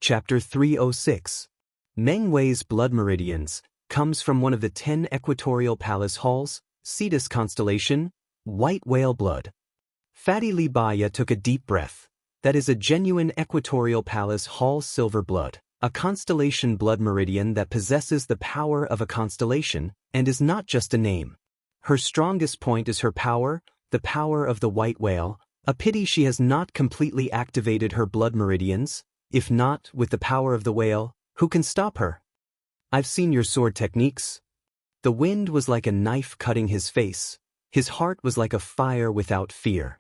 Chapter 306. Meng Wei's Blood Meridians comes from one of the 10 equatorial palace halls, Cetus constellation, white whale blood. Fatty Li Baya took a deep breath. That is a genuine equatorial palace hall silver blood, a constellation blood meridian that possesses the power of a constellation and is not just a name. Her strongest point is her power, the power of the white whale. A pity she has not completely activated her blood meridians. If not, with the power of the whale, who can stop her? I've seen your sword techniques. The wind was like a knife cutting his face. His heart was like a fire without fear.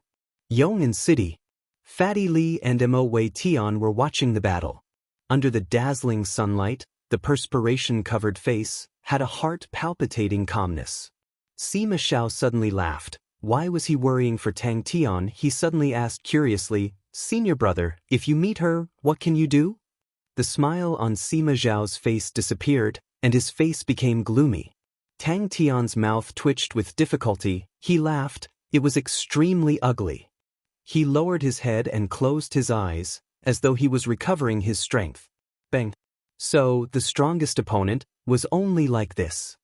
Yong'an City. Fatty Li and Mo Wei Tian were watching the battle. Under the dazzling sunlight, the perspiration-covered face had a heart-palpitating calmness. Sima Xiao suddenly laughed. Why was he worrying for Tang Tian? He suddenly asked curiously, "Senior brother, if you meet her, what can you do?" The smile on Sima Xiao's face disappeared, and his face became gloomy. Tang Tian's mouth twitched with difficulty. He laughed. It was extremely ugly. He lowered his head and closed his eyes, as though he was recovering his strength. Bang. So, the strongest opponent was only like this.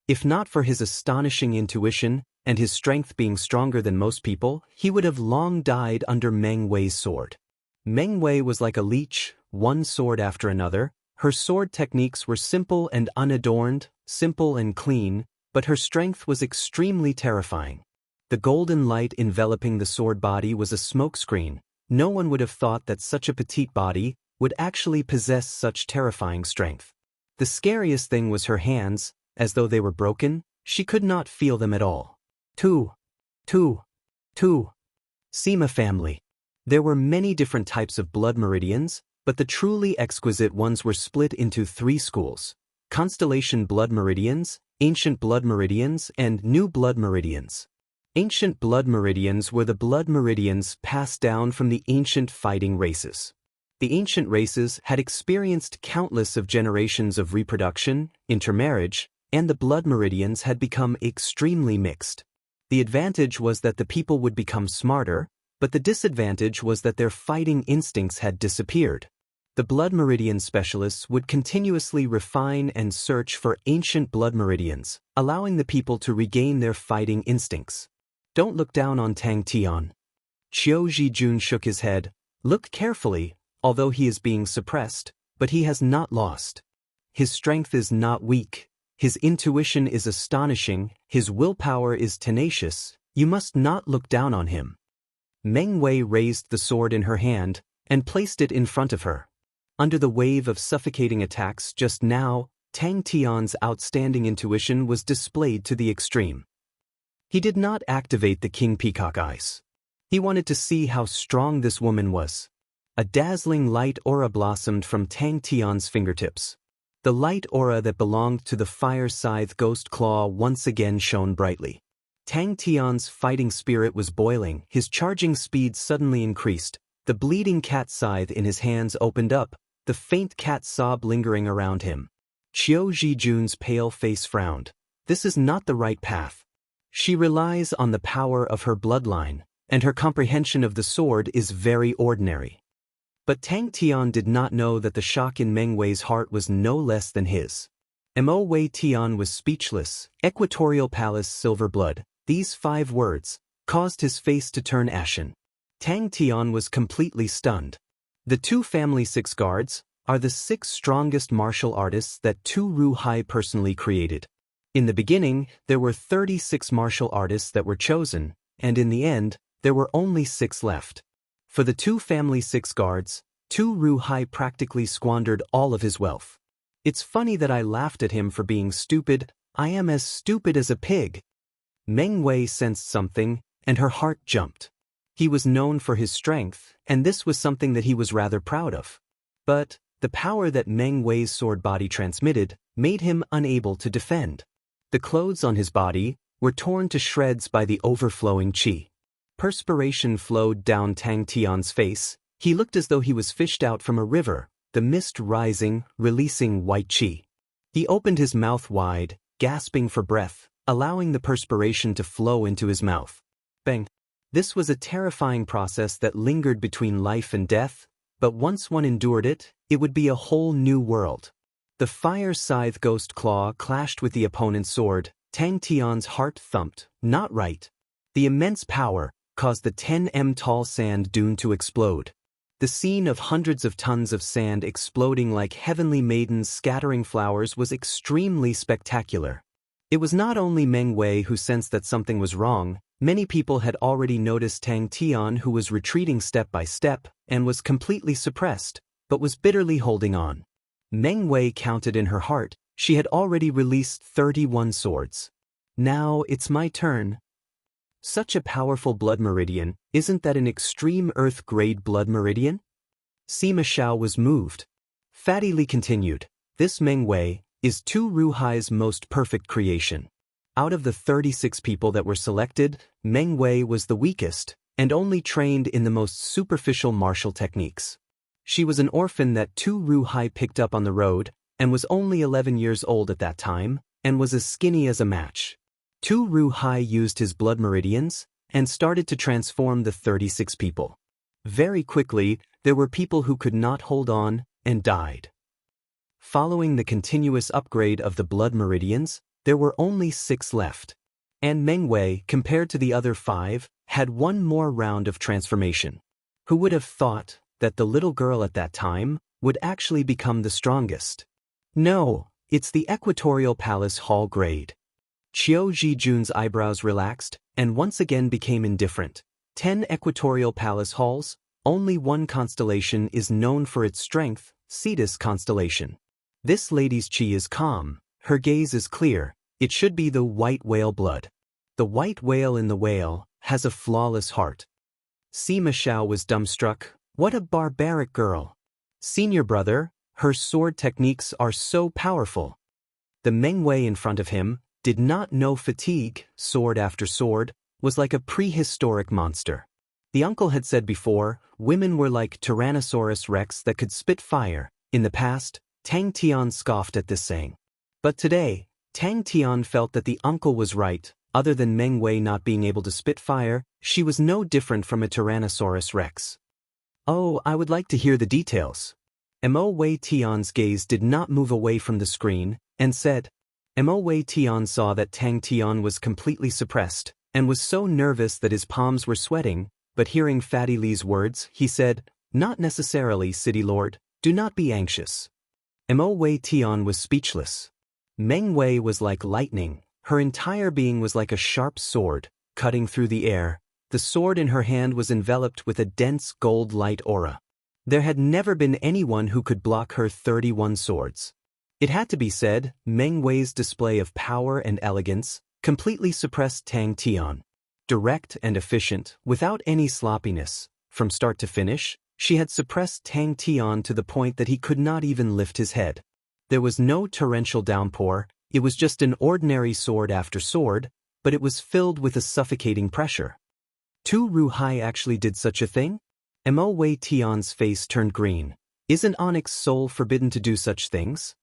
If not for his astonishing intuition, and his strength being stronger than most people, he would have long died under Meng Wei's sword. Meng Wei was like a leech, one sword after another. Her sword techniques were simple and unadorned, simple and clean, but her strength was extremely terrifying. The golden light enveloping the sword body was a smokescreen. No one would have thought that such a petite body would actually possess such terrifying strength. The scariest thing was her hands, as though they were broken. She could not feel them at all. Two. Sima family. There were many different types of blood meridians, but the truly exquisite ones were split into 3 schools: constellation blood meridians, ancient blood meridians, and new blood meridians. Ancient blood meridians were the blood meridians passed down from the ancient fighting races. The ancient races had experienced countless of generations of reproduction, intermarriage, and the blood meridians had become extremely mixed. The advantage was that the people would become smarter, but the disadvantage was that their fighting instincts had disappeared. The blood meridian specialists would continuously refine and search for ancient blood meridians, allowing the people to regain their fighting instincts. Don't look down on Tang Tian. Qiu Zhijun shook his head. Look carefully, although he is being suppressed, but he has not lost. His strength is not weak. His intuition is astonishing, his willpower is tenacious. You must not look down on him. Meng Wei raised the sword in her hand and placed it in front of her. Under the wave of suffocating attacks just now, Tang Tian's outstanding intuition was displayed to the extreme. He did not activate the King Peacock eyes. He wanted to see how strong this woman was. A dazzling light aura blossomed from Tang Tian's fingertips. The light aura that belonged to the fire scythe ghost claw once again shone brightly. Tang Tian's fighting spirit was boiling. His charging speed suddenly increased. The bleeding cat scythe in his hands opened up, the faint cat sob lingering around him. Qiu Zhijun's pale face frowned. This is not the right path. She relies on the power of her bloodline, and her comprehension of the sword is very ordinary. But Tang Tian did not know that the shock in Meng Wei's heart was no less than his. Mo Wei Tian was speechless. Equatorial Palace silver blood. These 5 words caused his face to turn ashen. Tang Tian was completely stunned. The 2 family 6 guards are the 6 strongest martial artists that Tu Ru Hai personally created. In the beginning, there were 36 martial artists that were chosen, and in the end, there were only 6 left. For the 2 family 6 guards, Tu Ru Hai practically squandered all of his wealth. It's funny that I laughed at him for being stupid. I am as stupid as a pig. Meng Wei sensed something, and her heart jumped. He was known for his strength, and this was something that he was rather proud of. But the power that Meng Wei's sword body transmitted made him unable to defend. The clothes on his body were torn to shreds by the overflowing qi. Perspiration flowed down Tang Tian's face. He looked as though he was fished out from a river, the mist rising, releasing white qi. He opened his mouth wide, gasping for breath, allowing the perspiration to flow into his mouth. Bang! This was a terrifying process that lingered between life and death, but once one endured it, it would be a whole new world. The fire scythe ghost claw clashed with the opponent's sword. Tang Tian's heart thumped. Not right. The immense power caused the 10 m tall sand dune to explode. The scene of hundreds of tons of sand exploding like heavenly maidens scattering flowers was extremely spectacular. It was not only Meng Wei who sensed that something was wrong. Many people had already noticed Tang Tian, who was retreating step by step and was completely suppressed, but was bitterly holding on. Meng Wei counted in her heart. She had already released 31 swords. Now it's my turn. Such a powerful blood meridian, isn't that an extreme Earth-grade blood meridian? Sima Xiao was moved. Fatty Li continued, this Meng Wei is Tu Ruhai's most perfect creation. Out of the 36 people that were selected, Meng Wei was the weakest, and only trained in the most superficial martial techniques. She was an orphan that Tu Ruhai picked up on the road, and was only 11 years old at that time, and was as skinny as a match. Tu Ruhai used his blood meridians, and started to transform the 36 people. Very quickly, there were people who could not hold on, and died. Following the continuous upgrade of the blood meridians, there were only 6 left. And Meng Wei, compared to the other 5, had one more round of transformation. Who would have thought that the little girl at that time would actually become the strongest? No, it's the Equatorial Palace Hall grade. Qiu Zhijun's eyebrows relaxed and once again became indifferent. 10 Equatorial Palace halls, only one constellation is known for its strength, Cetus constellation. This lady's chi is calm, her gaze is clear, it should be the white whale blood. The white whale in the whale has a flawless heart. Sima Xiao was dumbstruck. What a barbaric girl. Senior brother, her sword techniques are so powerful. The Meng Wei in front of him did not know fatigue. Sword after sword was like a prehistoric monster. The uncle had said before, women were like Tyrannosaurus Rex that could spit fire. In the past, Tang Tian scoffed at this saying. But today, Tang Tian felt that the uncle was right. Other than Meng Wei not being able to spit fire, she was no different from a Tyrannosaurus Rex. Oh, I would like to hear the details. Mo Wei Tian's gaze did not move away from the screen, and said, Mo Wei Tian saw that Tang Tian was completely suppressed, and was so nervous that his palms were sweating, but hearing Fatty Li's words, he said, not necessarily, City Lord, do not be anxious. Mo Wei Tian was speechless. Meng Wei was like lightning, her entire being was like a sharp sword, cutting through the air. The sword in her hand was enveloped with a dense gold light aura. There had never been anyone who could block her 31 swords. It had to be said, Meng Wei's display of power and elegance completely suppressed Tang Tian. Direct and efficient, without any sloppiness, from start to finish, she had suppressed Tang Tian to the point that he could not even lift his head. There was no torrential downpour, it was just an ordinary sword after sword, but it was filled with a suffocating pressure. Tu Ruhai actually did such a thing? Mo Wei Tian's face turned green. Isn't Onyx Soul forbidden to do such things?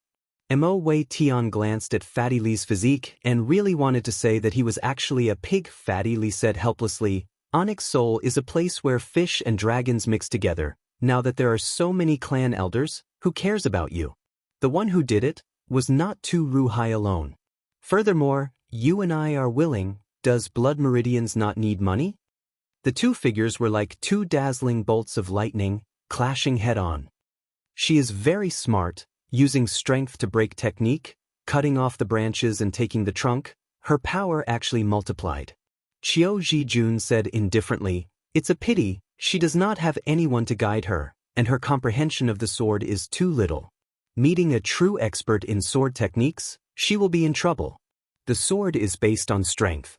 Mo Wei Tian glanced at Fatty Li's physique and really wanted to say that he was actually a pig. Fatty Li said helplessly, Onyx Soul is a place where fish and dragons mix together. Now that there are so many clan elders, who cares about you? The one who did it was not Tu Ruhai alone. Furthermore, you and I are willing. Does blood meridians not need money? The two figures were like two dazzling bolts of lightning, clashing head-on. She is very smart, using strength to break technique, cutting off the branches and taking the trunk. Her power actually multiplied. Qiu Zhijun said indifferently, it's a pity, she does not have anyone to guide her, and her comprehension of the sword is too little. Meeting a true expert in sword techniques, she will be in trouble. The sword is based on strength.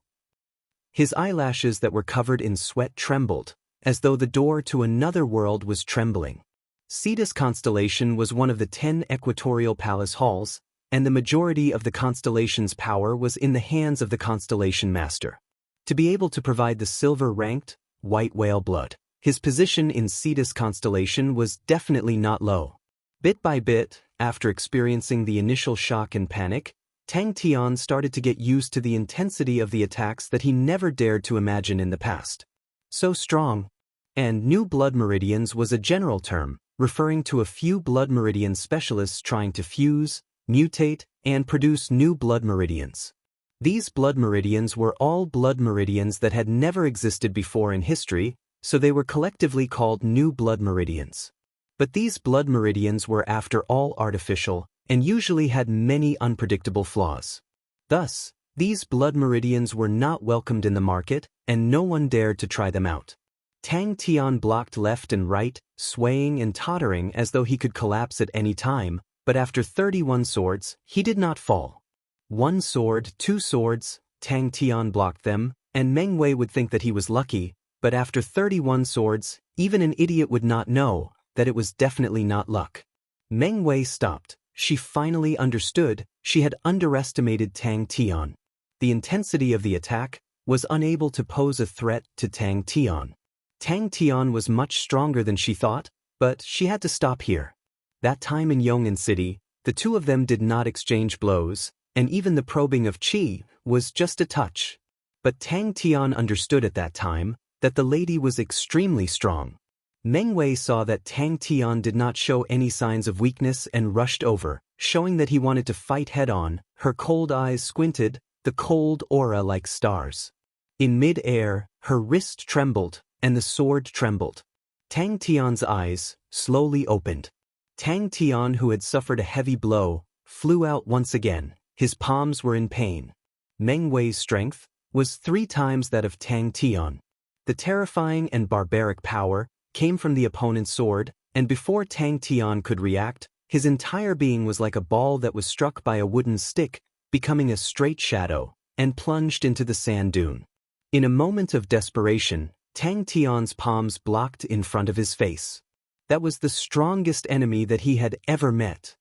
His eyelashes that were covered in sweat trembled, as though the door to another world was trembling. Cetus constellation was one of the 10 Equatorial Palace halls, and the majority of the constellation's power was in the hands of the constellation master. To be able to provide the silver-ranked, white whale blood, his position in Cetus constellation was definitely not low. Bit by bit, after experiencing the initial shock and panic, Tang Tian started to get used to the intensity of the attacks that he never dared to imagine in the past. So strong. And new blood meridians was a general term, referring to a few blood meridian specialists trying to fuse, mutate, and produce new blood meridians. These blood meridians were all blood meridians that had never existed before in history, so they were collectively called new blood meridians. But these blood meridians were after all artificial, and usually had many unpredictable flaws. Thus, these blood meridians were not welcomed in the market, and no one dared to try them out. Tang Tian blocked left and right, swaying and tottering as though he could collapse at any time, but after 31 swords, he did not fall. 1 sword, 2 swords, Tang Tian blocked them, and Meng Wei would think that he was lucky, but after 31 swords, even an idiot would not know that it was definitely not luck. Meng Wei stopped. She finally understood she had underestimated Tang Tian. The intensity of the attack was unable to pose a threat to Tang Tian. Tang Tian was much stronger than she thought, but she had to stop here. That time in Yong'an City, the two of them did not exchange blows, and even the probing of qi was just a touch. But Tang Tian understood at that time that the lady was extremely strong. Meng Wei saw that Tang Tian did not show any signs of weakness and rushed over, showing that he wanted to fight head-on. Her cold eyes squinted, the cold aura like stars. In mid-air, her wrist trembled, and the sword trembled. Tang Tian's eyes slowly opened. Tang Tian, who had suffered a heavy blow, flew out once again. His palms were in pain. Meng Wei's strength was 3 times that of Tang Tian. The terrifying and barbaric power came from the opponent's sword, and before Tang Tian could react, his entire being was like a ball that was struck by a wooden stick, becoming a straight shadow, and plunged into the sand dune. In a moment of desperation, Tang Tian's palms blocked in front of his face. That was the strongest enemy that he had ever met.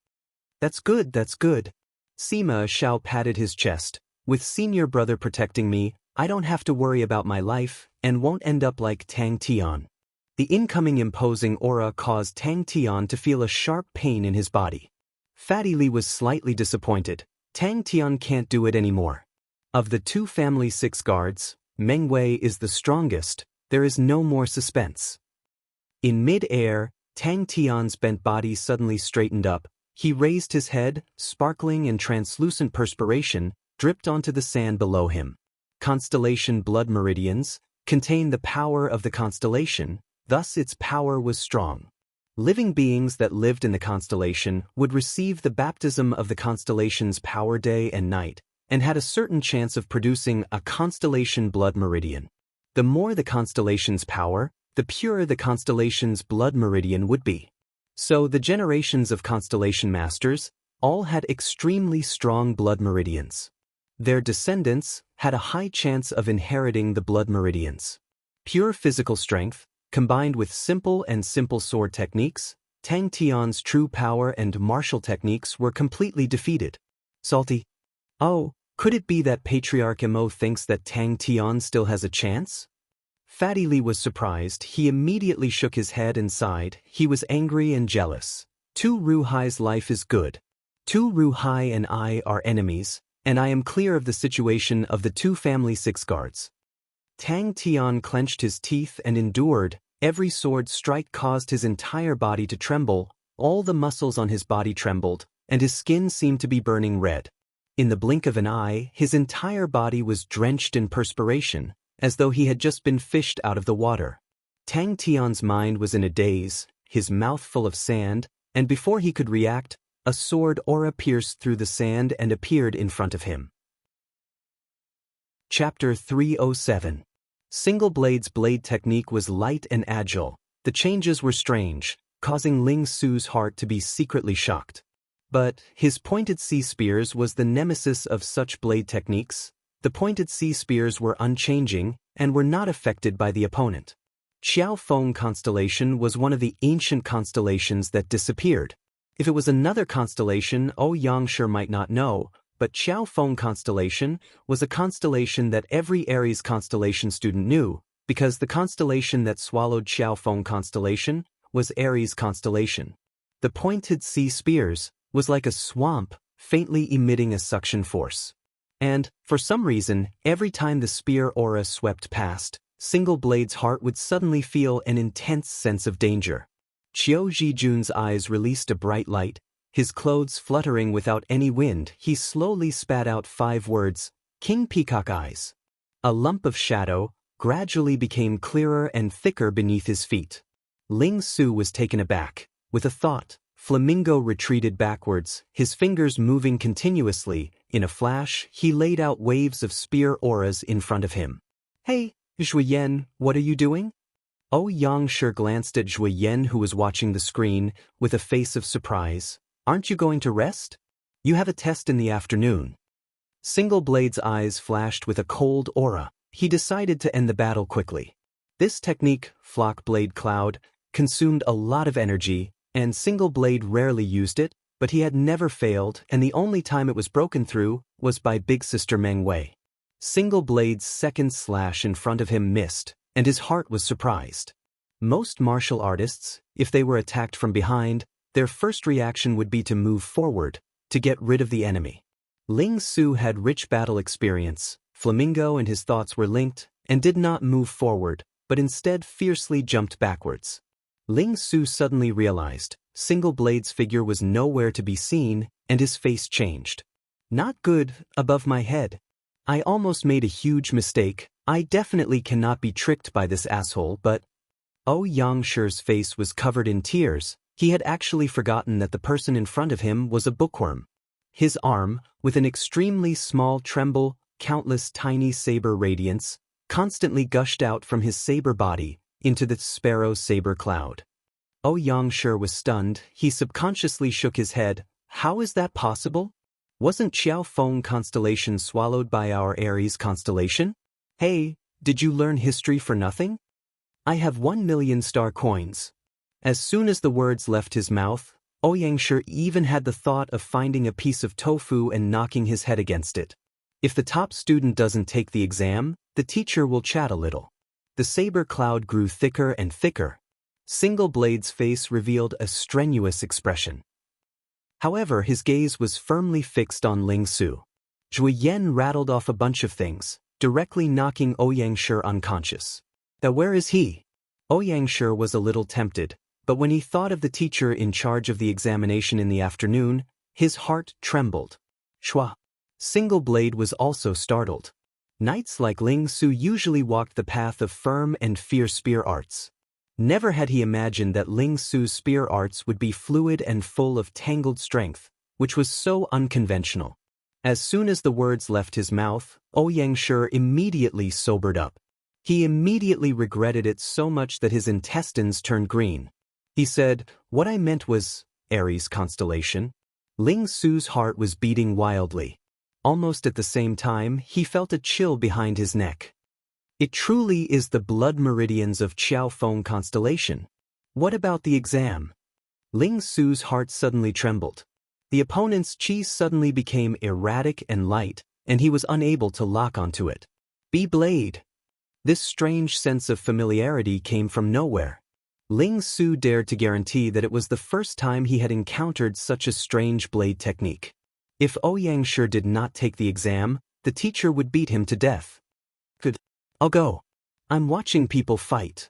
That's good, that's good. Sima Xiao patted his chest. With senior brother protecting me, I don't have to worry about my life, and won't end up like Tang Tian. The incoming imposing aura caused Tang Tian to feel a sharp pain in his body. Fatty Li was slightly disappointed. Tang Tian can't do it anymore. Of the 2 family 6 guards, Meng Wei is the strongest. There is no more suspense. In mid-air, Tang Tian's bent body suddenly straightened up. He raised his head, sparkling and translucent perspiration dripped onto the sand below him. Constellation blood meridians contain the power of the constellation, thus its power was strong. Living beings that lived in the constellation would receive the baptism of the constellation's power day and night, and had a certain chance of producing a constellation blood meridian. The more the constellation's power, the purer the constellation's blood meridian would be. So the generations of constellation masters all had extremely strong blood meridians. Their descendants had a high chance of inheriting the blood meridians. Pure physical strength, combined with simple sword techniques, Tang Tian's true power and martial techniques were completely defeated. Salty. Oh, could it be that Patriarch Mo thinks that Tang Tian still has a chance? Fatty Li was surprised. He immediately shook his head and sighed. He was angry and jealous. Tu Ruhai's life is good. Tu Ruhai and I are enemies, and I am clear of the situation of the 2 family 6 guards. Tang Tian clenched his teeth and endured. Every sword strike caused his entire body to tremble, all the muscles on his body trembled, and his skin seemed to be burning red. In the blink of an eye, his entire body was drenched in perspiration, as though he had just been fished out of the water. Tang Tian's mind was in a daze, his mouth full of sand, and before he could react, a sword aura pierced through the sand and appeared in front of him. Chapter 307. Single Blade's blade technique was light and agile. The changes were strange, causing Ling Su's heart to be secretly shocked. But his pointed sea spears was the nemesis of such blade techniques. The pointed sea spears were unchanging and were not affected by the opponent. Xiao Feng constellation was one of the ancient constellations that disappeared. If it was another constellation, Yang sure might not know, but Xiao Feng constellation was a constellation that every Aries constellation student knew, because the constellation that swallowed Xiao Feng constellation was Aries constellation. The pointed sea spears was like a swamp, faintly emitting a suction force. And, for some reason, every time the spear aura swept past, Single Blade's heart would suddenly feel an intense sense of danger. Qiu Zijun's eyes released a bright light, his clothes fluttering without any wind. He slowly spat out 5 words, King Peacock Eyes. A lump of shadow gradually became clearer and thicker beneath his feet. Ling Su was taken aback. With a thought, Flamingo retreated backwards, his fingers moving continuously. In a flash, he laid out waves of spear auras in front of him. Hey, Zhuoyan, what are you doing? Xianxia glanced at Zhuoyan, who was watching the screen, with a face of surprise. Aren't you going to rest? You have a test in the afternoon. Single Blade's eyes flashed with a cold aura. He decided to end the battle quickly. This technique, Flock Blade Cloud, consumed a lot of energy, and Single Blade rarely used it, but he had never failed, and the only time it was broken through was by Big Sister Meng Wei. Single Blade's second slash in front of him missed, and his heart was surprised. Most martial artists, if they were attacked from behind, their first reaction would be to move forward, to get rid of the enemy. Ling Su had rich battle experience. Flamingo and his thoughts were linked, and did not move forward, but instead fiercely jumped backwards. Ling Su suddenly realized, Single Blade's figure was nowhere to be seen, and his face changed. Not good, above my head. I almost made a huge mistake. I definitely cannot be tricked by this asshole, but... Yangshi's face was covered in tears. He had actually forgotten that the person in front of him was a bookworm. His arm, with an extremely small tremble, countless tiny saber radiance, constantly gushed out from his saber body into the sparrow saber cloud. Yangshi was stunned. He subconsciously shook his head. How is that possible? Wasn't Qiao Feng constellation swallowed by our Aries constellation? Hey, did you learn history for nothing? I have 1 million star coins. As soon as the words left his mouth, Yangshi even had the thought of finding a piece of tofu and knocking his head against it. If the top student doesn't take the exam, the teacher will chat a little. The saber cloud grew thicker and thicker. Single Blade's face revealed a strenuous expression. However, his gaze was firmly fixed on Ling Su. Zhuoyan rattled off a bunch of things, directly knocking Yangshi unconscious. Where is he? Yangshi was a little tempted, but when he thought of the teacher in charge of the examination in the afternoon, his heart trembled. Shua. Single Blade was also startled. Knights like Ling Su usually walked the path of firm and fierce spear arts. Never had he imagined that Ling Su's spear arts would be fluid and full of tangled strength, which was so unconventional. As soon as the words left his mouth, Yangshi immediately sobered up. He immediately regretted it so much that his intestines turned green. He said, "What I meant was, Aries constellation." Ling Su's heart was beating wildly. Almost at the same time, he felt a chill behind his neck. It truly is the blood meridians of Qiao Feng constellation. What about the exam? Ling Su's heart suddenly trembled. The opponent's chi suddenly became erratic and light, and he was unable to lock onto it. Blade. This strange sense of familiarity came from nowhere. Ling Su dared to guarantee that it was the first time he had encountered such a strange blade technique. If Yangshi did not take the exam, the teacher would beat him to death. Good. I'll go. I'm watching people fight.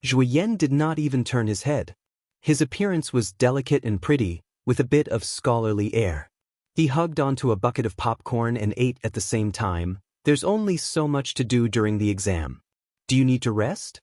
Zhuoyan did not even turn his head. His appearance was delicate and pretty, with a bit of scholarly air. He hugged onto a bucket of popcorn and ate at the same time. There's only so much to do during the exam. Do you need to rest?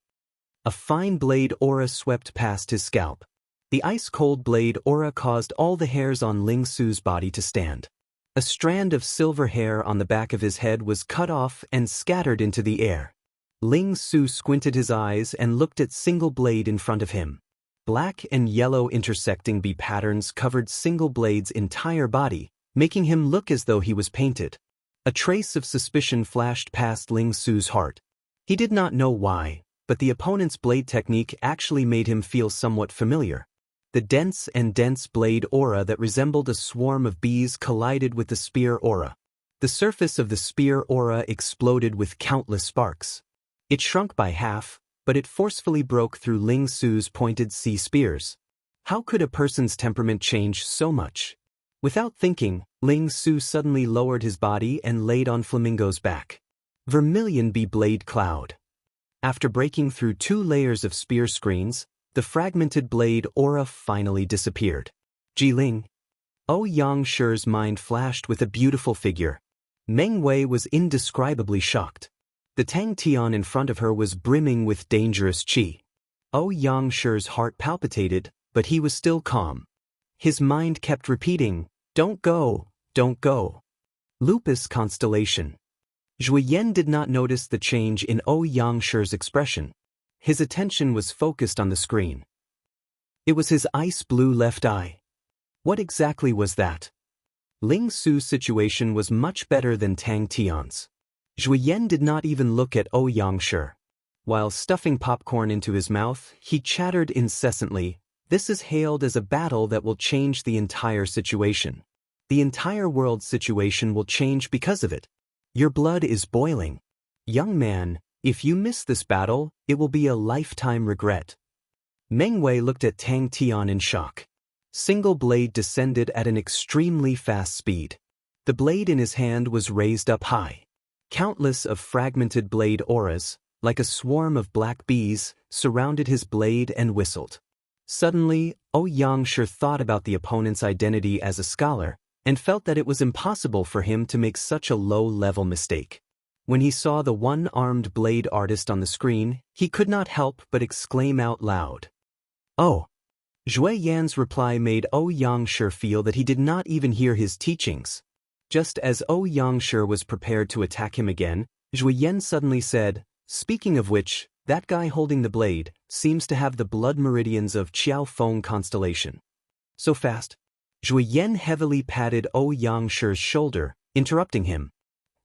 A fine blade aura swept past his scalp. The ice-cold blade aura caused all the hairs on Ling Su's body to stand. A strand of silver hair on the back of his head was cut off and scattered into the air. Ling Su squinted his eyes and looked at Single Blade in front of him. Black and yellow intersecting B patterns covered Single Blade's entire body, making him look as though he was painted. A trace of suspicion flashed past Ling Su's heart. He did not know why, but the opponent's blade technique actually made him feel somewhat familiar. The dense blade aura that resembled a swarm of bees collided with the spear aura. The surface of the spear aura exploded with countless sparks. It shrunk by half, but it forcefully broke through Ling Su's pointed sea spears. How could a person's temperament change so much? Without thinking, Ling Su suddenly lowered his body and laid on Flamingo's back. Vermilion blade cloud. After breaking through 2 layers of spear screens, the fragmented blade aura finally disappeared. Jiling. Xianxia's mind flashed with a beautiful figure. Meng Wei was indescribably shocked. The Tang Tian in front of her was brimming with dangerous qi. Xianxia's heart palpitated, but he was still calm. His mind kept repeating, "Don't go, don't go." Lupus constellation. Zhuyen did not notice the change in Xianxia's expression. His attention was focused on the screen. It was his ice blue left eye. What exactly was that? Ling Su's situation was much better than Tang Tian's. Zhuyen did not even look at Xianxia. While stuffing popcorn into his mouth, he chattered incessantly. This is hailed as a battle that will change the entire situation. The entire world's situation will change because of it. Your blood is boiling. Young man, if you miss this battle, it will be a lifetime regret. Meng Wei looked at Tang Tian in shock. Single blade descended at an extremely fast speed. The blade in his hand was raised up high. Countless of fragmented blade auras, like a swarm of black bees, surrounded his blade and whistled. Suddenly, Xianxia thought about the opponent's identity as a scholar, and felt that it was impossible for him to make such a low-level mistake. When he saw the one-armed blade artist on the screen, he could not help but exclaim out loud. "Oh!" Zhui Yan's reply made Xianxia feel that he did not even hear his teachings. Just as Xianxia was prepared to attack him again, Zhui Yan suddenly said, "Speaking of which, that guy holding the blade seems to have the blood meridians of Qiaofeng constellation." So fast. Zhui Yan heavily patted Xianxia's shoulder, interrupting him.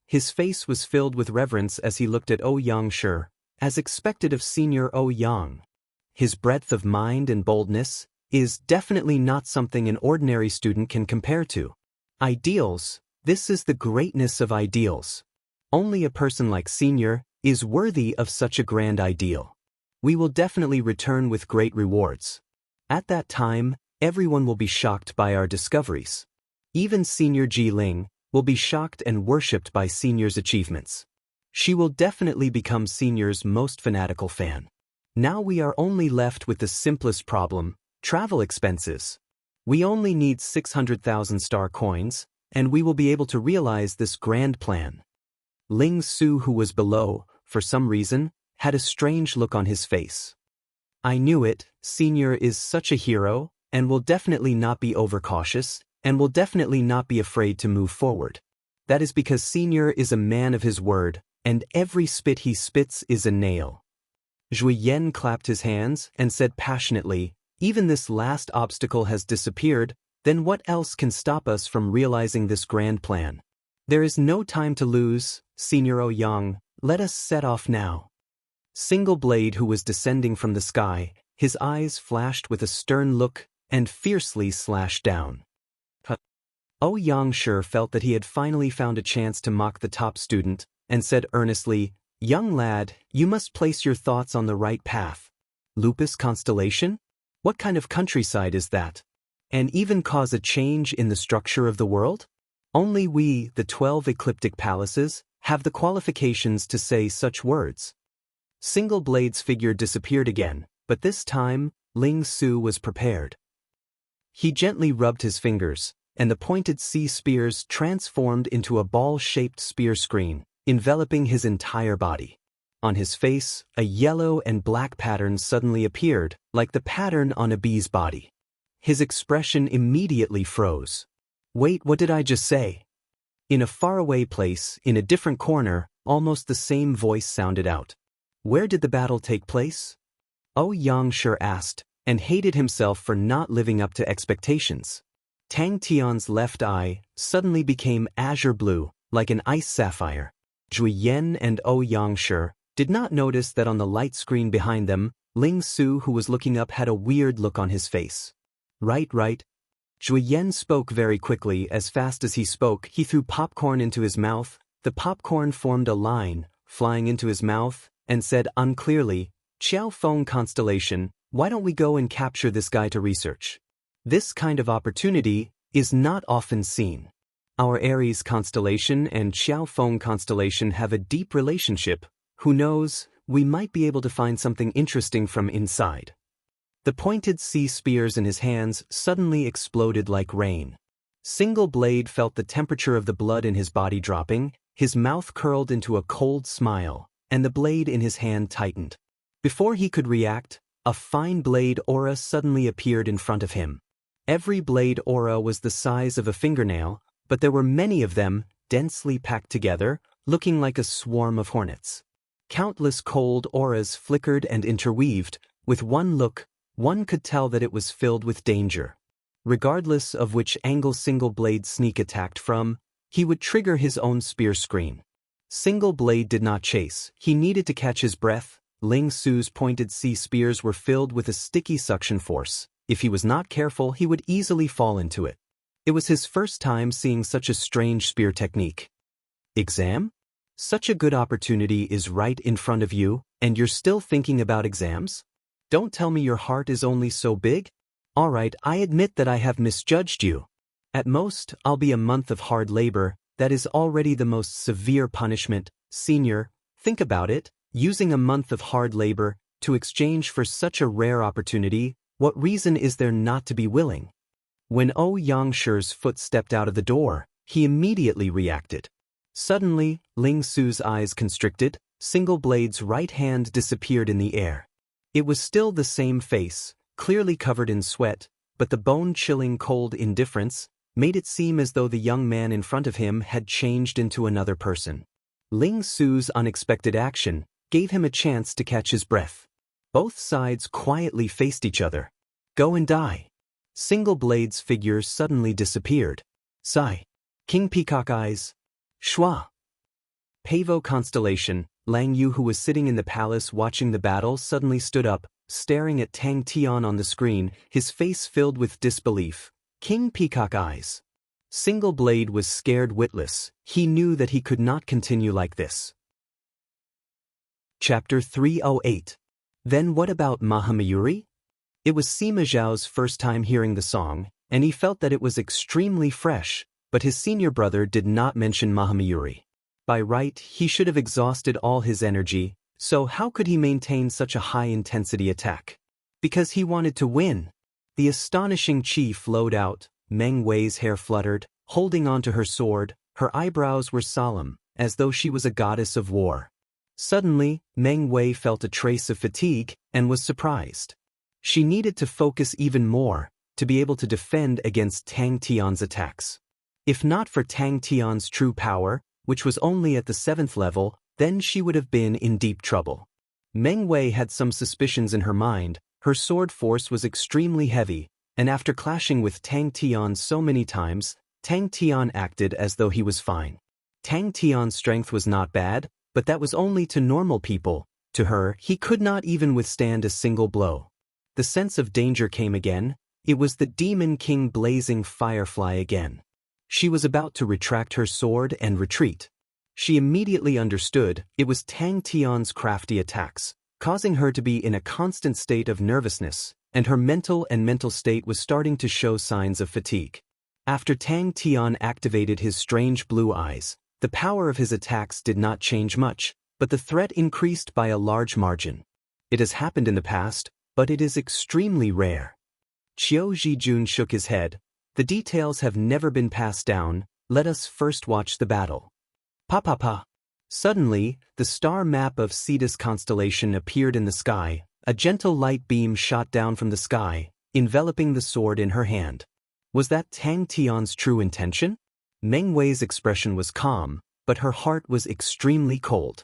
His face was filled with reverence as he looked at Xianxia, as expected of Senior Yang. His breadth of mind and boldness is definitely not something an ordinary student can compare to. Ideals, this is the greatness of ideals. Only a person like Senior is worthy of such a grand ideal. We will definitely return with great rewards. At that time, everyone will be shocked by our discoveries. Even Senior Jiling will be shocked and worshipped by Senior's achievements. She will definitely become Senior's most fanatical fan. Now we are only left with the simplest problem, travel expenses. We only need 600,000 star coins, and we will be able to realize this grand plan. Ling Su, who was below, for some reason, had a strange look on his face. I knew it, Senior is such a hero, and will definitely not be overcautious, and will definitely not be afraid to move forward. That is because Senior is a man of his word, and every spit he spits is a nail. Zhui Yan clapped his hands and said passionately, "Even this last obstacle has disappeared, then what else can stop us from realizing this grand plan? There is no time to lose, Senior Yang, let us set off now." Single Blade, who was descending from the sky, his eyes flashed with a stern look and fiercely slashed down. Xianxia felt that he had finally found a chance to mock the top student, and said earnestly, "Young lad, you must place your thoughts on the right path. Lupus constellation? What kind of countryside is that? And even cause a change in the structure of the world? Only we, the 12 ecliptic palaces, have the qualifications to say such words." Single Blade's figure disappeared again, but this time, Ling Su was prepared. He gently rubbed his fingers, and the pointed sea spears transformed into a ball-shaped spear screen, enveloping his entire body. On his face, a yellow and black pattern suddenly appeared, like the pattern on a bee's body. His expression immediately froze. "Wait, what did I just say?" In a faraway place, in a different corner, almost the same voice sounded out. "Where did the battle take place?" Xianxia asked, and hated himself for not living up to expectations. Tang Tian's left eye suddenly became azure blue, like an ice sapphire. Zhui Yan and Xianxia did not notice that on the light screen behind them, Ling Su, who was looking up, had a weird look on his face. Right. Zhui Yan spoke very quickly. As fast as he spoke, he threw popcorn into his mouth. The popcorn formed a line, flying into his mouth, and said unclearly, "Qiaofeng constellation, why don't we go and capture this guy to research? This kind of opportunity is not often seen. Our Aries constellation and Qiaofeng constellation have a deep relationship. Who knows, we might be able to find something interesting from inside." The pointed sea spears in his hands suddenly exploded like rain. Single Blade felt the temperature of the blood in his body dropping, his mouth curled into a cold smile, and the blade in his hand tightened. Before he could react, a fine blade aura suddenly appeared in front of him. Every blade aura was the size of a fingernail, but there were many of them, densely packed together, looking like a swarm of hornets. Countless cold auras flickered and interweaved. With one look, one could tell that it was filled with danger. Regardless of which angle Single Blade sneak attacked from, he would trigger his own spear screen. Single Blade did not chase, he needed to catch his breath. Ling Su's pointed sea spears were filled with a sticky suction force. If he was not careful, he would easily fall into it. It was his first time seeing such a strange spear technique. Exam? Such a good opportunity is right in front of you, and you're still thinking about exams? Don't tell me your heart is only so big? Alright, I admit that I have misjudged you. At most, I'll be a month of hard labor. That is already the most severe punishment. Senior, think about it, using a month of hard labor to exchange for such a rare opportunity, what reason is there not to be willing? When Yangshi's foot stepped out of the door, he immediately reacted. Suddenly, Ling Su's eyes constricted, Single Blade's right hand disappeared in the air. It was still the same face, clearly covered in sweat, but the bone-chilling cold indifference made it seem as though the young man in front of him had changed into another person. Ling Su's unexpected action gave him a chance to catch his breath. Both sides quietly faced each other. Go and die. Single Blade's figure suddenly disappeared. Sigh. King Peacock Eyes. Schwa. Pavo Constellation, Lang Yu, who was sitting in the palace watching the battle, suddenly stood up, staring at Tang Tian on the screen, his face filled with disbelief. King Peacock Eyes. Single Blade was scared witless. He knew that he could not continue like this. Chapter 308. Then what about Mahamayuri? It was Sima Zhao's first time hearing the song, and he felt that it was extremely fresh, but his senior brother did not mention Mahamayuri. By right, he should have exhausted all his energy, so how could he maintain such a high-intensity attack? Because he wanted to win. The astonishing chi flowed out, Meng Wei's hair fluttered, holding onto her sword, her eyebrows were solemn, as though she was a goddess of war. Suddenly, Meng Wei felt a trace of fatigue, and was surprised. She needed to focus even more, to be able to defend against Tang Tian's attacks. If not for Tang Tian's true power, which was only at the 7th level, then she would have been in deep trouble. Meng Wei had some suspicions in her mind. Her sword force was extremely heavy, and after clashing with Tang Tian so many times, Tang Tian acted as though he was fine. Tang Tian's strength was not bad, but that was only to normal people. To her, he could not even withstand a single blow. The sense of danger came again. It was the Demon King blazing firefly again. She was about to retract her sword and retreat. She immediately understood it was Tang Tian's crafty attacks, causing her to be in a constant state of nervousness, and her mental state was starting to show signs of fatigue. After Tang Tian activated his strange blue eyes, the power of his attacks did not change much, but the threat increased by a large margin. It has happened in the past, but it is extremely rare. Qiu Zhijun shook his head. The details have never been passed down. Let us first watch the battle. Pa. Suddenly, the star map of Cetus constellation appeared in the sky. A gentle light beam shot down from the sky, enveloping the sword in her hand. Was that Tang Tian's true intention? Meng Wei's expression was calm, but her heart was extremely cold.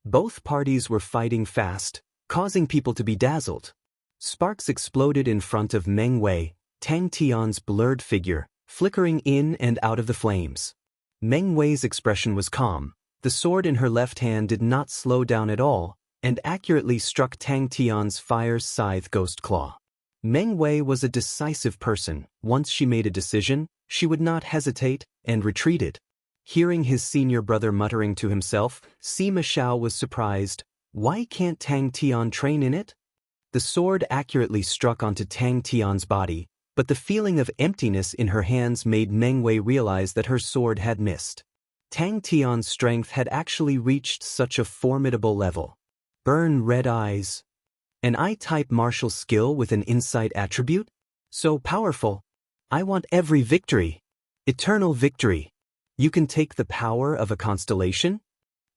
Both parties were fighting fast, causing people to be dazzled. Sparks exploded in front of Meng Wei, Tang Tian's blurred figure, flickering in and out of the flames. Meng Wei's expression was calm. The sword in her left hand did not slow down at all, and accurately struck Tang Tian's fire's scythe ghost claw. Meng Wei was a decisive person. Once she made a decision, she would not hesitate, and retreated. Hearing his senior brother muttering to himself, Sima Zhao was surprised. Why can't Tang Tian train in it? The sword accurately struck onto Tang Tian's body, but the feeling of emptiness in her hands made Meng Wei realize that her sword had missed. Tang Tian's strength had actually reached such a formidable level. Burn red eyes. An I-type martial skill with an insight attribute? So powerful. I want every victory. Eternal victory. You can take the power of a constellation?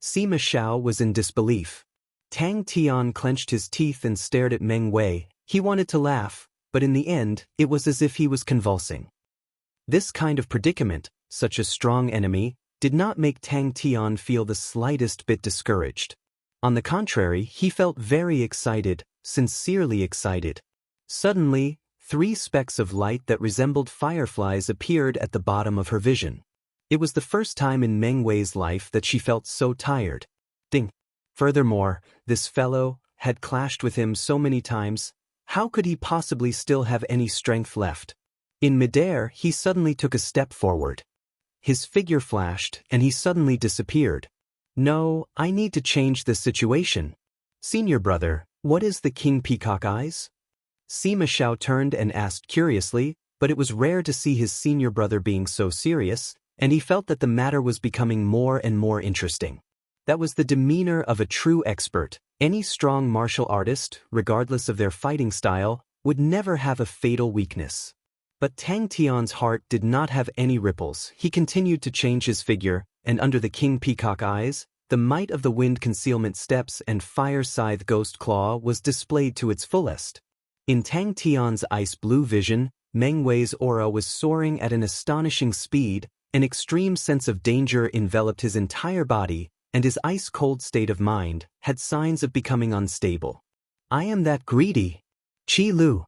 Sima Xiao was in disbelief. Tang Tian clenched his teeth and stared at Meng Wei. He wanted to laugh, but in the end, it was as if he was convulsing. This kind of predicament, such a strong enemy, did not make Tang Tian feel the slightest bit discouraged. On the contrary, he felt very excited, sincerely excited. Suddenly, 3 specks of light that resembled fireflies appeared at the bottom of her vision. It was the first time in Meng Wei's life that she felt so tired. Ding. Furthermore, this fellow had clashed with him so many times. How could he possibly still have any strength left? In midair, he suddenly took a step forward. His figure flashed, and he suddenly disappeared. No, I need to change this situation. Senior brother, what is the King Peacock Eyes? Sima Xiao turned and asked curiously, but it was rare to see his senior brother being so serious, and he felt that the matter was becoming more and more interesting. That was the demeanor of a true expert. Any strong martial artist, regardless of their fighting style, would never have a fatal weakness. But Tang Tian's heart did not have any ripples. He continued to change his figure, and under the King Peacock Eyes, the might of the wind concealment steps and fire scythe ghost claw was displayed to its fullest. In Tang Tian's ice blue vision, Meng Wei's aura was soaring at an astonishing speed. An extreme sense of danger enveloped his entire body, and his ice-cold state of mind had signs of becoming unstable. I am that greedy. Qi Lu.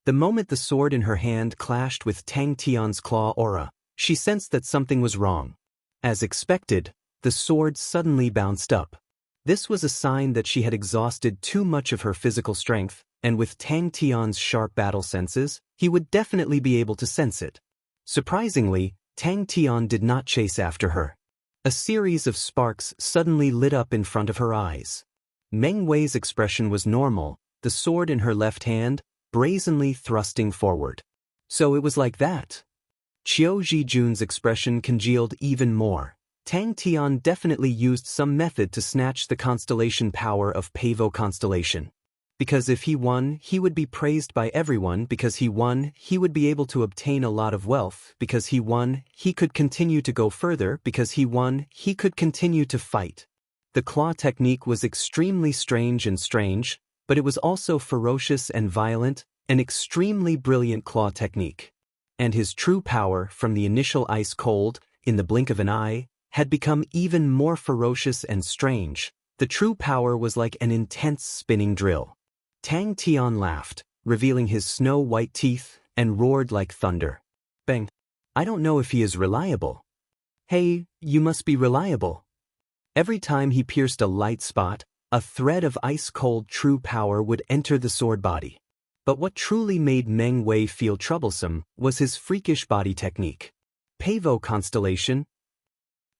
The moment the sword in her hand clashed with Tang Tian's claw aura, she sensed that something was wrong. As expected, the sword suddenly bounced up. This was a sign that she had exhausted too much of her physical strength, and with Tang Tian's sharp battle senses, he would definitely be able to sense it. Surprisingly, Tang Tian did not chase after her. A series of sparks suddenly lit up in front of her eyes. Meng Wei's expression was normal, the sword in her left hand, brazenly thrusting forward. So it was like that. Qiu Zhijun's expression congealed even more. Tang Tian definitely used some method to snatch the constellation power of Pavo constellation. Because if he won, he would be praised by everyone. Because he won, he would be able to obtain a lot of wealth. Because he won, he could continue to go further. Because he won, he could continue to fight. The claw technique was extremely strange, but it was also ferocious and violent, an extremely brilliant claw technique. And his true power, from the initial ice cold, in the blink of an eye, had become even more ferocious and strange. The true power was like an intense spinning drill. Tang Tian laughed, revealing his snow-white teeth, and roared like thunder. Bang! I don't know if he is reliable. Hey, you must be reliable. Every time he pierced a light spot, a thread of ice-cold true power would enter the sword body. But what truly made Meng Wei feel troublesome was his freakish body technique. Pavo constellation.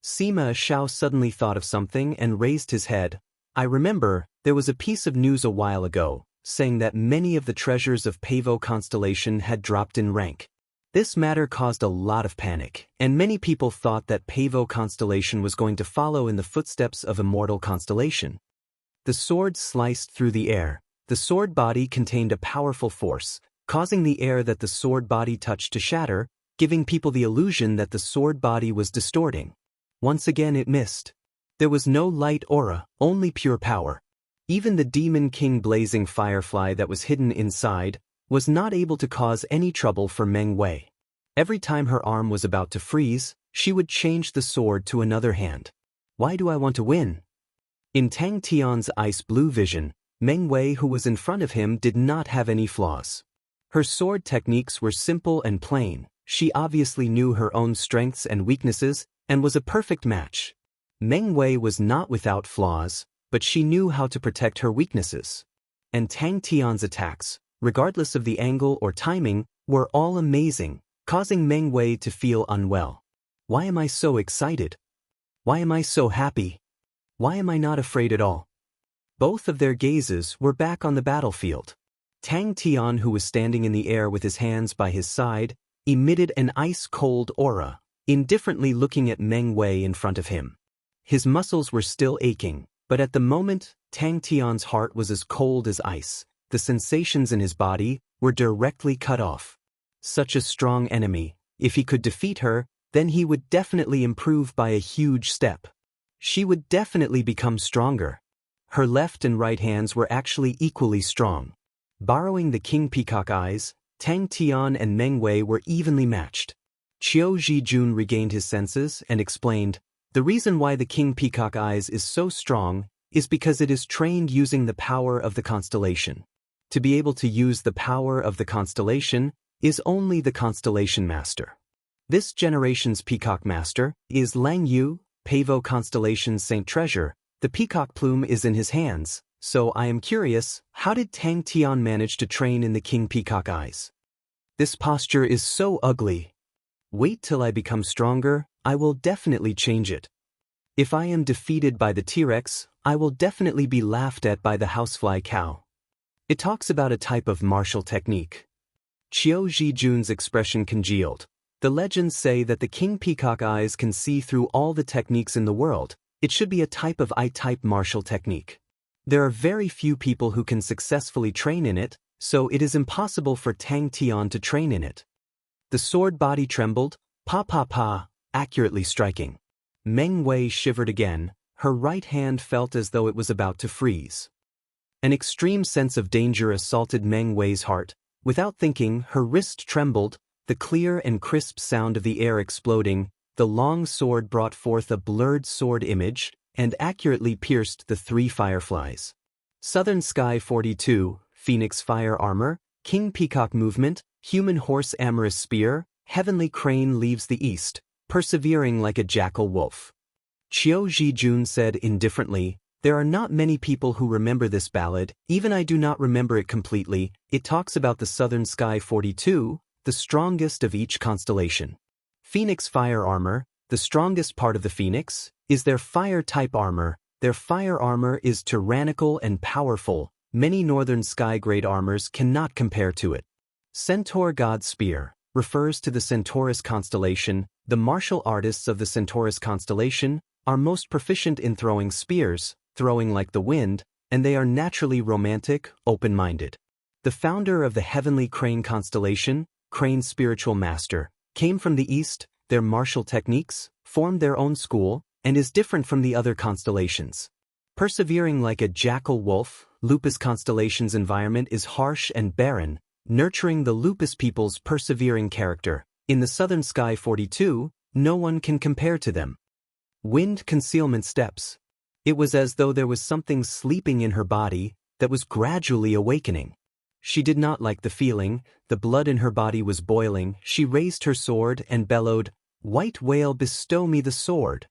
Sima Xiao suddenly thought of something and raised his head. I remember, there was a piece of news a while ago, saying that many of the treasures of Pavo constellation had dropped in rank. This matter caused a lot of panic, and many people thought that Pavo constellation was going to follow in the footsteps of Immortal constellation. The sword sliced through the air. The sword body contained a powerful force, causing the air that the sword body touched to shatter, giving people the illusion that the sword body was distorting. Once again it missed. There was no light aura, only pure power. Even the Demon King blazing firefly that was hidden inside was not able to cause any trouble for Meng Wei. Every time her arm was about to freeze, she would change the sword to another hand. Why do I want to win? In Tang Tian's ice blue vision, Meng Wei, who was in front of him, did not have any flaws. Her sword techniques were simple and plain. She obviously knew her own strengths and weaknesses and was a perfect match. Meng Wei was not without flaws, but she knew how to protect her weaknesses. And Tang Tian's attacks, regardless of the angle or timing, were all amazing, causing Meng Wei to feel unwell. Why am I so excited? Why am I so happy? Why am I not afraid at all? Both of their gazes were back on the battlefield. Tang Tian, who was standing in the air with his hands by his side, emitted an ice-cold aura, indifferently looking at Meng Wei in front of him. His muscles were still aching, but at the moment, Tang Tian's heart was as cold as ice. the sensations in his body, were directly cut off. Such a strong enemy. If he could defeat her, then he would definitely improve by a huge step. She would definitely become stronger. Her left and right hands were actually equally strong. Borrowing the King Peacock eyes, Tang Tian and Meng Wei were evenly matched. Qiu Zhijun regained his senses and explained, "The reason why the King Peacock eyes is so strong is because it is trained using the power of the constellation. To be able to use the power of the constellation is only the constellation master. This generation's Peacock master is Lang Yu, Pavo constellation's Saint Treasure. The peacock plume is in his hands, so I am curious, how did Tang Tian manage to train in the King Peacock eyes? This posture is so ugly. Wait till I become stronger, I will definitely change it. If I am defeated by the T-Rex, I will definitely be laughed at by the housefly cow." It talks about a type of martial technique. Qiu Zhijun's expression congealed. The legends say that the King Peacock eyes can see through all the techniques in the world. It should be a type of I-type martial technique. There are very few people who can successfully train in it, so it is impossible for Tang Tian to train in it. The sword body trembled, pa, accurately striking. Meng Wei shivered again, her right hand felt as though it was about to freeze. An extreme sense of danger assaulted Meng Wei's heart. Without thinking, her wrist trembled, the clear and crisp sound of the air exploding. The long sword brought forth a blurred sword image and accurately pierced the 3 fireflies. Southern Sky 42, Phoenix Fire Armor, King Peacock Movement, Human Horse Amorous Spear, Heavenly Crane leaves the east, persevering like a jackal wolf. Qiu Zhijun said indifferently, "There are not many people who remember this ballad, even I do not remember it completely. It talks about the Southern Sky 42, the strongest of each constellation. Phoenix Fire Armor, the strongest part of the Phoenix, is their fire-type armor. Their fire armor is tyrannical and powerful. Many Northern Sky-grade armors cannot compare to it. Centaur God Spear refers to the Centaurus constellation. The martial artists of the Centaurus constellation are most proficient in throwing spears, throwing like the wind, and they are naturally romantic, open-minded. The founder of the Heavenly Crane constellation, Crane's spiritual master, came from the east. Their martial techniques formed their own school and is different from the other constellations. Persevering like a jackal wolf, Lupus constellation's environment is harsh and barren, nurturing the Lupus people's persevering character. In the Southern Sky 42, no one can compare to them. Wind concealment steps. It was as though there was something sleeping in her body that was gradually awakening. She did not like the feeling, the blood in her body was boiling. She raised her sword and bellowed, "White whale, bestow me the sword."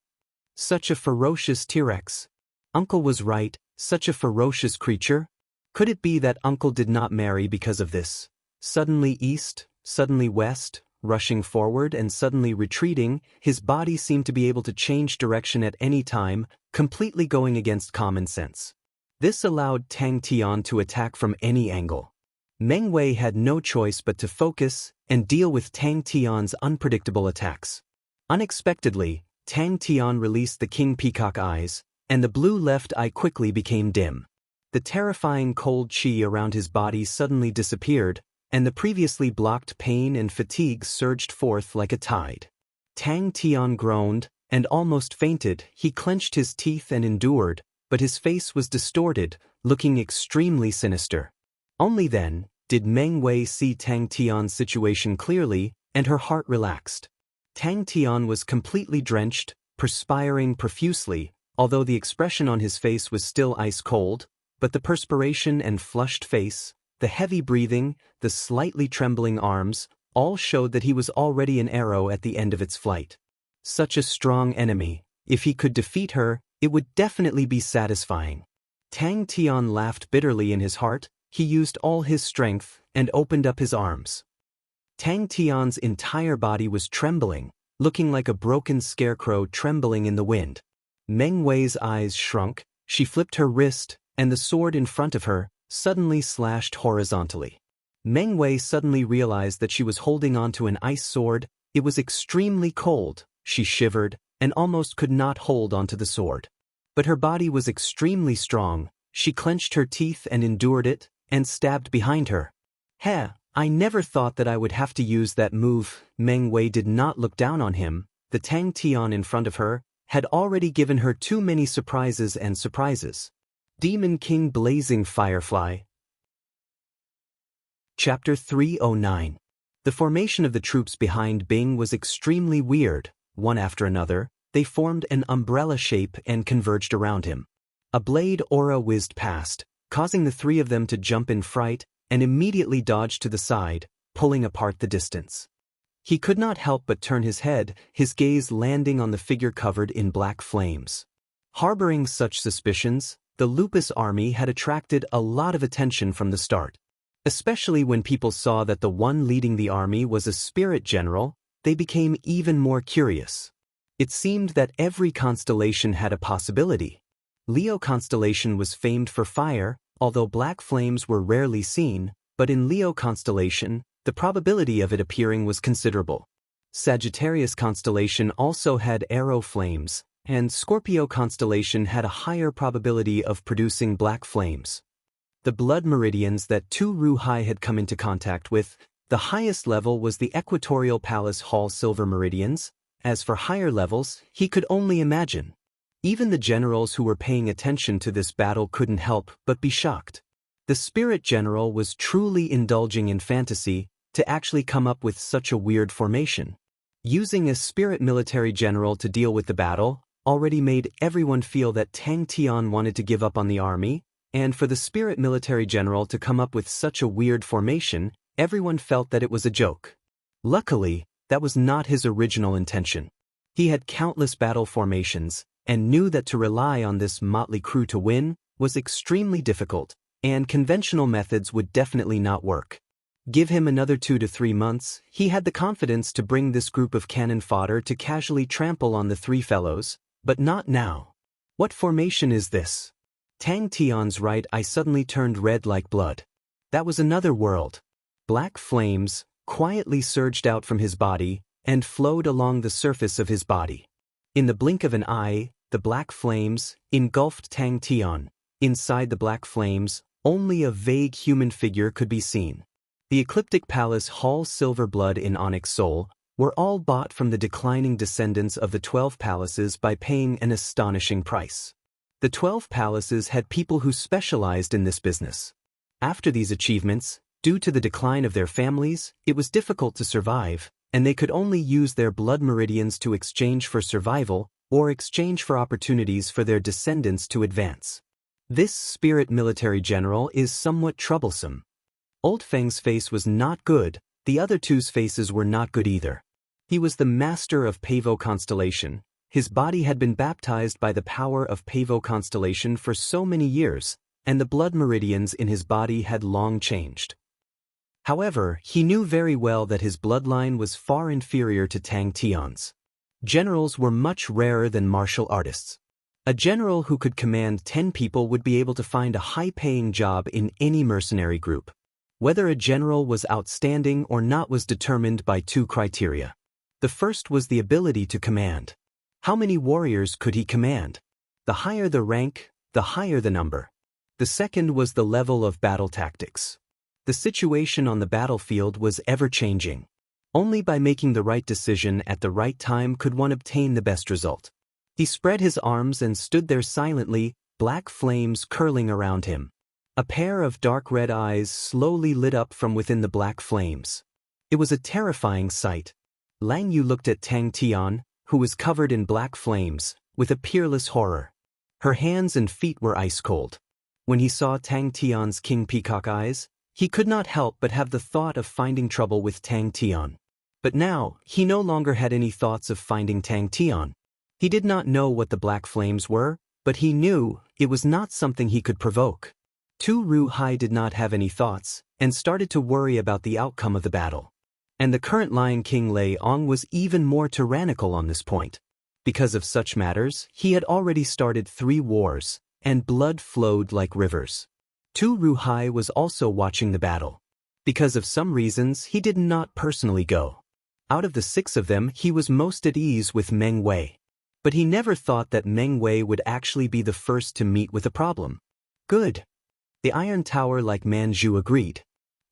Such a ferocious T-Rex. Uncle was right, such a ferocious creature. Could it be that Uncle did not marry because of this? Suddenly east, suddenly west, rushing forward and suddenly retreating, his body seemed to be able to change direction at any time, completely going against common sense. This allowed Tang Tian to attack from any angle. Meng Wei had no choice but to focus and deal with Tang Tian's unpredictable attacks. Unexpectedly, Tang Tian released the King Peacock eyes, and the blue left eye quickly became dim. The terrifying cold qi around his body suddenly disappeared, and the previously blocked pain and fatigue surged forth like a tide. Tang Tian groaned and almost fainted. He clenched his teeth and endured, but his face was distorted, looking extremely sinister. Only then did Meng Wei see Tang Tian's situation clearly, and her heart relaxed. Tang Tian was completely drenched, perspiring profusely, although the expression on his face was still ice-cold, but the perspiration and flushed face, the heavy breathing, the slightly trembling arms, all showed that he was already an arrow at the end of its flight. Such a strong enemy. If he could defeat her, it would definitely be satisfying. Tang Tian laughed bitterly in his heart. He used all his strength and opened up his arms. Tang Tian's entire body was trembling, looking like a broken scarecrow trembling in the wind. Meng Wei's eyes shrunk. She flipped her wrist, and the sword in front of her suddenly slashed horizontally. Meng Wei suddenly realized that she was holding onto an ice sword. It was extremely cold. She shivered and almost could not hold onto the sword. But her body was extremely strong. She clenched her teeth and endured it, and stabbed behind her. Heh, I never thought that I would have to use that move. Meng Wei did not look down on him. The Tang Tian in front of her had already given her too many surprises and surprises. Demon King Blazing Firefly. Chapter 309. The formation of the troops behind Bing was extremely weird. One after another, they formed an umbrella shape and converged around him. A blade aura whizzed past, causing the three of them to jump in fright and immediately dodge to the side, pulling apart the distance. He could not help but turn his head, his gaze landing on the figure covered in black flames. Harboring such suspicions, the Lupus army had attracted a lot of attention from the start. Especially when people saw that the one leading the army was a spirit general, they became even more curious. It seemed that every constellation had a possibility. Leo constellation was famed for fire, although black flames were rarely seen, but in Leo constellation, the probability of it appearing was considerable. Sagittarius constellation also had arrow flames, and Scorpio constellation had a higher probability of producing black flames. The blood meridians that Tu Ruhai had come into contact with, the highest level was the Equatorial Palace Hall silver meridians. As for higher levels, he could only imagine. Even the generals who were paying attention to this battle couldn't help but be shocked. The spirit general was truly indulging in fantasy to actually come up with such a weird formation. Using a spirit military general to deal with the battle already made everyone feel that Tang Tian wanted to give up on the army, and for the spirit military general to come up with such a weird formation, everyone felt that it was a joke. Luckily, that was not his original intention. He had countless battle formations, and knew that to rely on this motley crew to win was extremely difficult, and conventional methods would definitely not work. Give him another 2 to 3 months, he had the confidence to bring this group of cannon fodder to casually trample on the three fellows, but not now. What formation is this? Tang Tian's right eye suddenly turned red like blood. That was another world. Black flames quietly surged out from his body and flowed along the surface of his body. In the blink of an eye, the black flames engulfed Tang Tian. Inside the black flames, only a vague human figure could be seen. The Ecliptic Palace Hall silver blood in onyx soul were all bought from the declining descendants of the 12 palaces by paying an astonishing price. The 12 palaces had people who specialized in this business. After these achievements, due to the decline of their families, it was difficult to survive, and they could only use their blood meridians to exchange for survival or exchange for opportunities for their descendants to advance. This spirit military general is somewhat troublesome. Old Feng's face was not good, the other two's faces were not good either. He was the master of Pavo constellation. His body had been baptized by the power of Pavo constellation for so many years, and the blood meridians in his body had long changed. However, he knew very well that his bloodline was far inferior to Tang Tian's. Generals were much rarer than martial artists. A general who could command 10 people would be able to find a high-paying job in any mercenary group. Whether a general was outstanding or not was determined by 2 criteria. The first was the ability to command. How many warriors could he command? The higher the rank, the higher the number. The second was the level of battle tactics. The situation on the battlefield was ever-changing. Only by making the right decision at the right time could one obtain the best result. He spread his arms and stood there silently, black flames curling around him. A pair of dark red eyes slowly lit up from within the black flames. It was a terrifying sight. Lang Yu looked at Tang Tian, who was covered in black flames, with a peerless horror. Her hands and feet were ice-cold. When he saw Tang Tian's king peacock eyes, he could not help but have the thought of finding trouble with Tang Tian. But now, he no longer had any thoughts of finding Tang Tian. He did not know what the black flames were, but he knew it was not something he could provoke. Tu Ruhai did not have any thoughts, and started to worry about the outcome of the battle. And the current Lion King Lei Ong was even more tyrannical on this point. Because of such matters, he had already started 3 wars, and blood flowed like rivers. Tu Ruhai was also watching the battle. Because of some reasons, he did not personally go. Out of the 6 of them, he was most at ease with Meng Wei. But he never thought that Meng Wei would actually be the first to meet with a problem. Good. The Iron Tower like Manju agreed.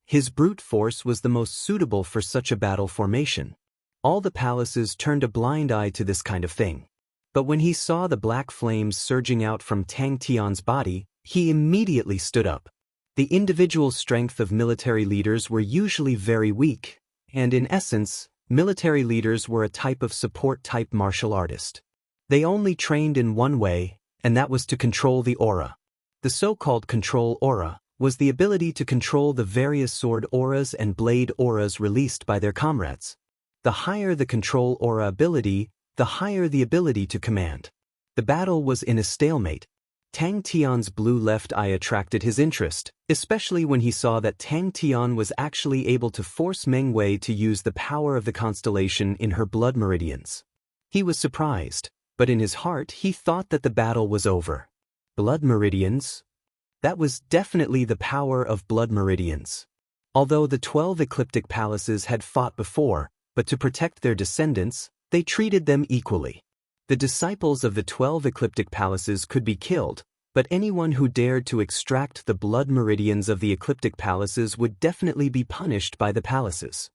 His brute force was the most suitable for such a battle formation. All the palaces turned a blind eye to this kind of thing. But when he saw the black flames surging out from Tang Tian's body, he immediately stood up. The individual strength of military leaders were usually very weak, and in essence, military leaders were a type of support-type martial artist. They only trained in one way, and that was to control the aura. The so-called control aura was the ability to control the various sword auras and blade auras released by their comrades. The higher the control aura ability, the higher the ability to command. The battle was in a stalemate. Tang Tian's blue left eye attracted his interest, especially when he saw that Tang Tian was actually able to force Meng Wei to use the power of the constellation in her blood meridians. He was surprised, but in his heart he thought that the battle was over. Blood meridians? That was definitely the power of blood meridians. Although the 12 ecliptic palaces had fought before, but to protect their descendants, they treated them equally. The disciples of the 12 ecliptic palaces could be killed, but anyone who dared to extract the blood meridians of the ecliptic palaces would definitely be punished by the palaces.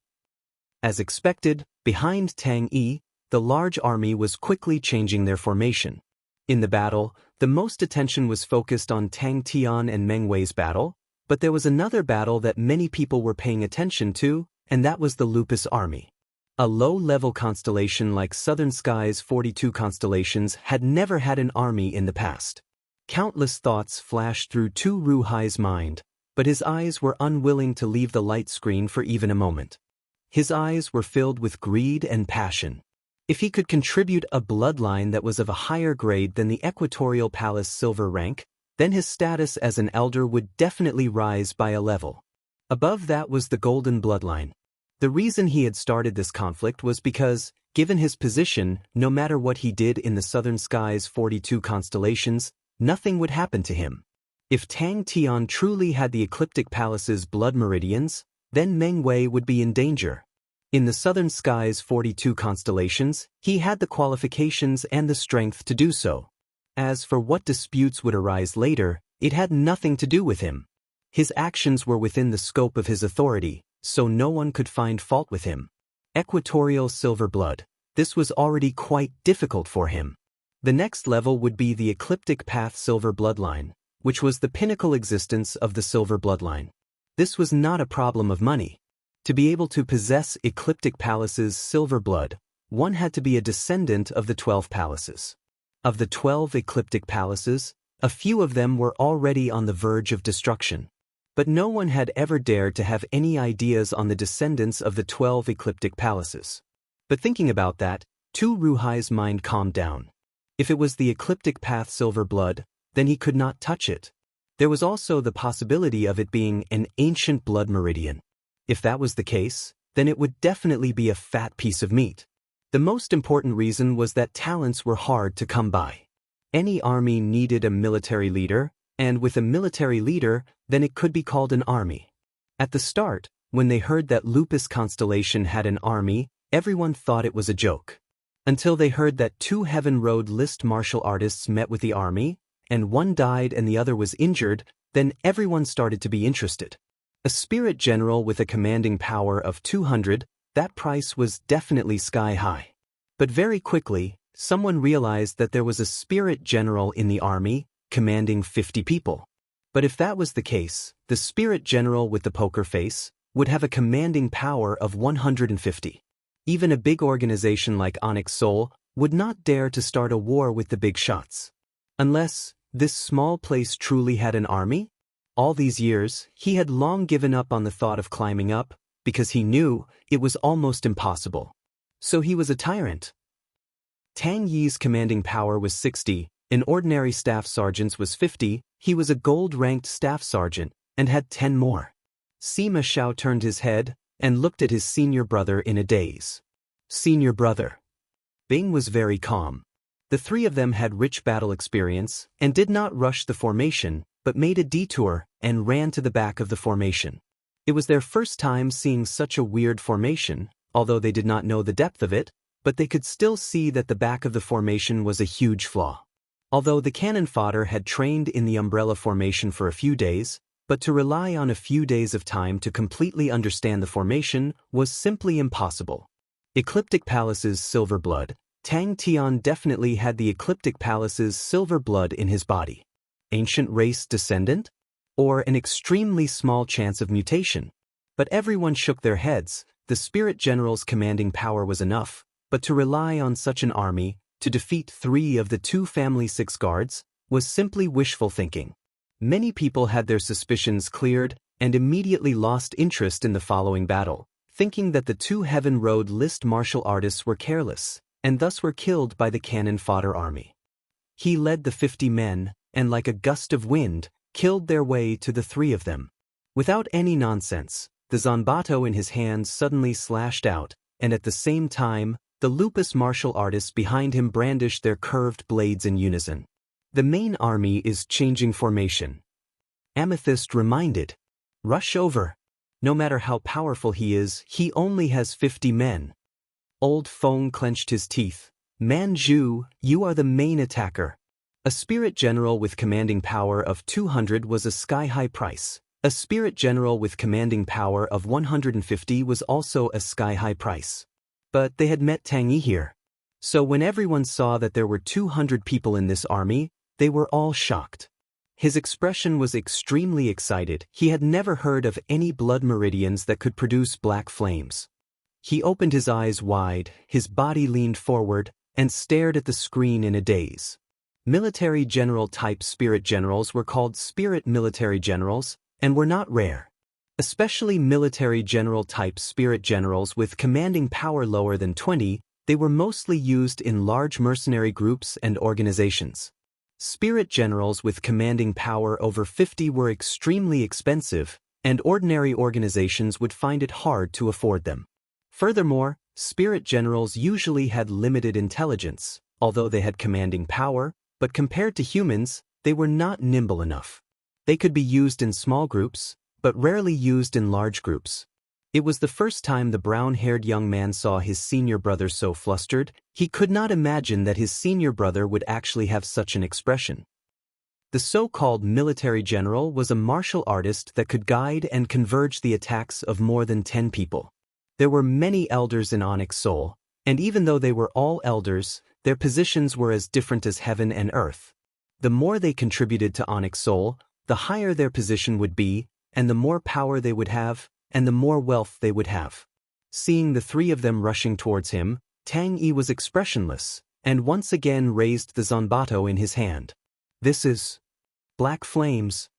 As expected, behind Tang Yi, the large army was quickly changing their formation. In the battle, the most attention was focused on Tang Tian and Meng Wei's battle, but there was another battle that many people were paying attention to, and that was the Lupus army. A low-level constellation like Southern Sky's 42 constellations had never had an army in the past. Countless thoughts flashed through Tu Ruhai's mind, but his eyes were unwilling to leave the light screen for even a moment. His eyes were filled with greed and passion. If he could contribute a bloodline that was of a higher grade than the Equatorial Palace silver rank, then his status as an elder would definitely rise by a level. Above that was the golden bloodline. The reason he had started this conflict was because, given his position, no matter what he did in the Southern Sky's 42 constellations, nothing would happen to him. If Tang Tian truly had the Ecliptic Palace's blood meridians, then Meng Wei would be in danger. In the Southern Sky's 42 constellations, he had the qualifications and the strength to do so. As for what disputes would arise later, it had nothing to do with him. His actions were within the scope of his authority, so no one could find fault with him. Equatorial silver blood. This was already quite difficult for him. The next level would be the Ecliptic Path silver bloodline, which was the pinnacle existence of the silver bloodline. This was not a problem of money. To be able to possess Ecliptic Palace's silver blood, one had to be a descendant of the 12 palaces. Of the 12 Ecliptic Palaces, a few of them were already on the verge of destruction. But no one had ever dared to have any ideas on the descendants of the 12 Ecliptic Palaces. But thinking about that, Tu Ruhai's mind calmed down. If it was the Ecliptic Path silver blood, then he could not touch it. There was also the possibility of it being an ancient blood meridian. If that was the case, then it would definitely be a fat piece of meat. The most important reason was that talents were hard to come by. Any army needed a military leader, and with a military leader, then it could be called an army. At the start, when they heard that Lupus Constellation had an army, everyone thought it was a joke. Until they heard that 2 Heaven Road list martial artists met with the army, and one died and the other was injured, then everyone started to be interested. A spirit general with a commanding power of 200, that price was definitely sky high. But very quickly, someone realized that there was a spirit general in the army, commanding 50 people. But if that was the case, the spirit general with the poker face would have a commanding power of 150. Even a big organization like Onyx Soul would not dare to start a war with the big shots. Unless this small place truly had an army? All these years, he had long given up on the thought of climbing up, because he knew it was almost impossible. So he was a tyrant. Tang Yi's commanding power was 60, an ordinary staff sergeant's was 50, he was a gold-ranked staff sergeant, and had 10 more. Sima Xiao turned his head, and looked at his senior brother in a daze. Senior brother. Bing was very calm. The 3 of them had rich battle experience, and did not rush the formation, but made a detour, and ran to the back of the formation. It was their first time seeing such a weird formation, although they did not know the depth of it, but they could still see that the back of the formation was a huge flaw. Although the cannon fodder had trained in the umbrella formation for a few days, But to rely on a few days of time to completely understand the formation was simply impossible. Ecliptic Palace's silver blood. Tang Tian definitely had the Ecliptic Palace's silver blood in his body. Ancient race descendant? Or an extremely small chance of mutation? But everyone shook their heads. The Spirit General's commanding power was enough, but to rely on such an army to defeat 3 of the 2 family 6 guards was simply wishful thinking. Many people had their suspicions cleared and immediately lost interest in the following battle, thinking that the 2 Heaven Road list martial artists were careless, and thus were killed by the cannon fodder army. He led the 50 men, and like a gust of wind, killed their way to the 3 of them. Without any nonsense, the zanbato in his hands suddenly slashed out, and at the same time, the lupus martial artists behind him brandished their curved blades in unison. The main army is changing formation. Amethyst reminded. Rush over. No matter how powerful he is, he only has 50 men. Old Feng clenched his teeth. Manju, you are the main attacker. A spirit general with commanding power of 200 was a sky-high price. A spirit general with commanding power of 150 was also a sky-high price. But they had met Tang Yi here. So when everyone saw that there were 200 people in this army, they were all shocked. His expression was extremely excited. He had never heard of any blood meridians that could produce black flames. He opened his eyes wide, his body leaned forward, and stared at the screen in a daze. Military general type spirit generals were called spirit military generals, and were not rare. Especially military general type spirit generals with commanding power lower than 20, they were mostly used in large mercenary groups and organizations. Spirit generals with commanding power over 50 were extremely expensive, and ordinary organizations would find it hard to afford them. Furthermore, spirit generals usually had limited intelligence, although they had commanding power, but compared to humans, they were not nimble enough. They could be used in small groups, but rarely used in large groups. It was the first time the brown-haired young man saw his senior brother so flustered. He could not imagine that his senior brother would actually have such an expression. The so-called military general was a martial artist that could guide and converge the attacks of more than 10 people. There were many elders in Onyx Soul, and even though they were all elders, their positions were as different as heaven and earth. The more they contributed to Onyx Soul, the higher their position would be, and the more power they would have, and the more wealth they would have. Seeing the 3 of them rushing towards him, Tang Yi was expressionless, and once again raised the zanbato in his hand. This is black flames.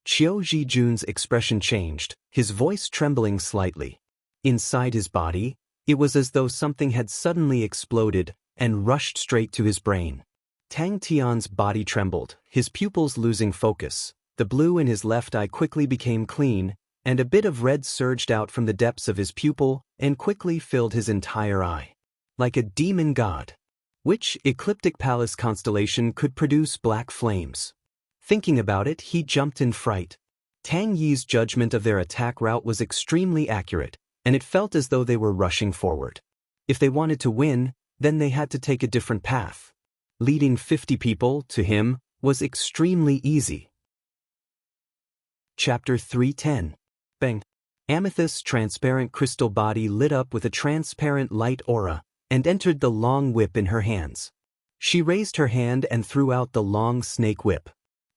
Qiu Zijun's expression changed, his voice trembling slightly. Inside his body, it was as though something had suddenly exploded and rushed straight to his brain. Tang Tian's body trembled, his pupils losing focus. The blue in his left eye quickly became clean, and a bit of red surged out from the depths of his pupil and quickly filled his entire eye. Like a demon god. Which ecliptic palace constellation could produce black flames? Thinking about it, he jumped in fright. Tang Yi's judgment of their attack route was extremely accurate, and it felt as though they were rushing forward. If they wanted to win, then they had to take a different path. Leading 50 people, to him, was extremely easy. Chapter 310. Bang. Amethyst's transparent crystal body lit up with a transparent light aura, and entered the long whip in her hands. She raised her hand and threw out the long snake whip.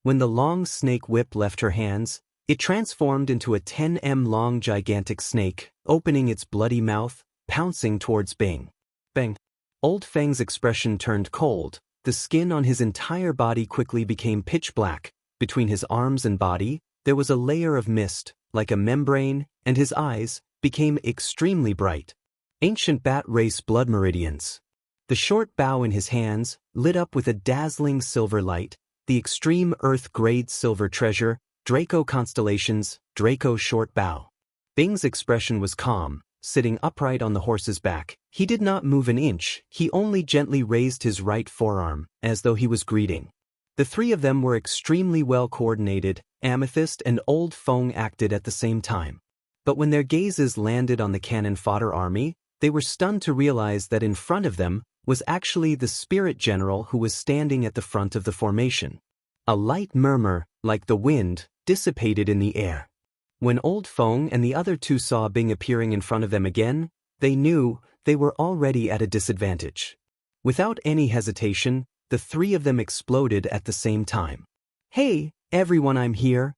When the long snake whip left her hands, it transformed into a 10 m long gigantic snake, opening its bloody mouth, pouncing towards Bing. Bang. Old Feng's expression turned cold. The skin on his entire body quickly became pitch black. Between his arms and body, there was a layer of mist, like a membrane, and his eyes became extremely bright. Ancient bat race blood meridians. The short bow in his hands lit up with a dazzling silver light, the extreme earth-grade silver treasure, Draco constellations, Draco short bow. Bing's expression was calm, sitting upright on the horse's back. He did not move an inch, he only gently raised his right forearm, as though he was greeting. The 3 of them were extremely well coordinated. Amethyst and Old Feng acted at the same time. But when their gazes landed on the cannon fodder army, they were stunned to realize that in front of them was actually the spirit general who was standing at the front of the formation. A light murmur, like the wind, dissipated in the air. When Old Feng and the other two saw Bing appearing in front of them again, they knew they were already at a disadvantage. Without any hesitation, the three of them exploded at the same time. "Hey, everyone, I'm here!"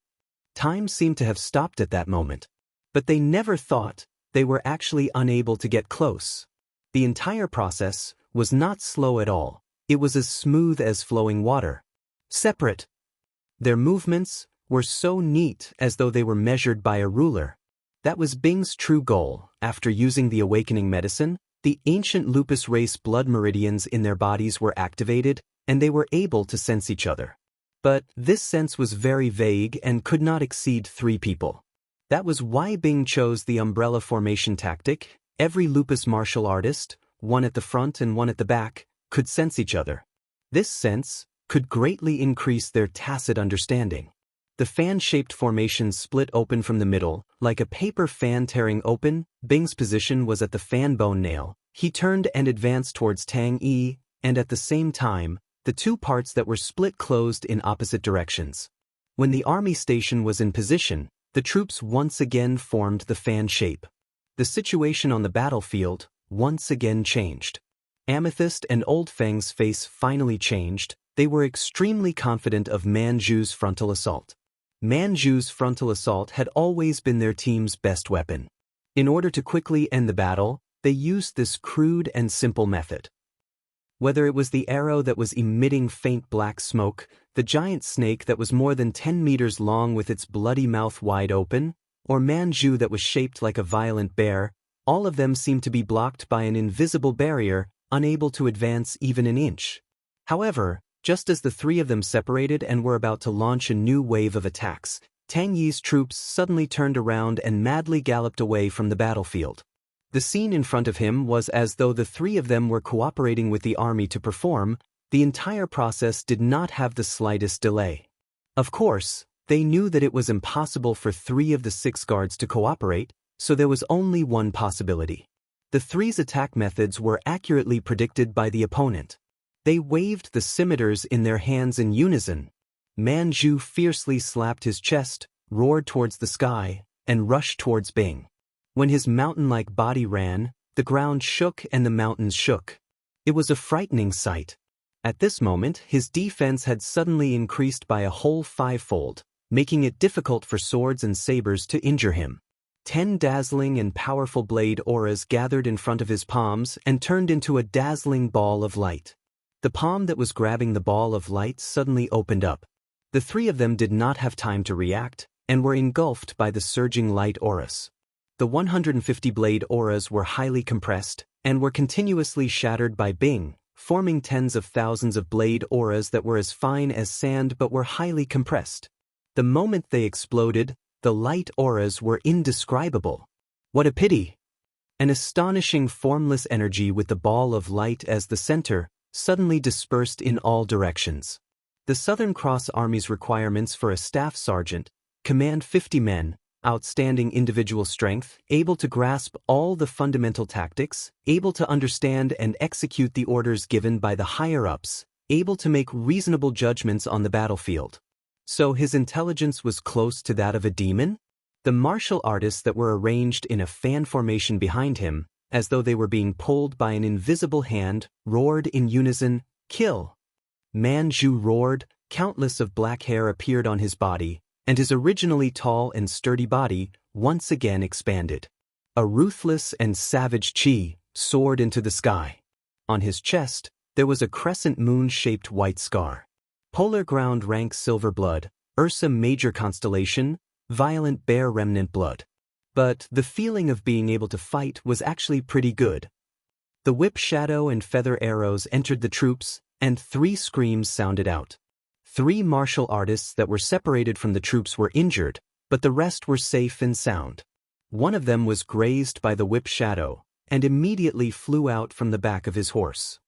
Time seemed to have stopped at that moment. But they never thought they were actually unable to get close. The entire process was not slow at all. It was as smooth as flowing water. Separate. Their movements were so neat as though they were measured by a ruler. That was Bing's true goal. After using the awakening medicine, the ancient lupus race blood meridians in their bodies were activated, and they were able to sense each other. But this sense was very vague and could not exceed 3 people. That was why Bing chose the umbrella formation tactic. Every lupus martial artist, one at the front and one at the back, could sense each other. This sense could greatly increase their tacit understanding. The fan-shaped formation split open from the middle, like a paper fan tearing open. Bing's position was at the fan bone nail. He turned and advanced towards Tang Yi, and at the same time, the two parts that were split closed in opposite directions. When the army station was in position, the troops once again formed the fan shape. The situation on the battlefield once again changed. Amethyst and Old Feng's face finally changed. They were extremely confident of Manju's frontal assault. Manju's frontal assault had always been their team's best weapon. In order to quickly end the battle, they used this crude and simple method. Whether it was the arrow that was emitting faint black smoke, the giant snake that was more than 10 meters long with its bloody mouth wide open, or Manju that was shaped like a violent bear, all of them seemed to be blocked by an invisible barrier, unable to advance even an inch. However, just as the 3 of them separated and were about to launch a new wave of attacks, Tang Yi's troops suddenly turned around and madly galloped away from the battlefield. The scene in front of him was as though the 3 of them were cooperating with the army to perform. The entire process did not have the slightest delay. Of course, they knew that it was impossible for 3 of the 6 guards to cooperate, so there was only one possibility. The 3's attack methods were accurately predicted by the opponent. They waved the scimitars in their hands in unison. Manju fiercely slapped his chest, roared towards the sky, and rushed towards Bing. When his mountain-like body ran, the ground shook and the mountains shook. It was a frightening sight. At this moment, his defense had suddenly increased by a whole 5-fold, making it difficult for swords and sabers to injure him. 10 dazzling and powerful blade auras gathered in front of his palms and turned into a dazzling ball of light. The palm that was grabbing the ball of light suddenly opened up. The 3 of them did not have time to react, and were engulfed by the surging light auras. The 150 blade auras were highly compressed, and were continuously shattered by Bing, forming tens of thousands of blade auras that were as fine as sand but were highly compressed. The moment they exploded, the light auras were indescribable. What a pity! An astonishing formless energy with the ball of light as the center suddenly dispersed in all directions. The Southern Cross Army's requirements for a staff sergeant: command 50 men, outstanding individual strength, able to grasp all the fundamental tactics, able to understand and execute the orders given by the higher-ups, able to make reasonable judgments on the battlefield. So his intelligence was close to that of a demon? The martial artists that were arranged in a fan formation behind him, as though they were being pulled by an invisible hand, roared in unison, "Kill!" Manju roared, countless of black hair appeared on his body, and his originally tall and sturdy body once again expanded. A ruthless and savage chi soared into the sky. On his chest, there was a crescent moon-shaped white scar. Polar ground rank silver blood, Ursa major constellation, violent bear remnant blood. But the feeling of being able to fight was actually pretty good. The whip shadow and feather arrows entered the troops, and 3 screams sounded out. 3 martial artists that were separated from the troops were injured, but the rest were safe and sound. One of them was grazed by the whip shadow, and immediately flew out from the back of his horse.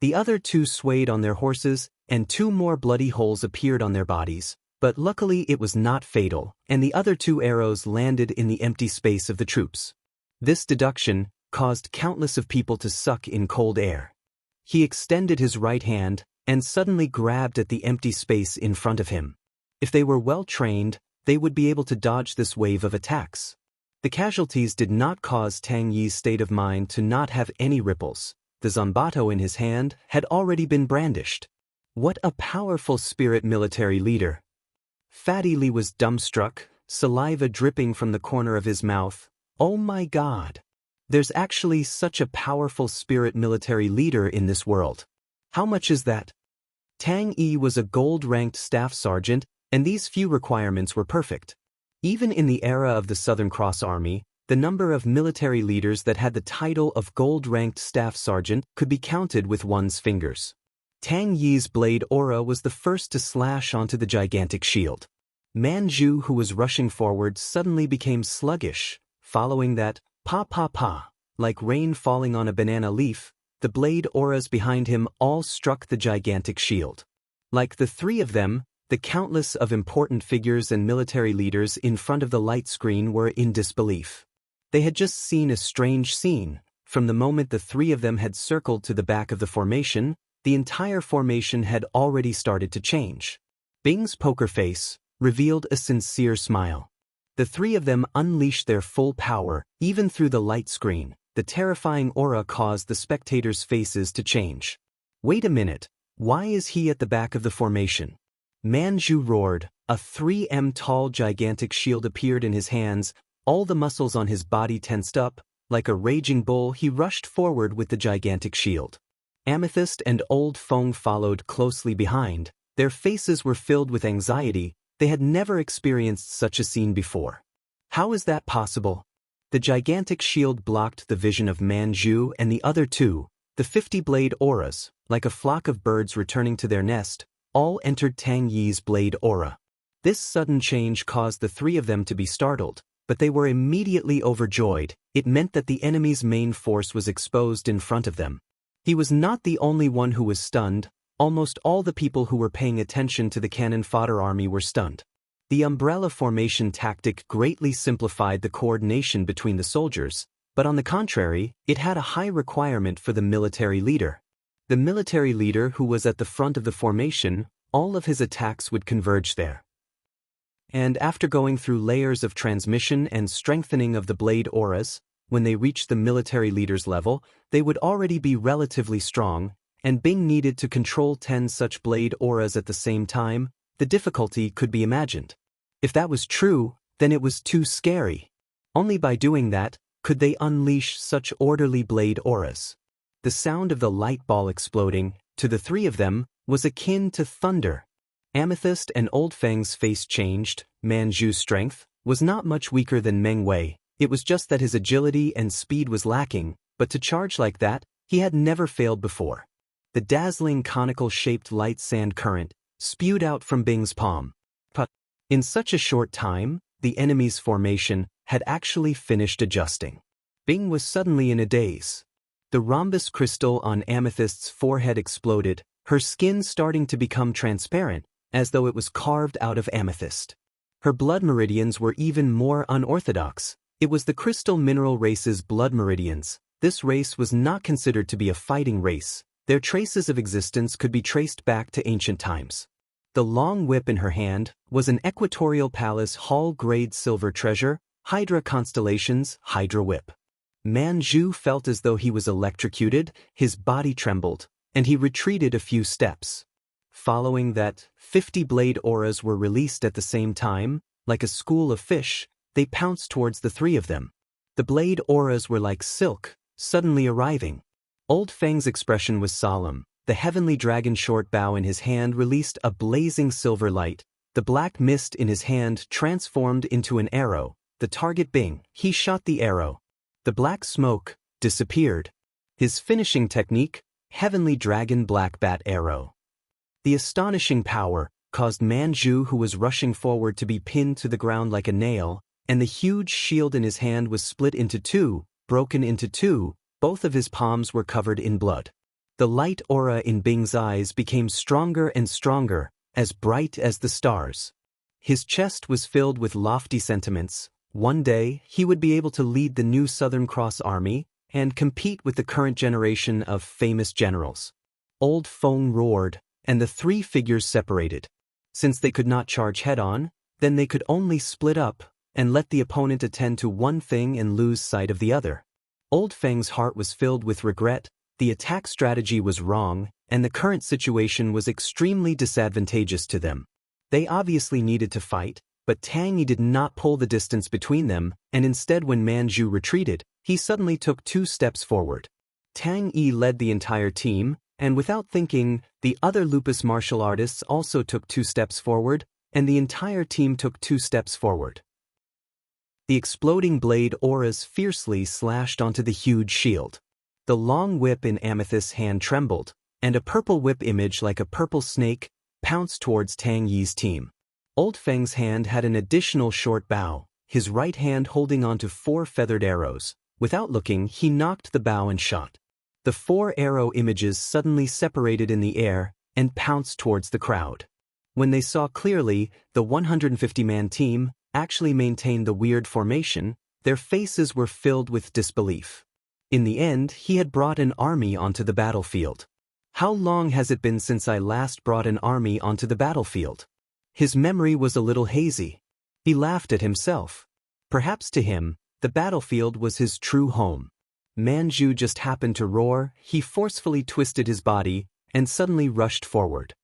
The other 2 swayed on their horses, and 2 more bloody holes appeared on their bodies, but luckily it was not fatal, and the other 2 arrows landed in the empty space of the troops. This deduction caused countless of people to suck in cold air. He extended his right hand, and suddenly grabbed at the empty space in front of him. If they were well trained, they would be able to dodge this wave of attacks. The casualties did not cause Tang Yi's state of mind to not have any ripples. The Zanbato in his hand had already been brandished. What a powerful spirit military leader! Fatty Li was dumbstruck, saliva dripping from the corner of his mouth. Oh my God! There's actually such a powerful spirit military leader in this world. How much is that? Tang Yi was a gold-ranked staff sergeant, and these few requirements were perfect. Even in the era of the Southern Cross Army, the number of military leaders that had the title of gold-ranked staff sergeant could be counted with one's fingers. Tang Yi's blade aura was the first to slash onto the gigantic shield. Manju, who was rushing forward, suddenly became sluggish. Following that, pa, like rain falling on a banana leaf, the blade auras behind him all struck the gigantic shield. Like the three of them, the countless of important figures and military leaders in front of the light screen were in disbelief. They had just seen a strange scene. From the moment the three of them had circled to the back of the formation, the entire formation had already started to change. Bing's poker face revealed a sincere smile. The three of them unleashed their full power, even through the light screen. The terrifying aura caused the spectators' faces to change. Wait a minute, why is he at the back of the formation? Manju roared. A 3 m tall gigantic shield appeared in his hands. All the muscles on his body tensed up. Like a raging bull, he rushed forward with the gigantic shield. Amethyst and Old Feng followed closely behind. Their faces were filled with anxiety. They had never experienced such a scene before. How is that possible? The gigantic shield blocked the vision of Manju and the other two. The 50-blade auras, like a flock of birds returning to their nest, all entered Tang Yi's blade aura. This sudden change caused the three of them to be startled, but they were immediately overjoyed. It meant that the enemy's main force was exposed in front of them. He was not the only one who was stunned. Almost all the people who were paying attention to the cannon fodder army were stunned. The umbrella formation tactic greatly simplified the coordination between the soldiers, but on the contrary, it had a high requirement for the military leader. The military leader who was at the front of the formation, all of his attacks would converge there. And after going through layers of transmission and strengthening of the blade auras, when they reached the military leader's level, they would already be relatively strong, and Bing needed to control 10 such blade auras at the same time. The difficulty could be imagined. If that was true, then it was too scary. Only by doing that could they unleash such orderly blade auras. The sound of the light ball exploding, to the three of them, was akin to thunder. Amethyst and Old Feng's face changed. Manju's strength was not much weaker than Meng Wei. It was just that his agility and speed was lacking, but to charge like that, he had never failed before. The dazzling conical-shaped light sand current spewed out from Bing's palm. In such a short time, the enemy's formation had actually finished adjusting. Bing was suddenly in a daze. The rhombus crystal on Amethyst's forehead exploded, her skin starting to become transparent, as though it was carved out of amethyst. Her blood meridians were even more unorthodox. It was the crystal mineral race's blood meridians. This race was not considered to be a fighting race. Their traces of existence could be traced back to ancient times. The long whip in her hand was an Equatorial Palace Hall-grade silver treasure, Hydra Constellations Hydra Whip. Manju felt as though he was electrocuted, his body trembled, and he retreated a few steps. Following that, 50 blade auras were released at the same time. Like a school of fish, they pounced towards the three of them. The blade auras were like silk, suddenly arriving. Old Feng's expression was solemn. The heavenly dragon short bow in his hand released a blazing silver light. The black mist in his hand transformed into an arrow. The target Bing. He shot the arrow. The black smoke disappeared. His finishing technique, heavenly dragon black bat arrow. The astonishing power caused Manju, who was rushing forward, to be pinned to the ground like a nail, and the huge shield in his hand was split into two, broken into two. Both of his palms were covered in blood. The light aura in Bing's eyes became stronger and stronger, as bright as the stars. His chest was filled with lofty sentiments. One day, he would be able to lead the new Southern Cross Army and compete with the current generation of famous generals. Old Feng roared, and the three figures separated. Since they could not charge head-on, then they could only split up and let the opponent attend to one thing and lose sight of the other. Old Feng's heart was filled with regret. The attack strategy was wrong, and the current situation was extremely disadvantageous to them. They obviously needed to fight, but Tang Yi did not pull the distance between them, and instead when Manju retreated, he suddenly took 2 steps forward. Tang Yi led the entire team, and without thinking, the other lupus martial artists also took 2 steps forward, and the entire team took 2 steps forward. The exploding blade auras fiercely slashed onto the huge shield. The long whip in Amethyst's hand trembled, and a purple whip image like a purple snake pounced towards Tang Yi's team. Old Feng's hand had an additional short bow, his right hand holding onto 4 feathered arrows. Without looking, he knocked the bow and shot. The 4 arrow images suddenly separated in the air and pounced towards the crowd. When they saw clearly, the 150-man team actually maintained the weird formation, their faces were filled with disbelief. In the end, he had brought an army onto the battlefield. How long has it been since I last brought an army onto the battlefield? His memory was a little hazy. He laughed at himself. Perhaps to him, the battlefield was his true home. Manju just happened to roar, he forcefully twisted his body, and suddenly rushed forward.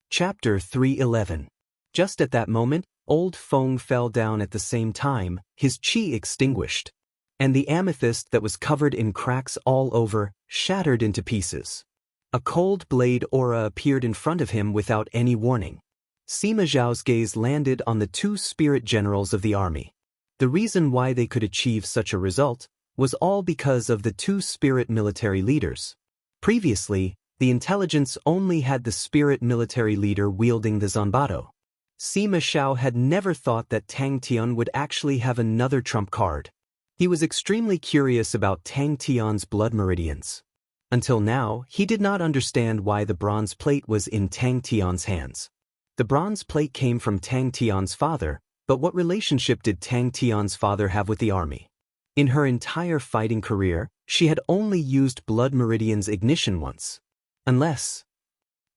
Chapter 311. Just at that moment, Old Feng fell down at the same time, his chi extinguished. And the amethyst that was covered in cracks all over, shattered into pieces. A cold blade aura appeared in front of him without any warning. Sima Zhao's gaze landed on the 2 spirit generals of the army. The reason why they could achieve such a result was all because of the 2 spirit military leaders. Previously, the intelligence only had the spirit military leader wielding the zanbato. Sima Zhao had never thought that Tang Tian would actually have another trump card. He was extremely curious about Tang Tian's blood meridians. Until now, he did not understand why the bronze plate was in Tang Tian's hands. The bronze plate came from Tang Tian's father, but what relationship did Tang Tian's father have with the army? In her entire fighting career, she had only used blood meridian's ignition once. Unless.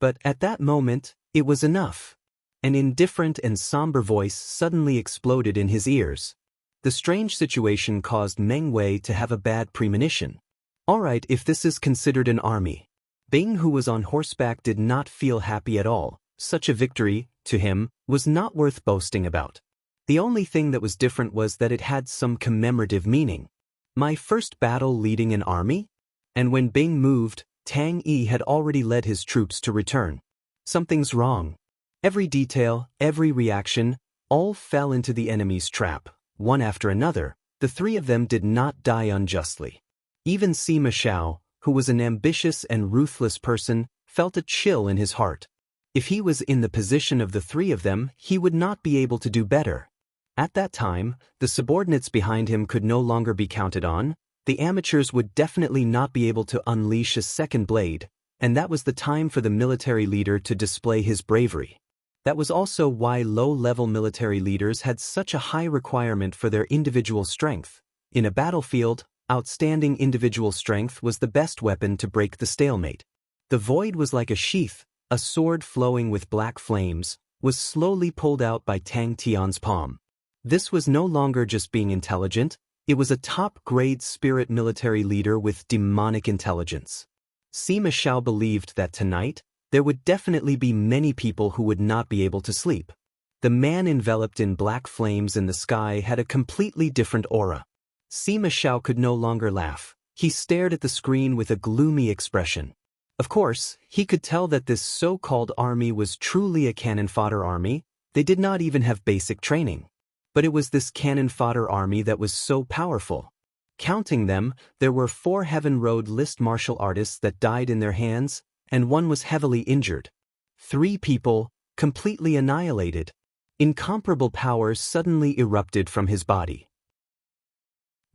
But at that moment, it was enough. An indifferent and somber voice suddenly exploded in his ears. The strange situation caused Meng Wei to have a bad premonition. Alright, if this is considered an army. Bing, who was on horseback, did not feel happy at all. Such a victory, to him, was not worth boasting about. The only thing that was different was that it had some commemorative meaning. My first battle leading an army? And when Bing moved, Tang Yi had already led his troops to return. Something's wrong. Every detail, every reaction, all fell into the enemy's trap. One after another, the 3 of them did not die unjustly. Even Sima Zhao, who was an ambitious and ruthless person, felt a chill in his heart. If he was in the position of the 3 of them, he would not be able to do better. At that time, the subordinates behind him could no longer be counted on, the amateurs would definitely not be able to unleash a second blade, and that was the time for the military leader to display his bravery. That was also why low-level military leaders had such a high requirement for their individual strength. In a battlefield, outstanding individual strength was the best weapon to break the stalemate. The void was like a sheath, a sword flowing with black flames, was slowly pulled out by Tang Tian's palm. This was no longer just being intelligent, it was a top-grade spirit military leader with demonic intelligence. Sima Zhao believed that tonight, there would definitely be many people who would not be able to sleep. The man enveloped in black flames in the sky had a completely different aura. Sima Zhao could no longer laugh. He stared at the screen with a gloomy expression. Of course, he could tell that this so-called army was truly a cannon fodder army. They did not even have basic training. But it was this cannon fodder army that was so powerful. Counting them, there were 4 Heaven Road list martial artists that died in their hands, and 1 was heavily injured. 3 people, completely annihilated. Incomparable powers suddenly erupted from his body.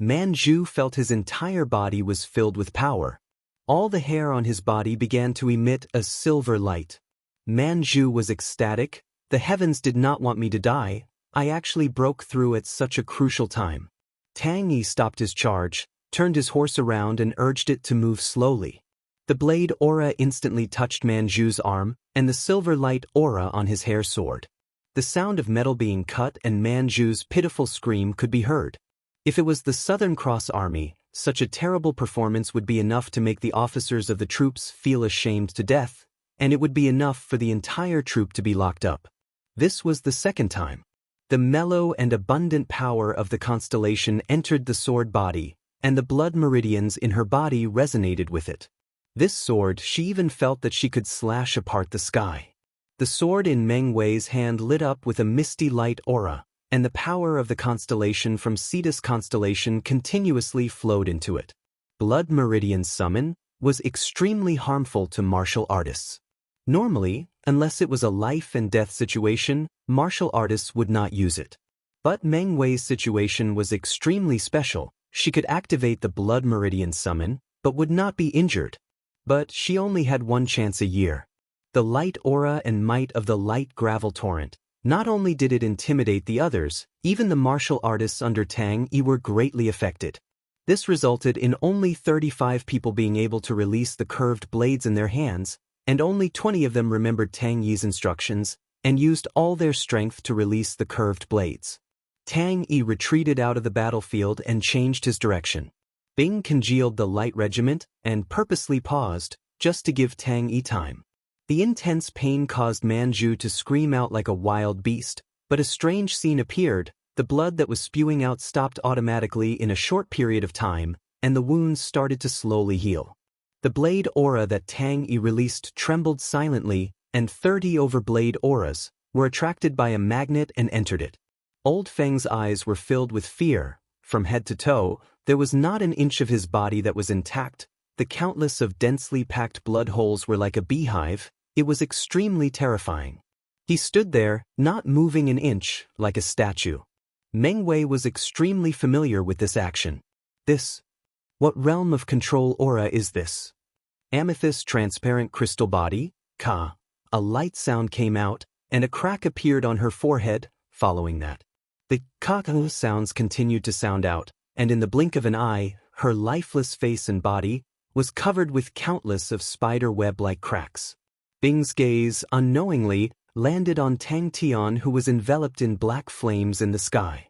Manju felt his entire body was filled with power. All the hair on his body began to emit a silver light. Manju was ecstatic. The heavens did not want me to die. I actually broke through at such a crucial time. Tang Yi stopped his charge, turned his horse around and urged it to move slowly. The blade aura instantly touched Manju's arm, and the silver light aura on his hair soared. The sound of metal being cut and Manju's pitiful scream could be heard. If it was the Southern Cross Army, such a terrible performance would be enough to make the officers of the troops feel ashamed to death, and it would be enough for the entire troop to be locked up. This was the second time. The mellow and abundant power of the constellation entered the sword body, and the blood meridians in her body resonated with it. This sword, she even felt that she could slash apart the sky. The sword in Meng Wei's hand lit up with a misty light aura, and the power of the constellation from Cetus constellation continuously flowed into it. Blood meridian summon was extremely harmful to martial artists. Normally, unless it was a life and death situation, martial artists would not use it. But Meng Wei's situation was extremely special. She could activate the blood meridian summon, but would not be injured. But she only had one chance a year. The light aura and might of the light gravel torrent. Not only did it intimidate the others, even the martial artists under Tang Yi were greatly affected. This resulted in only 35 people being able to release the curved blades in their hands, and only 20 of them remembered Tang Yi's instructions and used all their strength to release the curved blades. Tang Yi retreated out of the battlefield and changed his direction. Bing congealed the light regiment and purposely paused, just to give Tang Yi time. The intense pain caused Manju to scream out like a wild beast, but a strange scene appeared. The blood that was spewing out stopped automatically in a short period of time, and the wounds started to slowly heal. The blade aura that Tang Yi released trembled silently, and 30 overblade auras were attracted by a magnet and entered it. Old Feng's eyes were filled with fear. From head to toe, there was not an inch of his body that was intact. The countless of densely packed blood holes were like a beehive. It was extremely terrifying. He stood there, not moving an inch, like a statue. Meng Wei was extremely familiar with this action. What realm of control aura is this? Amethyst transparent crystal body, Ka. A light sound came out, and a crack appeared on her forehead, following that. The Ka sounds continued to sound out, and in the blink of an eye, her lifeless face and body was covered with countless of spider web-like cracks. Bing's gaze, unknowingly, landed on Tang Tian, who was enveloped in black flames in the sky.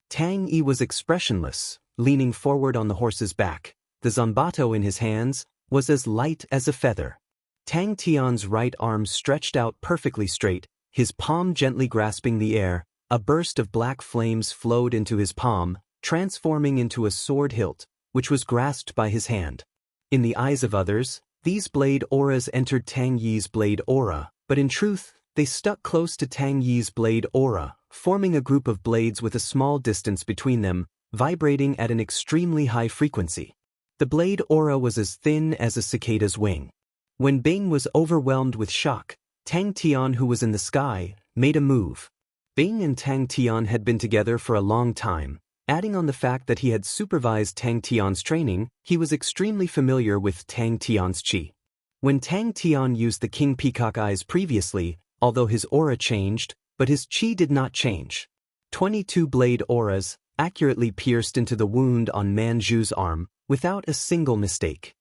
Tang Yi was expressionless, leaning forward on the horse's back. The zanbato in his hands was as light as a feather. Tang Tian's right arm stretched out perfectly straight, his palm gently grasping the air. A burst of black flames flowed into his palm, transforming into a sword hilt, which was grasped by his hand. In the eyes of others, these blade auras entered Tang Yi's blade aura, but in truth, they stuck close to Tang Yi's blade aura, forming a group of blades with a small distance between them, vibrating at an extremely high frequency. The blade aura was as thin as a cicada's wing. When Bing was overwhelmed with shock, Tang Tian, who was in the sky, made a move. Bing and Tang Tian had been together for a long time. Adding on the fact that he had supervised Tang Tian's training, he was extremely familiar with Tang Tian's qi. When Tang Tian used the King Peacock Eyes previously, although his aura changed, but his qi did not change. 22 blade auras accurately pierced into the wound on Manju's arm, without a single mistake.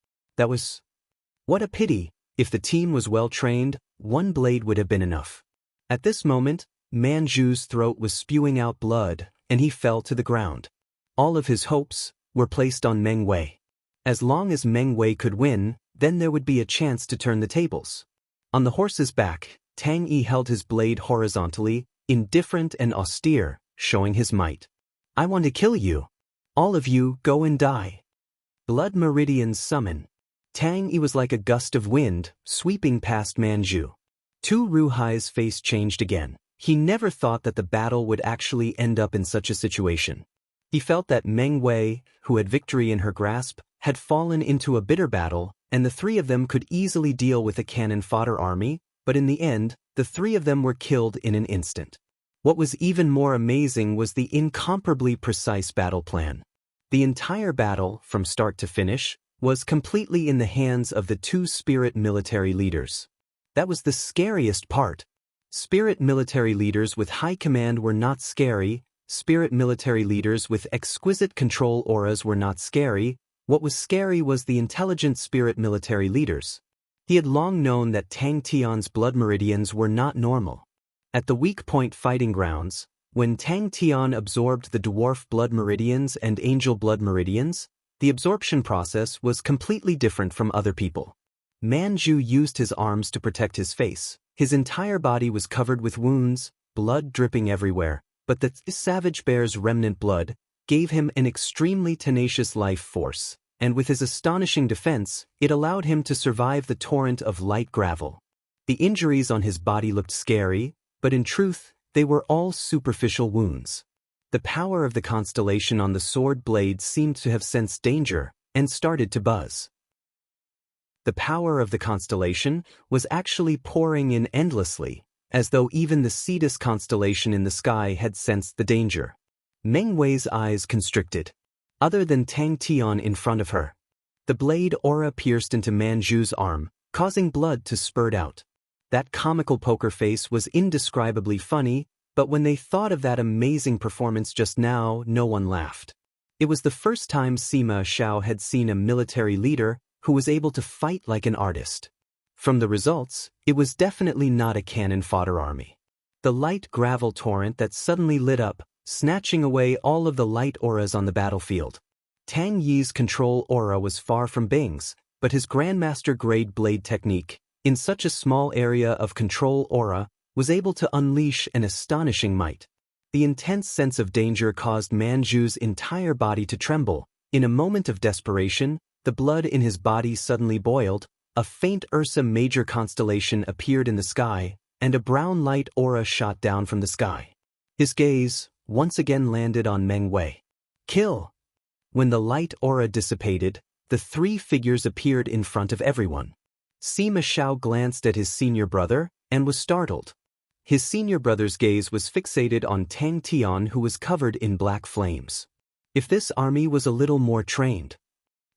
What a pity. If the team was well trained, one blade would have been enough. At this moment, Manju's throat was spewing out blood, and he fell to the ground. All of his hopes were placed on Meng Wei. As long as Meng Wei could win, then there would be a chance to turn the tables. On the horse's back, Tang Yi held his blade horizontally, indifferent and austere, showing his might. I want to kill you. All of you, go and die. Blood meridians summon. Tang Yi was like a gust of wind, sweeping past Manju. Tu Ruhai's face changed again. He never thought that the battle would actually end up in such a situation. He felt that Meng Wei, who had victory in her grasp, had fallen into a bitter battle, and the three of them could easily deal with a cannon fodder army, but in the end, the three of them were killed in an instant. What was even more amazing was the incomparably precise battle plan. The entire battle, from start to finish, was completely in the hands of the two spirit military leaders. That was the scariest part. Spirit military leaders with high command were not scary. Spirit military leaders with exquisite control auras were not scary. What was scary was the intelligent spirit military leaders. He had long known that Tang Tian's blood meridians were not normal. At the weak point fighting grounds, when Tang Tian absorbed the dwarf blood meridians and angel blood meridians, the absorption process was completely different from other people. Manju used his arms to protect his face. His entire body was covered with wounds, blood dripping everywhere, but the savage bear's remnant blood gave him an extremely tenacious life force, and with his astonishing defense, it allowed him to survive the torrent of light gravel. The injuries on his body looked scary, but in truth, they were all superficial wounds. The power of the constellation on the sword blade seemed to have sensed danger and started to buzz. The power of the constellation was actually pouring in endlessly, as though even the Cetus constellation in the sky had sensed the danger. Meng Wei's eyes constricted. Other than Tang Tian in front of her, the blade aura pierced into Manju's arm, causing blood to spurt out. That comical poker face was indescribably funny, but when they thought of that amazing performance just now, no one laughed. It was the first time Sima Xiao had seen a military leader who was able to fight like an artist. From the results, it was definitely not a cannon fodder army. The light gravel torrent that suddenly lit up, snatching away all of the light auras on the battlefield. Tang Yi's control aura was far from Bing's, but his Grandmaster grade blade technique, in such a small area of control aura, was able to unleash an astonishing might. The intense sense of danger caused Manju's entire body to tremble. In a moment of desperation, the blood in his body suddenly boiled, a faint Ursa Major constellation appeared in the sky, and a brown light aura shot down from the sky. His gaze once again landed on Meng Wei. Kill! When the light aura dissipated, the three figures appeared in front of everyone. Sima Xiao glanced at his senior brother and was startled. His senior brother's gaze was fixated on Tang Tian, who was covered in black flames. If this army was a little more trained.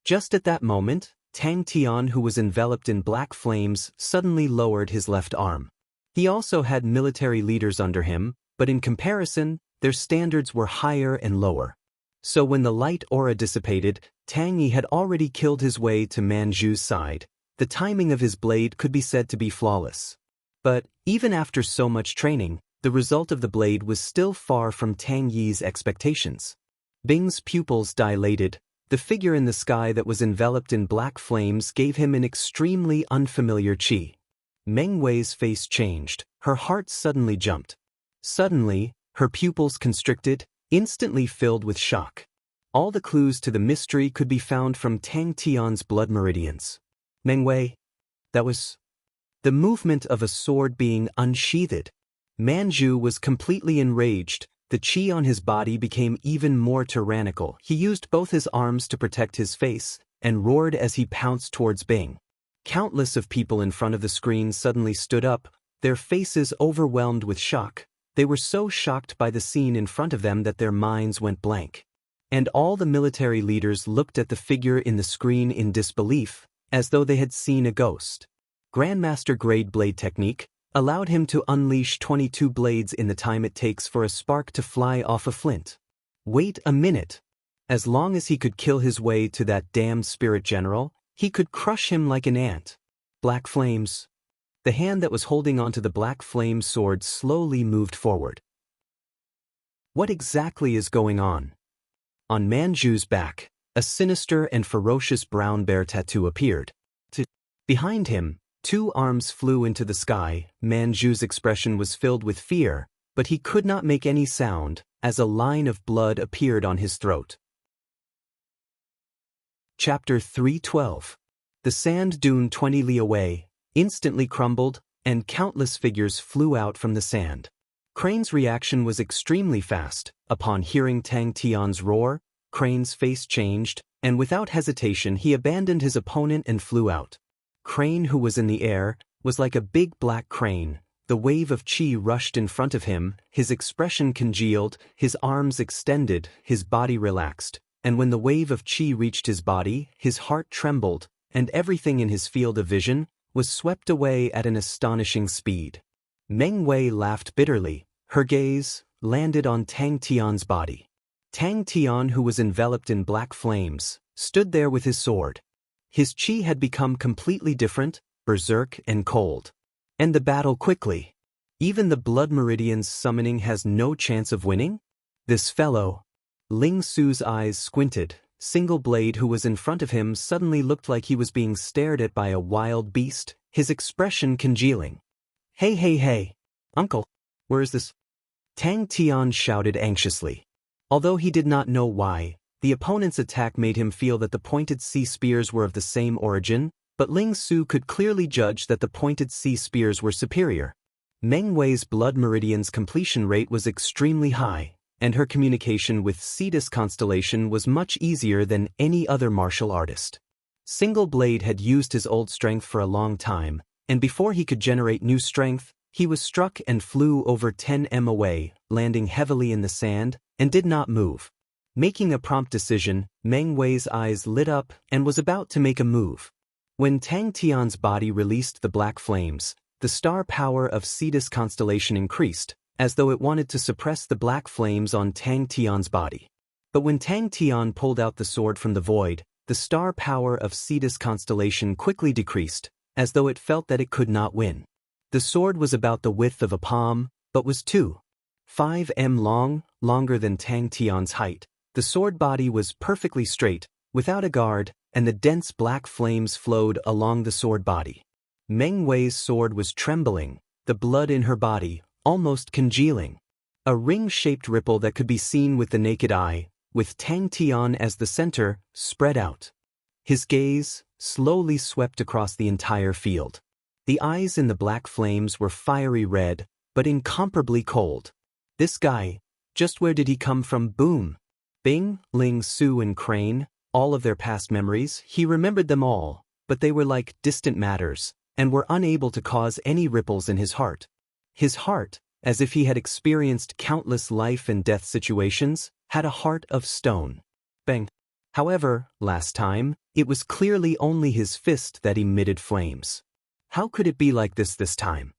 Just at that moment, Tang Tian, who was enveloped in black flames, suddenly lowered his left arm. He also had military leaders under him, but in comparison, their standards were higher and lower. So when the light aura dissipated, Tang Yi had already killed his way to Manju's side. The timing of his blade could be said to be flawless. But, even after so much training, the result of the blade was still far from Tang Yi's expectations. Bing's pupils dilated. The figure in the sky that was enveloped in black flames gave him an extremely unfamiliar chi. Meng Wei's face changed. Her heart suddenly jumped. Suddenly, her pupils constricted, instantly filled with shock. All the clues to the mystery could be found from Tang Tian's blood meridians. Meng Wei, that was the movement of a sword being unsheathed. Manju was completely enraged. The chi on his body became even more tyrannical. He used both his arms to protect his face and roared as he pounced towards Bing. Countless of people in front of the screen suddenly stood up, their faces overwhelmed with shock. They were so shocked by the scene in front of them that their minds went blank. And all the military leaders looked at the figure in the screen in disbelief, as though they had seen a ghost. Grandmaster grade blade technique allowed him to unleash 22 blades in the time it takes for a spark to fly off a flint. Wait a minute. As long as he could kill his way to that damned spirit general, he could crush him like an ant. Black flames. The hand that was holding onto the black flame sword slowly moved forward. What exactly is going on? On Manju's back, a sinister and ferocious brown bear tattoo appeared. Behind him, two arms flew into the sky. Manju's expression was filled with fear, but he could not make any sound, as a line of blood appeared on his throat. Chapter 312. The sand dune 20 li away instantly crumbled, and countless figures flew out from the sand. Crane's reaction was extremely fast. Upon hearing Tang Tian's roar, Crane's face changed, and without hesitation he abandoned his opponent and flew out. Crane, who was in the air, was like a big black crane. The wave of chi rushed in front of him, his expression congealed, his arms extended, his body relaxed, and when the wave of chi reached his body, his heart trembled, and everything in his field of vision was swept away at an astonishing speed. Meng Wei laughed bitterly. Her gaze landed on Tang Tian's body. Tang Tian, who was enveloped in black flames, stood there with his sword. His chi had become completely different, berserk and cold. End the battle quickly. Even the Blood Meridian's summoning has no chance of winning? This fellow. Ling Su's eyes squinted. Single Blade, who was in front of him, suddenly looked like he was being stared at by a wild beast, his expression congealing. Hey, hey, hey. Uncle. Where is this? Tang Tian shouted anxiously. Although he did not know why, the opponent's attack made him feel that the pointed sea spears were of the same origin, but Ling Su could clearly judge that the pointed sea spears were superior. Meng Wei's Blood Meridian's completion rate was extremely high, and her communication with Cetus constellation was much easier than any other martial artist. Single Blade had used his old strength for a long time, and before he could generate new strength, he was struck and flew over 10 m away, landing heavily in the sand, and did not move. Making a prompt decision, Meng Wei's eyes lit up and was about to make a move. When Tang Tian's body released the black flames, the star power of Cetus constellation increased, as though it wanted to suppress the black flames on Tang Tian's body. But when Tang Tian pulled out the sword from the void, the star power of Cetus constellation quickly decreased, as though it felt that it could not win. The sword was about the width of a palm, but was 2.5 m long, longer than Tang Tian's height. The sword body was perfectly straight, without a guard, and the dense black flames flowed along the sword body. Meng Wei's sword was trembling, the blood in her body almost congealing. A ring-shaped ripple that could be seen with the naked eye, with Tang Tian as the center, spread out. His gaze slowly swept across the entire field. The eyes in the black flames were fiery red, but incomparably cold. This guy, just where did he come from? Boom. Bing, Ling Su and Crane, all of their past memories, he remembered them all, but they were like distant matters, and were unable to cause any ripples in his heart. His heart, as if he had experienced countless life and death situations, had a heart of stone. Bang. However, last time, it was clearly only his fist that emitted flames. How could it be like this time?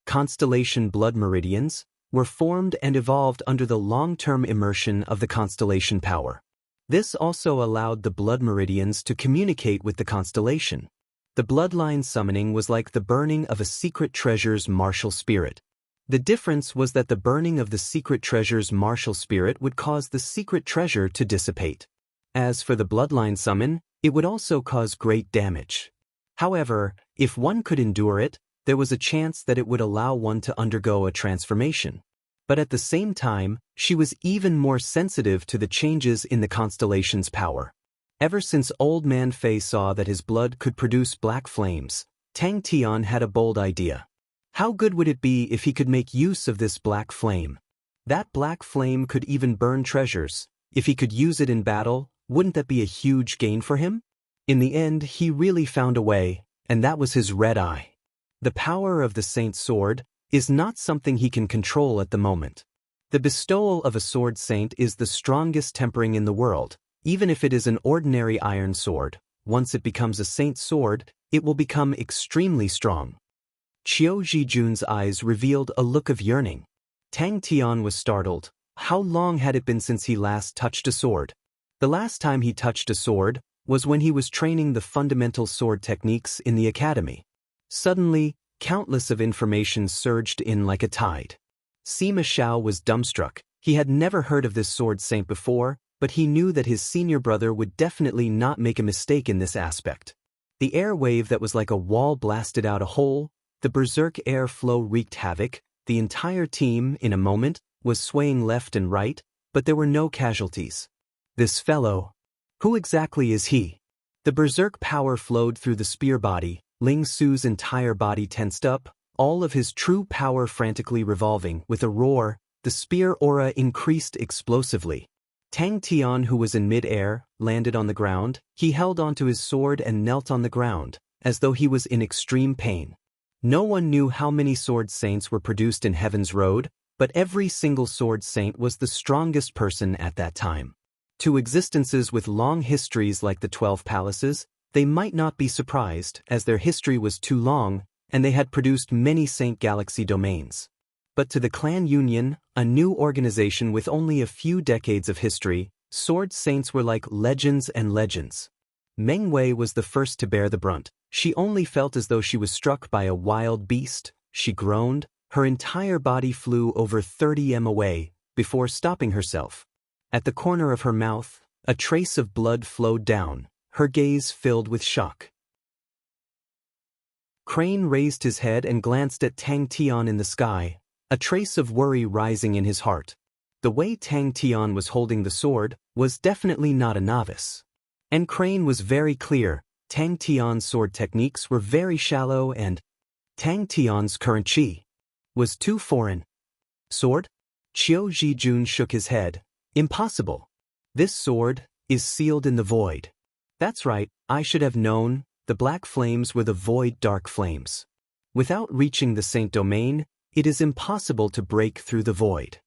Constellation Blood Meridians were formed and evolved under the long-term immersion of the constellation power. This also allowed the Blood Meridians to communicate with the constellation. The bloodline summoning was like the burning of a secret treasure's martial spirit. The difference was that the burning of the secret treasure's martial spirit would cause the secret treasure to dissipate. As for the bloodline summon, it would also cause great damage. However, if one could endure it, there was a chance that it would allow one to undergo a transformation. But at the same time, she was even more sensitive to the changes in the constellation's power. Ever since Old Man Fei saw that his blood could produce black flames, Tang Tian had a bold idea. How good would it be if he could make use of this black flame? That black flame could even burn treasures. If he could use it in battle, wouldn't that be a huge gain for him? In the end, he really found a way, and that was his red eye. The power of the Saint's sword is not something he can control at the moment. The bestowal of a sword saint is the strongest tempering in the world. Even if it is an ordinary iron sword, once it becomes a saint's sword, it will become extremely strong. Qiu Zijun's eyes revealed a look of yearning. Tang Tian was startled. How long had it been since he last touched a sword? The last time he touched a sword was when he was training the fundamental sword techniques in the academy. Suddenly, countless of information surged in like a tide. Sima Xiao was dumbstruck. He had never heard of this sword saint before, but he knew that his senior brother would definitely not make a mistake in this aspect. The air wave that was like a wall blasted out a hole, the berserk air flow wreaked havoc, the entire team, in a moment, was swaying left and right, but there were no casualties. This fellow, who exactly is he? The berserk power flowed through the spear body, Ling Su's entire body tensed up, all of his true power frantically revolving. With a roar, the spear aura increased explosively. Tang Tian, who was in mid-air, landed on the ground. He held onto his sword and knelt on the ground, as though he was in extreme pain. No one knew how many sword saints were produced in Heaven's Road, but every single sword saint was the strongest person at that time. To existences with long histories like the 12 Palaces, they might not be surprised, as their history was too long, and they had produced many Saint Galaxy domains. But to the Clan Union, a new organization with only a few decades of history, sword saints were like legends and legends. Meng Wei was the first to bear the brunt. She only felt as though she was struck by a wild beast, she groaned. Her entire body flew over 30 m away, before stopping herself. At the corner of her mouth, a trace of blood flowed down, her gaze filled with shock. Crane raised his head and glanced at Tang Tian in the sky, a trace of worry rising in his heart. The way Tang Tian was holding the sword was definitely not a novice. And Crane was very clear, Tang Tian's sword techniques were very shallow and Tang Tian's current chi was too foreign. Sword? Qiu Zhijun shook his head. Impossible. This sword is sealed in the void. That's right, I should have known. The black flames were the void dark flames. Without reaching the saint domain, it is impossible to break through the void.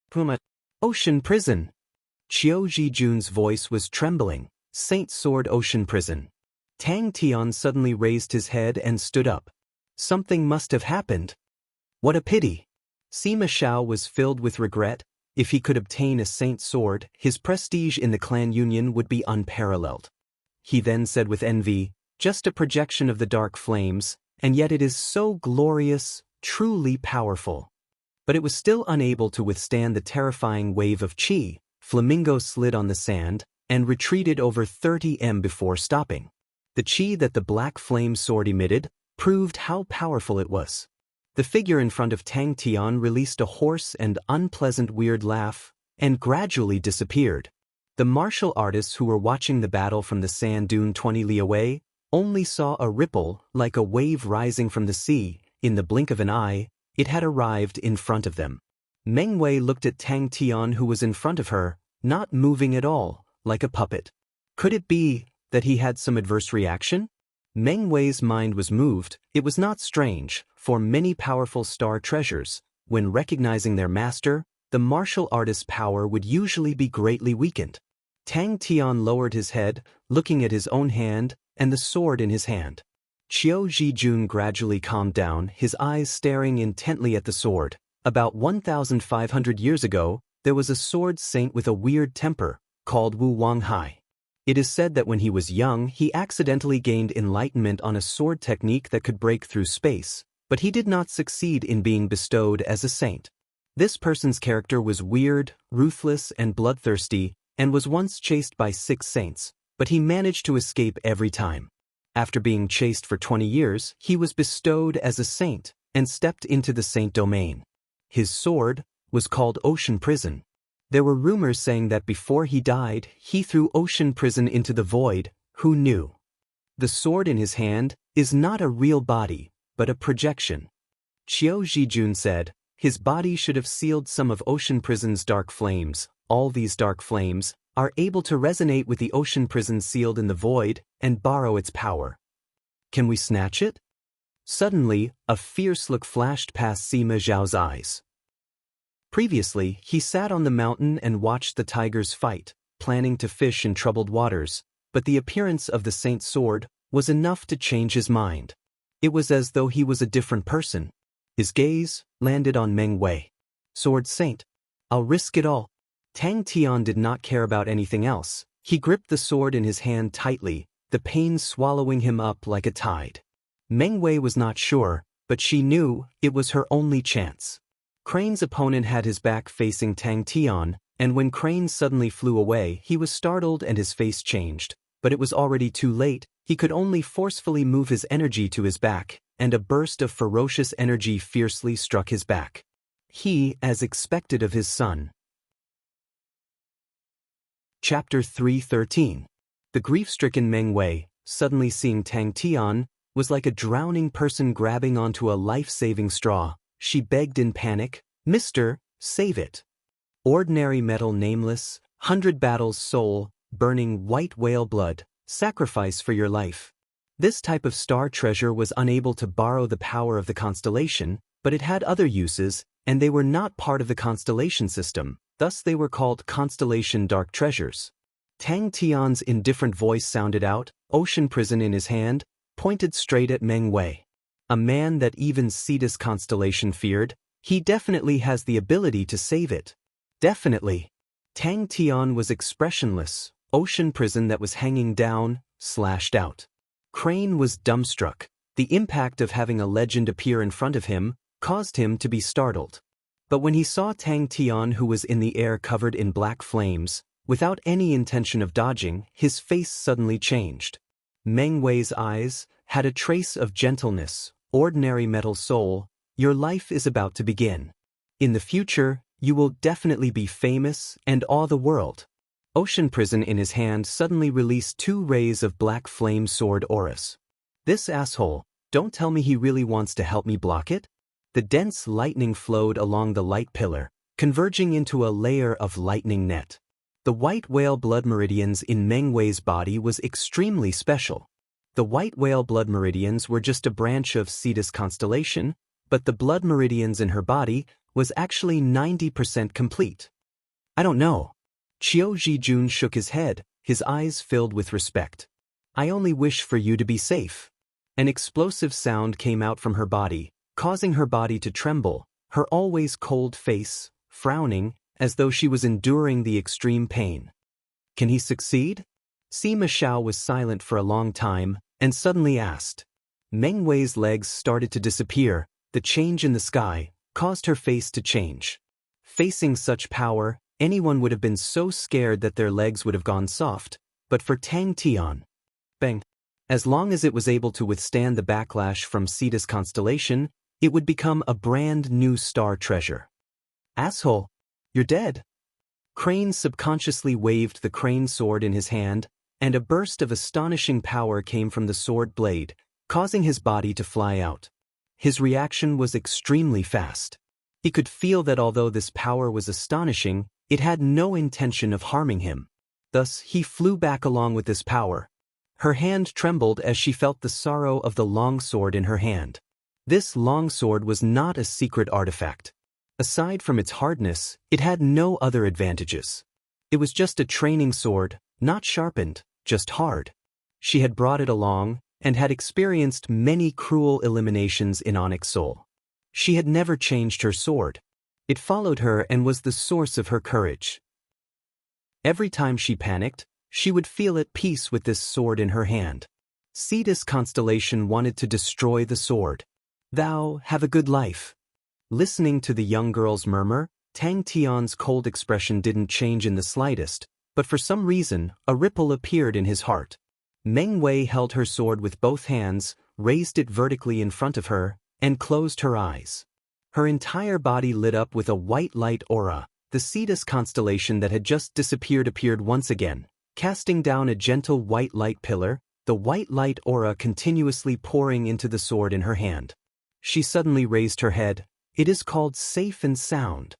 Puma. Ocean prison. Qiu Zhijun's voice was trembling. Saint sword ocean prison. Tang Tian suddenly raised his head and stood up. Something must have happened. What a pity. Sima Xiao was filled with regret. If he could obtain a saint sword, his prestige in the clan union would be unparalleled. He then said with envy, just a projection of the dark flames, and yet it is so glorious, truly powerful. But it was still unable to withstand the terrifying wave of chi. Flamingo slid on the sand and retreated over 30 m before stopping. The chi that the black flame sword emitted proved how powerful it was. The figure in front of Tang Tian released a hoarse and unpleasant weird laugh and gradually disappeared. The martial artists who were watching the battle from the sand dune 20 li away only saw a ripple like a wave rising from the sea. In the blink of an eye, it had arrived in front of them. Meng Wei looked at Tang Tian who was in front of her, not moving at all, like a puppet. Could it be that he had some adverse reaction? Meng Wei's mind was moved. It was not strange, for many powerful star treasures, when recognizing their master, the martial artist's power would usually be greatly weakened. Tang Tian lowered his head, looking at his own hand and the sword in his hand. Qiu Zhijun gradually calmed down, his eyes staring intently at the sword. About 1,500 years ago, there was a sword saint with a weird temper, called Wu Wanghai. It is said that when he was young, he accidentally gained enlightenment on a sword technique that could break through space, but he did not succeed in being bestowed as a saint. This person's character was weird, ruthless, and bloodthirsty, and was once chased by 6 saints, but he managed to escape every time. After being chased for 20 years, he was bestowed as a saint and stepped into the saint domain. His sword was called Ocean Prison. There were rumors saying that before he died, he threw Ocean Prison into the void. Who knew? The sword in his hand is not a real body, but a projection. Qiu Zhijun said, his body should have sealed some of Ocean Prison's dark flames. All these dark flames are able to resonate with the Ocean Prison sealed in the void and borrow its power. Can we snatch it? Suddenly, a fierce look flashed past Sima Zhao's eyes. Previously, he sat on the mountain and watched the tigers fight, planning to fish in troubled waters, but the appearance of the saint's sword was enough to change his mind. It was as though he was a different person. His gaze landed on Meng Wei. Sword saint. I'll risk it all. Tang Tian did not care about anything else. He gripped the sword in his hand tightly, the pain swallowing him up like a tide. Meng Wei was not sure, but she knew it was her only chance. Crane's opponent had his back facing Tang Tian, and when Crane suddenly flew away, he was startled and his face changed. But it was already too late. He could only forcefully move his energy to his back, and a burst of ferocious energy fiercely struck his back. He, as expected of his son. Chapter 3:13. The grief-stricken Meng Wei, suddenly seeing Tang Tian, was like a drowning person grabbing onto a life-saving straw. She begged in panic, "Mister, save it." Ordinary metal nameless, 100 battles soul, burning white whale blood, sacrifice for your life. This type of star treasure was unable to borrow the power of the constellation, but it had other uses, and they were not part of the constellation system, thus they were called constellation dark treasures. Tang Tian's indifferent voice sounded out, Ocean Prison in his hand, pointed straight at Meng Wei. A man that even Cetus constellation feared, he definitely has the ability to save it. Definitely. Tang Tian was expressionless, Ocean Prison that was hanging down, slashed out. Crane was dumbstruck. The impact of having a legend appear in front of him caused him to be startled. But when he saw Tang Tian, who was in the air covered in black flames, without any intention of dodging, his face suddenly changed. Meng Wei's eyes had a trace of gentleness. Ordinary metal soul, your life is about to begin. In the future, you will definitely be famous and awe the world. Ocean Prison in his hand suddenly released 2 rays of black flame sword auras. This asshole, don't tell me he really wants to help me block it? The dense lightning flowed along the light pillar, converging into a layer of lightning net. The white whale blood meridians in Meng Wei's body was extremely special. The white whale blood meridians were just a branch of Cetus constellation, but the blood meridians in her body was actually 90% complete. I don't know. Qiu Zhijun shook his head, his eyes filled with respect. I only wish for you to be safe. An explosive sound came out from her body, causing her body to tremble, her always cold face frowning as though she was enduring the extreme pain. Can he succeed? Sima Xiao was silent for a long time and suddenly asked. Meng Wei's legs started to disappear. The change in the sky caused her face to change. Facing such power, anyone would have been so scared that their legs would have gone soft, but for Tang Tian, bang, as long as it was able to withstand the backlash from Cetus constellation, it would become a brand new star treasure. Asshole, you're dead. Crane subconsciously waved the crane sword in his hand, and a burst of astonishing power came from the sword blade, causing his body to fly out. His reaction was extremely fast. He could feel that although this power was astonishing, it had no intention of harming him. Thus, he flew back along with this power. Her hand trembled as she felt the sorrow of the longsword in her hand. This longsword was not a secret artifact. Aside from its hardness, it had no other advantages. It was just a training sword, not sharpened, just hard. She had brought it along and had experienced many cruel eliminations in Onyx Soul. She had never changed her sword. It followed her and was the source of her courage. Every time she panicked, she would feel at peace with this sword in her hand. Cetus constellation wanted to destroy the sword. Thou have a good life. Listening to the young girl's murmur, Tang Tian's cold expression didn't change in the slightest, but for some reason, a ripple appeared in his heart. Meng Wei held her sword with both hands, raised it vertically in front of her, and closed her eyes. Her entire body lit up with a white light aura. The Cetus constellation that had just disappeared appeared once again, casting down a gentle white light pillar, the white light aura continuously pouring into the sword in her hand. She suddenly raised her head. It is called safe and sound.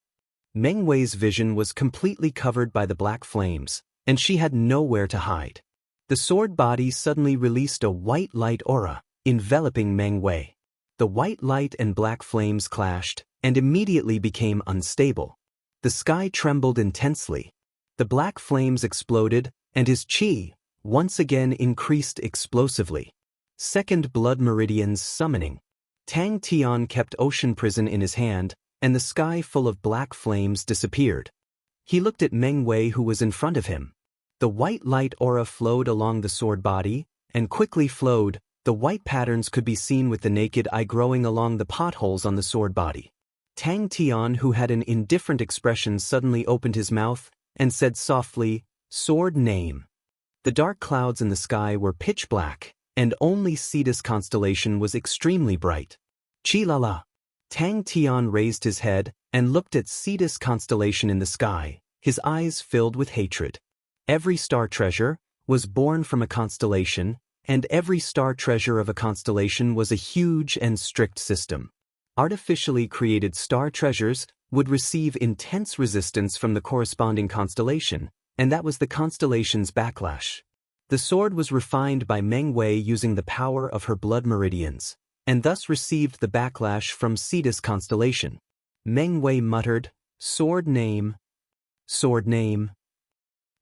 Meng Wei's vision was completely covered by the black flames, and she had nowhere to hide. The sword body suddenly released a white light aura, enveloping Meng Wei. The white light and black flames clashed, and immediately became unstable. The sky trembled intensely. The black flames exploded, and his qi, once again increased explosively. Second blood meridians summoning. Tang Tian kept Ocean Prison in his hand, and the sky full of black flames disappeared. He looked at Meng Wei, who was in front of him. The white light aura flowed along the sword body, and quickly flowed. The white patterns could be seen with the naked eye growing along the potholes on the sword body. Tang Tian, who had an indifferent expression, suddenly opened his mouth and said softly, "Sword name." The dark clouds in the sky were pitch black, and only Cetus constellation was extremely bright. Chi-la-la. Tang Tian raised his head and looked at Cetus constellation in the sky, his eyes filled with hatred. Every star treasure was born from a constellation, and every star treasure of a constellation was a huge and strict system. Artificially created star treasures would receive intense resistance from the corresponding constellation, and that was the constellation's backlash. The sword was refined by Meng Wei using the power of her blood meridians, and thus received the backlash from Cetus constellation. Meng Wei muttered, "Sword name. Sword name."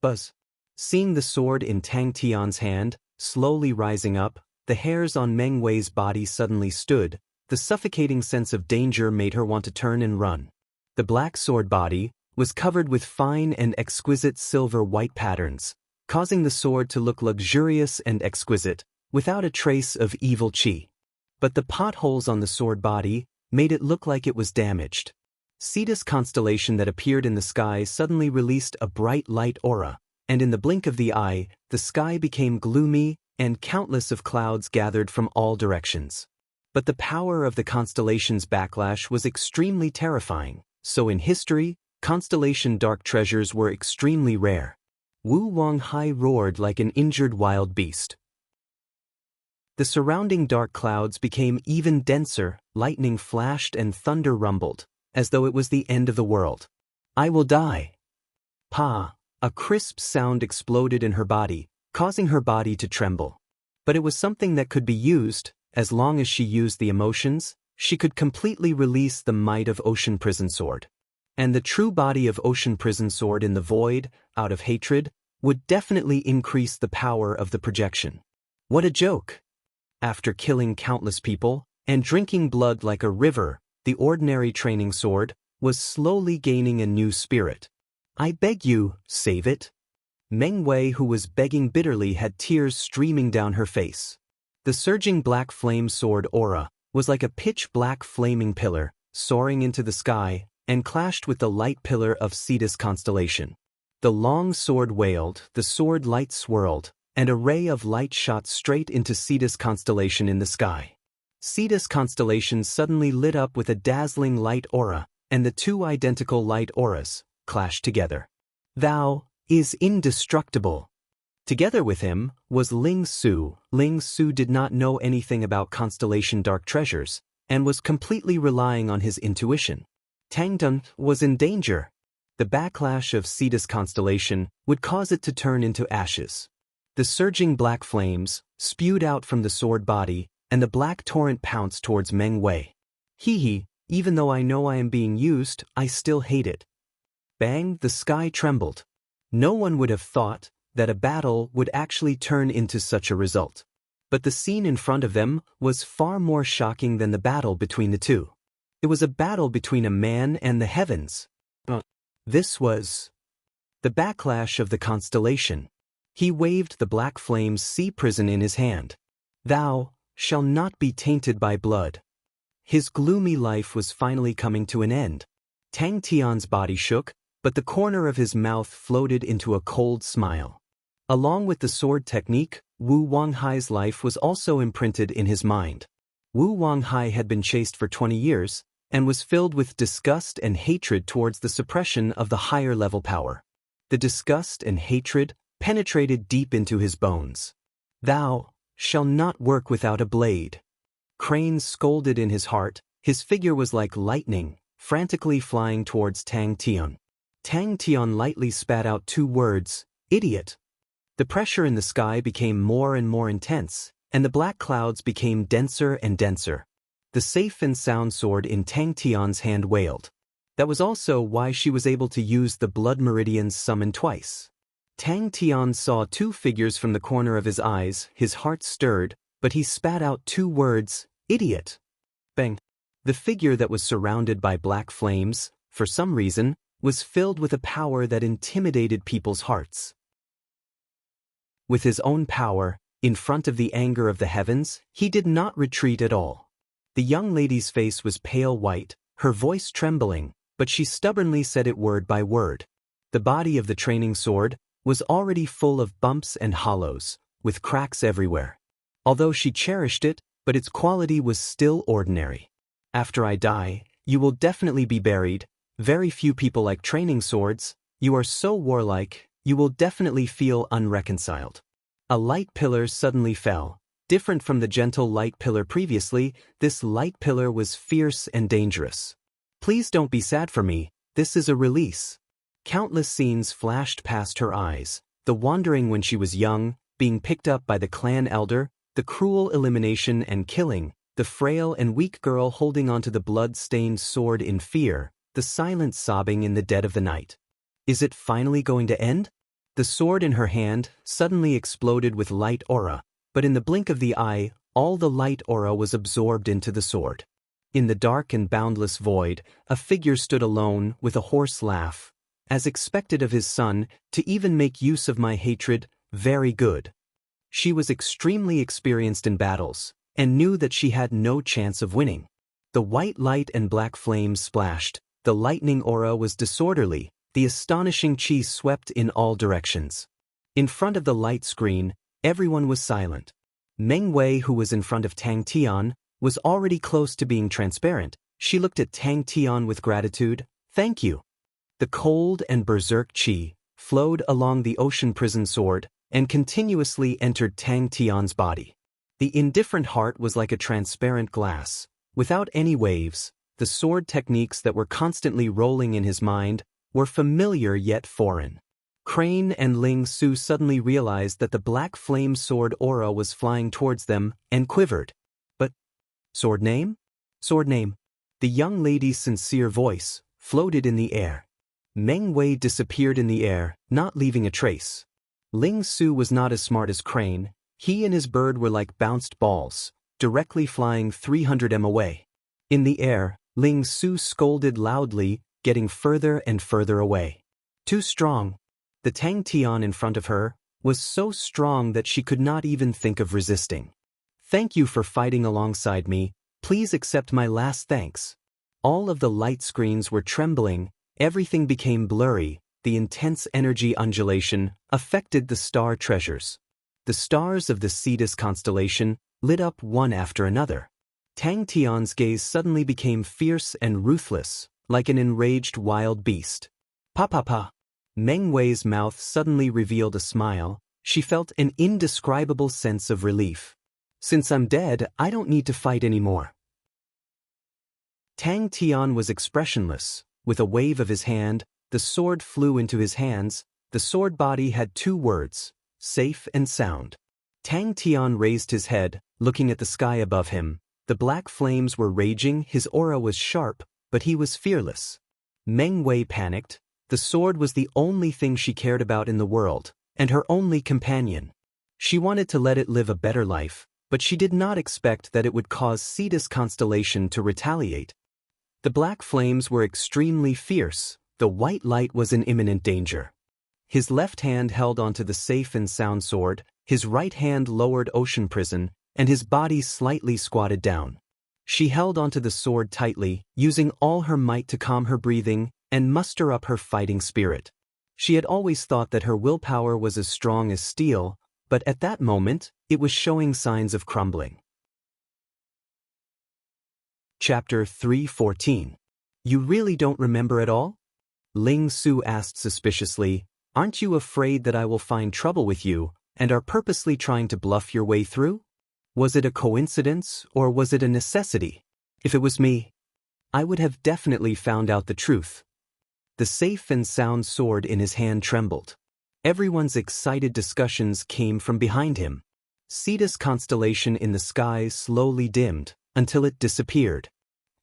Buzz. Seeing the sword in Tang Tian's hand, slowly rising up, the hairs on Meng Wei's body suddenly stood. The suffocating sense of danger made her want to turn and run. The black sword body was covered with fine and exquisite silver-white patterns, causing the sword to look luxurious and exquisite, without a trace of evil qi. but the potholes on the sword body made it look like it was damaged. Cetus constellation that appeared in the sky suddenly released a bright light aura, and in the blink of the eye, the sky became gloomy, and countless of clouds gathered from all directions. But the power of the constellation's backlash was extremely terrifying, so in history, constellation dark treasures were extremely rare. Wu Wang Hai roared like an injured wild beast. The surrounding dark clouds became even denser, lightning flashed and thunder rumbled, as though it was the end of the world. "I will die." Pa! A crisp sound exploded in her body, causing her body to tremble. But it was something that could be used. As long as she used the emotions, she could completely release the might of Ocean Prison Sword. And the true body of Ocean Prison Sword in the void, out of hatred, would definitely increase the power of the projection. What a joke! After killing countless people, and drinking blood like a river, the ordinary training sword was slowly gaining a new spirit. "I beg you, save it." Meng Wei, who was begging bitterly, had tears streaming down her face. The surging black flame sword aura was like a pitch-black flaming pillar, soaring into the sky, and clashed with the light pillar of Cetus constellation. The long sword wailed, the sword light swirled, and a ray of light shot straight into Cetus constellation in the sky. Cetus constellation suddenly lit up with a dazzling light aura, and the two identical light auras clashed together. "Thou is indestructible." Together with him was Ling Su. Ling Su did not know anything about constellation dark treasures, and was completely relying on his intuition. Tang Dun was in danger. The backlash of Cetus constellation would cause it to turn into ashes. The surging black flames spewed out from the sword body, and the black torrent pounced towards Meng Wei. "Hee, even though I know I am being used, I still hate it." Bang, the sky trembled. No one would have thought that a battle would actually turn into such a result. But the scene in front of them was far more shocking than the battle between the two. It was a battle between a man and the heavens. This was the backlash of the constellation. He waved the black flame's sea prison in his hand. "Thou shall not be tainted by blood." His gloomy life was finally coming to an end. Tang Tian's body shook, but the corner of his mouth floated into a cold smile. Along with the sword technique, Wu Wanghai's life was also imprinted in his mind. Wu Wanghai had been chased for 20 years, and was filled with disgust and hatred towards the suppression of the higher level power. The disgust and hatred penetrated deep into his bones. "Thou shall not work without a blade." Crane scolded in his heart. His figure was like lightning, frantically flying towards Tang Tian. Tang Tian lightly spat out 2 words, "Idiot." The pressure in the sky became more and more intense, and the black clouds became denser and denser. The safe and sound sword in Tang Tian's hand wailed. That was also why she was able to use the blood meridians summon twice. Tang Tian saw 2 figures from the corner of his eyes. His heart stirred, but he spat out 2 words, "Idiot." Bang. The figure that was surrounded by black flames, for some reason, was filled with a power that intimidated people's hearts. With his own power, in front of the anger of the heavens, he did not retreat at all. The young lady's face was pale white, her voice trembling, but she stubbornly said it word by word. The body of the training sword was already full of bumps and hollows, with cracks everywhere. Although she cherished it, but its quality was still ordinary. "After I die, you will definitely be buried. Very few people like training swords. You are so warlike, you will definitely feel unreconciled." A light pillar suddenly fell. Different from the gentle light pillar previously, this light pillar was fierce and dangerous. "Please don't be sad for me, this is a release." Countless scenes flashed past her eyes. The wandering when she was young, being picked up by the clan elder, the cruel elimination and killing, the frail and weak girl holding onto the blood-stained sword in fear, the silent sobbing in the dead of the night. Is it finally going to end? The sword in her hand suddenly exploded with light aura, but in the blink of the eye, all the light aura was absorbed into the sword. In the dark and boundless void, a figure stood alone with a hoarse laugh. "As expected of his son, to even make use of my hatred, very good." She was extremely experienced in battles, and knew that she had no chance of winning. The white light and black flames splashed, the lightning aura was disorderly, the astonishing chi swept in all directions. In front of the light screen, everyone was silent. Meng Wei, who was in front of Tang Tian, was already close to being transparent. She looked at Tang Tian with gratitude. "Thank you." The cold and berserk chi flowed along the ocean prison sword and continuously entered Tang Tian's body. The indifferent heart was like a transparent glass. Without any waves, the sword techniques that were constantly rolling in his mind were familiar yet foreign. Crane and Ling Su suddenly realized that the black flame sword aura was flying towards them and quivered. But, sword name? Sword name. The young lady's sincere voice floated in the air. Meng Wei disappeared in the air, not leaving a trace. Ling Su was not as smart as Crane. He and his bird were like bounced balls, directly flying 300 m away. In the air, Ling Su scolded loudly, getting further and further away. Too strong. The Tang Tian in front of her was so strong that she could not even think of resisting. "Thank you for fighting alongside me. Please accept my last thanks." All of the light screens were trembling, everything became blurry, the intense energy undulation affected the star treasures. The stars of the Cetus constellation lit up one after another. Tang Tian's gaze suddenly became fierce and ruthless, like an enraged wild beast. "Pa pa pa." Meng Wei's mouth suddenly revealed a smile. She felt an indescribable sense of relief. "Since I'm dead, I don't need to fight anymore." Tang Tian was expressionless. With a wave of his hand, the sword flew into his hands. The sword body had two words: safe and sound. Tang Tian raised his head, looking at the sky above him. The black flames were raging, his aura was sharp, but he was fearless. Meng Wei panicked. The sword was the only thing she cared about in the world, and her only companion. She wanted to let it live a better life, but she did not expect that it would cause Cetus constellation to retaliate. The black flames were extremely fierce. The white light was in imminent danger. His left hand held onto the safe and sound sword, his right hand lowered ocean prison, and his body slightly squatted down. She held onto the sword tightly, using all her might to calm her breathing and muster up her fighting spirit. She had always thought that her willpower was as strong as steel, but at that moment, it was showing signs of crumbling. Chapter 3:14. You really don't remember at all? Ling Su asked suspiciously. "Aren't you afraid that I will find trouble with you, and are purposely trying to bluff your way through? Was it a coincidence, or was it a necessity? If it was me, I would have definitely found out the truth." The safe and sound sword in his hand trembled. Everyone's excited discussions came from behind him. Cetus constellation in the sky slowly dimmed, until it disappeared.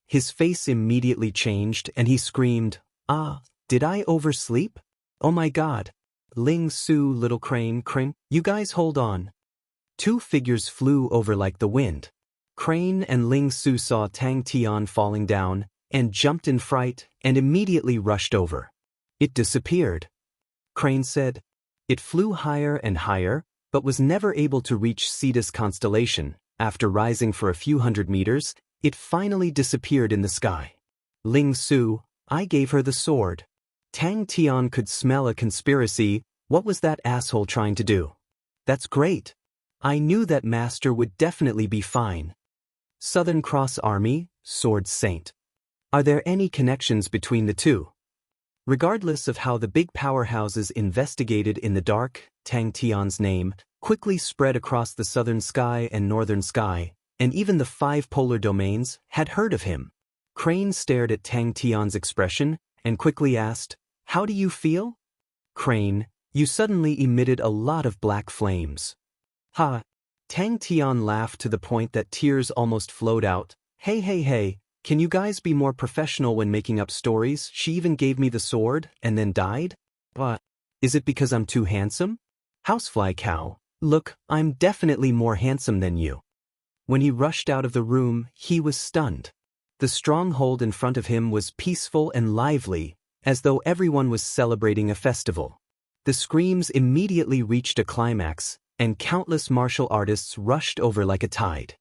His face immediately changed, and he screamed, "Ah, did I oversleep? Oh my God. Ling Su, little Crane, you guys hold on." Two figures flew over like the wind. Crane and Ling Su saw Tang Tian falling down, and jumped in fright, and immediately rushed over. "It disappeared," Crane said. "It flew higher and higher, but was never able to reach Cetus constellation. After rising for a few hundred meters, it finally disappeared in the sky." Ling Su, "I gave her the sword." Tang Tian could smell a conspiracy. What was that asshole trying to do? "That's great. I knew that master would definitely be fine." Southern Cross Army, Sword Saint. Are there any connections between the two? Regardless of how the big powerhouses investigated in the dark, Tang Tian's name quickly spread across the southern sky and northern sky, and even the 5 polar domains had heard of him. Crane stared at Tang Tian's expression and quickly asked, "How do you feel?" "Crane, you suddenly emitted a lot of black flames." "Ha!" Tang Tian laughed to the point that tears almost flowed out. Hey, can you guys be more professional when making up stories? She even gave me the sword and then died? What? Is it because I'm too handsome? Housefly cow, look, I'm definitely more handsome than you." When he rushed out of the room, he was stunned. The stronghold in front of him was peaceful and lively, as though everyone was celebrating a festival. The screams immediately reached a climax, and countless martial artists rushed over like a tide.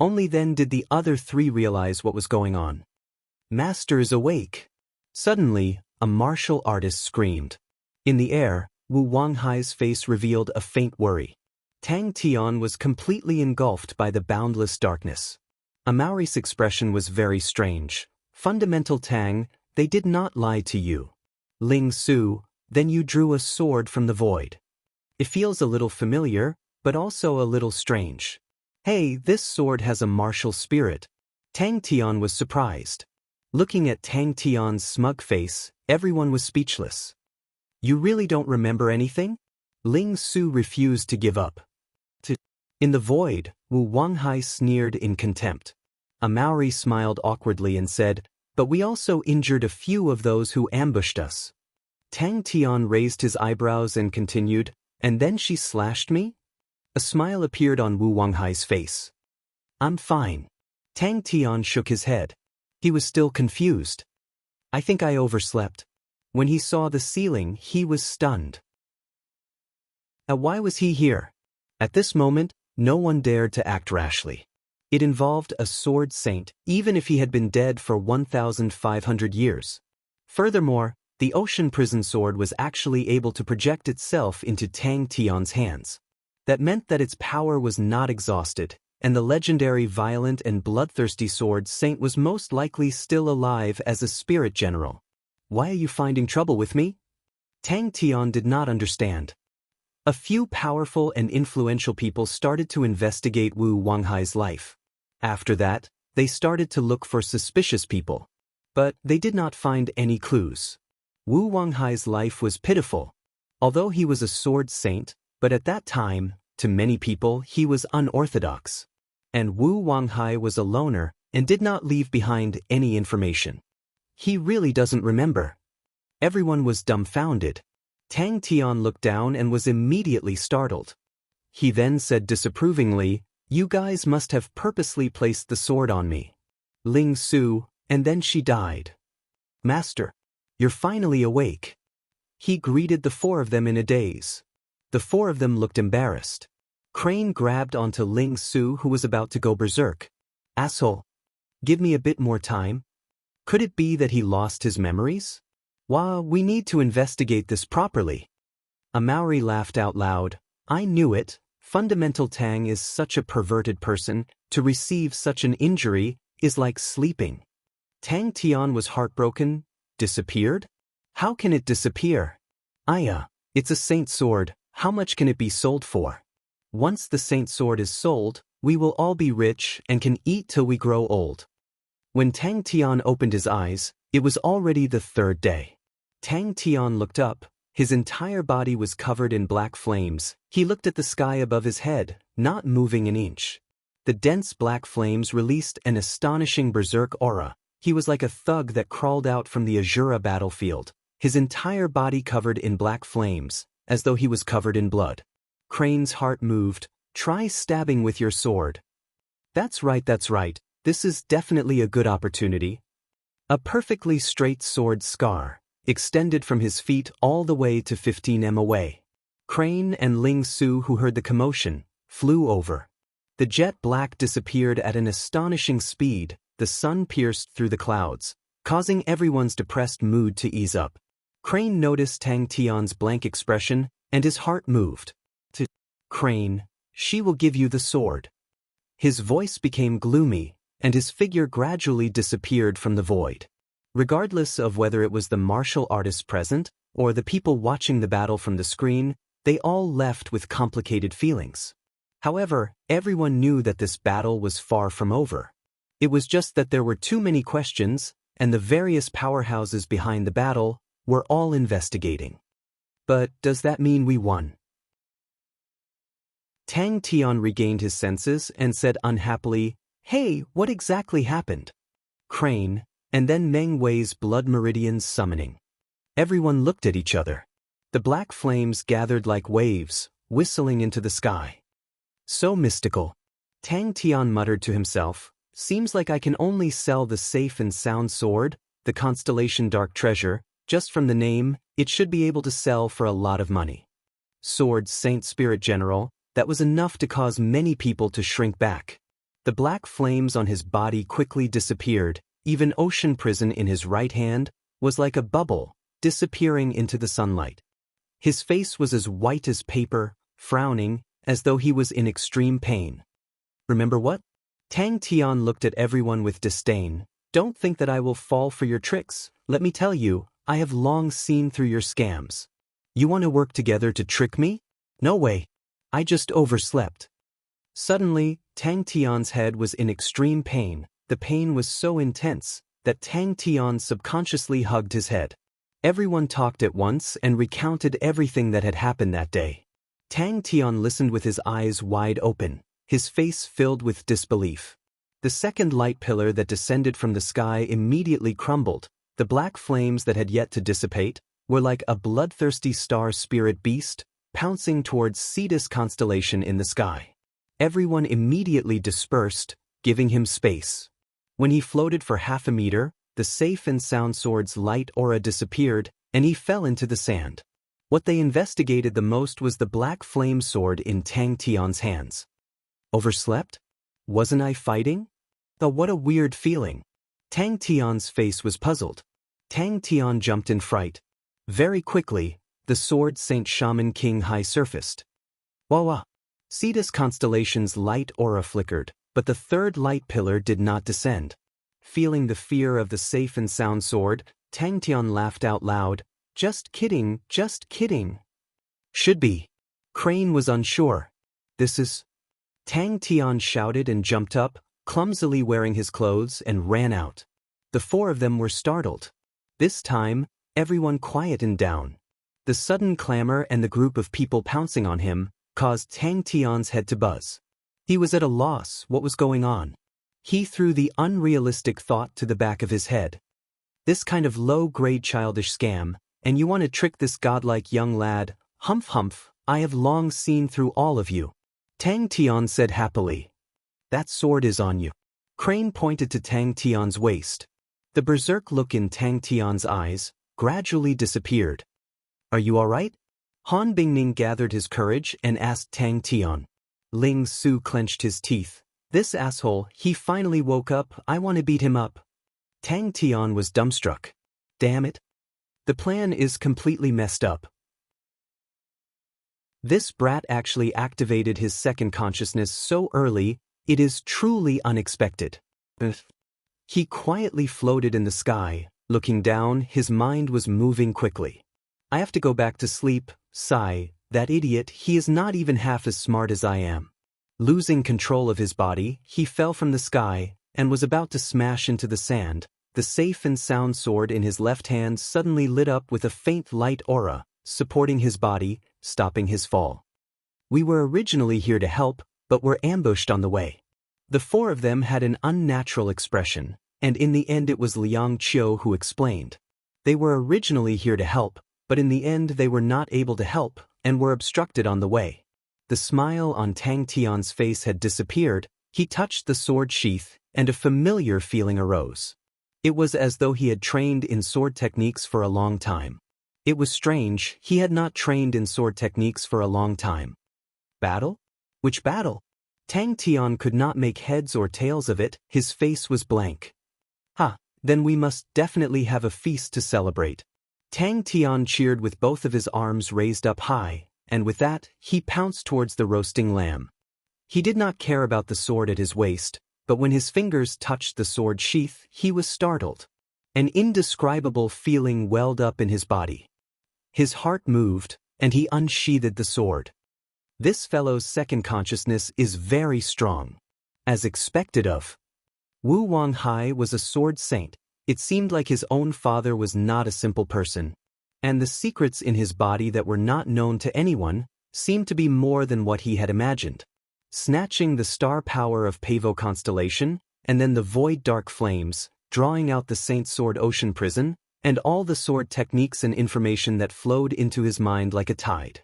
Only then did the other three realize what was going on. Master is awake. Suddenly, a martial artist screamed. In the air, Wu Wanghai's face revealed a faint worry. Tang Tian was completely engulfed by the boundless darkness. Amauri's expression was very strange. Fundamental Tang, they did not lie to you. Ling Su, then you drew a sword from the void. It feels a little familiar, but also a little strange. Hey, this sword has a martial spirit. Tang Tian was surprised. Looking at Tang Tian's smug face, everyone was speechless. You really don't remember anything? Ling Su refused to give up. In the void, Wu Wanghai sneered in contempt. Amauri smiled awkwardly and said, but we also injured a few of those who ambushed us. Tang Tian raised his eyebrows and continued, and then she slashed me? A smile appeared on Wu Wanghai's face. I'm fine. Tang Tian shook his head. He was still confused. I think I overslept. When he saw the ceiling, he was stunned. Why was he here? At this moment, no one dared to act rashly. It involved a sword saint, even if he had been dead for 1,500 years. Furthermore, the ocean prison sword was actually able to project itself into Tang Tian's hands. That meant that its power was not exhausted, and the legendary violent and bloodthirsty sword saint was most likely still alive as a spirit general. Why are you finding trouble with me? Tang Tian did not understand. A few powerful and influential people started to investigate Wu Wanghai's life. After that, they started to look for suspicious people. But they did not find any clues. Wu Wanghai's life was pitiful. Although he was a sword saint, but at that time, to many people, he was unorthodox. And Wu Wanghai was a loner and did not leave behind any information. He really doesn't remember. Everyone was dumbfounded. Tang Tian looked down and was immediately startled. He then said disapprovingly, you guys must have purposely placed the sword on me. Ling Su, and then she died. Master, you're finally awake. He greeted the four of them in a daze. The four of them looked embarrassed. Crane grabbed onto Ling Su, who was about to go berserk. Asshole. Give me a bit more time. Could it be that he lost his memories? We need to investigate this properly. Amauri laughed out loud. I knew it. Fundamental Tang is such a perverted person. To receive such an injury is like sleeping. Tang Tian was heartbroken. Disappeared? How can it disappear? Aya, it's a saint sword. How much can it be sold for? Once the saint sword is sold, we will all be rich and can eat till we grow old. When Tang Tian opened his eyes, it was already the third day. Tang Tian looked up. His entire body was covered in black flames. He looked at the sky above his head, not moving an inch. The dense black flames released an astonishing berserk aura. He was like a thug that crawled out from the Azura battlefield, his entire body covered in black flames, as though he was covered in blood. Crane's heart moved. Try stabbing with your sword. That's right. This is definitely a good opportunity. A perfectly straight sword scar extended from his feet all the way to 15 m away. Crane and Ling Su, who heard the commotion, flew over. The jet black disappeared at an astonishing speed. The sun pierced through the clouds, causing everyone's depressed mood to ease up. Crane noticed Tang Tian's blank expression, and his heart moved. Crane, she will give you the sword. His voice became gloomy, and his figure gradually disappeared from the void. Regardless of whether it was the martial artists present or the people watching the battle from the screen, they all left with complicated feelings. However, everyone knew that this battle was far from over. It was just that there were too many questions, and the various powerhouses behind the battle were all investigating. But does that mean we won? Tang Tian regained his senses and said unhappily, Hey, what exactly happened? Crane, and then Meng Wei's blood meridians summoning. Everyone looked at each other. The black flames gathered like waves, whistling into the sky. So mystical. Tang Tian muttered to himself, seems like I can only sell the safe and sound sword, the Constellation Dark Treasure. Just from the name, it should be able to sell for a lot of money. Sword Saint Spirit General, that was enough to cause many people to shrink back. The black flames on his body quickly disappeared, even ocean prison in his right hand was like a bubble, disappearing into the sunlight. His face was as white as paper, frowning, as though he was in extreme pain. Remember what? Tang Tian looked at everyone with disdain. Don't think that I will fall for your tricks. Let me tell you, I have long seen through your scams. You want to work together to trick me? No way. I just overslept. Suddenly, Tang Tian's head was in extreme pain. The pain was so intense that Tang Tian subconsciously hugged his head. Everyone talked at once and recounted everything that had happened that day. Tang Tian listened with his eyes wide open, his face filled with disbelief. The second light pillar that descended from the sky immediately crumbled. The black flames that had yet to dissipate were like a bloodthirsty star spirit beast pouncing towards Cetus constellation in the sky. Everyone immediately dispersed, giving him space. When he floated for half a meter, the safe and sound sword's light aura disappeared, and he fell into the sand. What they investigated the most was the black flame sword in Tang Tian's hands. Overslept? Wasn't I fighting? Oh, what a weird feeling. Tang Tian's face was puzzled. Tang Tian jumped in fright. Very quickly, the sword Saint Shaman King Hai surfaced. Wah! Cetus constellation's light aura flickered, but the third light pillar did not descend. Feeling the fear of the safe and sound sword, Tang Tian laughed out loud. Just kidding, just kidding. Should be. Crane was unsure. This is... Tang Tian shouted and jumped up, clumsily wearing his clothes, and ran out. The four of them were startled. This time, everyone quietened down. The sudden clamor and the group of people pouncing on him caused Tang Tian's head to buzz. He was at a loss what was going on. He threw the unrealistic thought to the back of his head. This kind of low-grade childish scam, and you want to trick this godlike young lad? Humph, I have long seen through all of you. Tang Tian said happily. That sword is on you. Crane pointed to Tang Tian's waist. The berserk look in Tang Tian's eyes gradually disappeared. Are you all right? Han Bingning gathered his courage and asked Tang Tian. Ling Su clenched his teeth. This asshole, he finally woke up. I want to beat him up. Tang Tian was dumbstruck. Damn it. The plan is completely messed up. This brat actually activated his second consciousness so early, it is truly unexpected. He quietly floated in the sky. Looking down, his mind was moving quickly. I have to go back to sleep. Sigh, that idiot, he is not even half as smart as I am. Losing control of his body, he fell from the sky and was about to smash into the sand. The safe and sound sword in his left hand suddenly lit up with a faint light aura, supporting his body, stopping his fall. We were originally here to help, but were ambushed on the way. The four of them had an unnatural expression, and in the end it was Liang Qiu who explained. They were originally here to help, but in the end they were not able to help, and were obstructed on the way. The smile on Tang Tian's face had disappeared. He touched the sword sheath, and a familiar feeling arose. It was as though he had trained in sword techniques for a long time. It was strange, he had not trained in sword techniques for a long time. Battle? Which battle? Tang Tian could not make heads or tails of it, his face was blank. Then we must definitely have a feast to celebrate. Tang Tian cheered with both of his arms raised up high, and with that, he pounced towards the roasting lamb. He did not care about the sword at his waist, but when his fingers touched the sword sheath, he was startled. An indescribable feeling welled up in his body. His heart moved, and he unsheathed the sword. This fellow's second consciousness is very strong. As expected of. Wu Wanghai was a sword saint. It seemed like his own father was not a simple person. And the secrets in his body that were not known to anyone seemed to be more than what he had imagined. Snatching the star power of Pavo constellation, and then the void dark flames, drawing out the saint sword ocean prison, and all the sword techniques and information that flowed into his mind like a tide.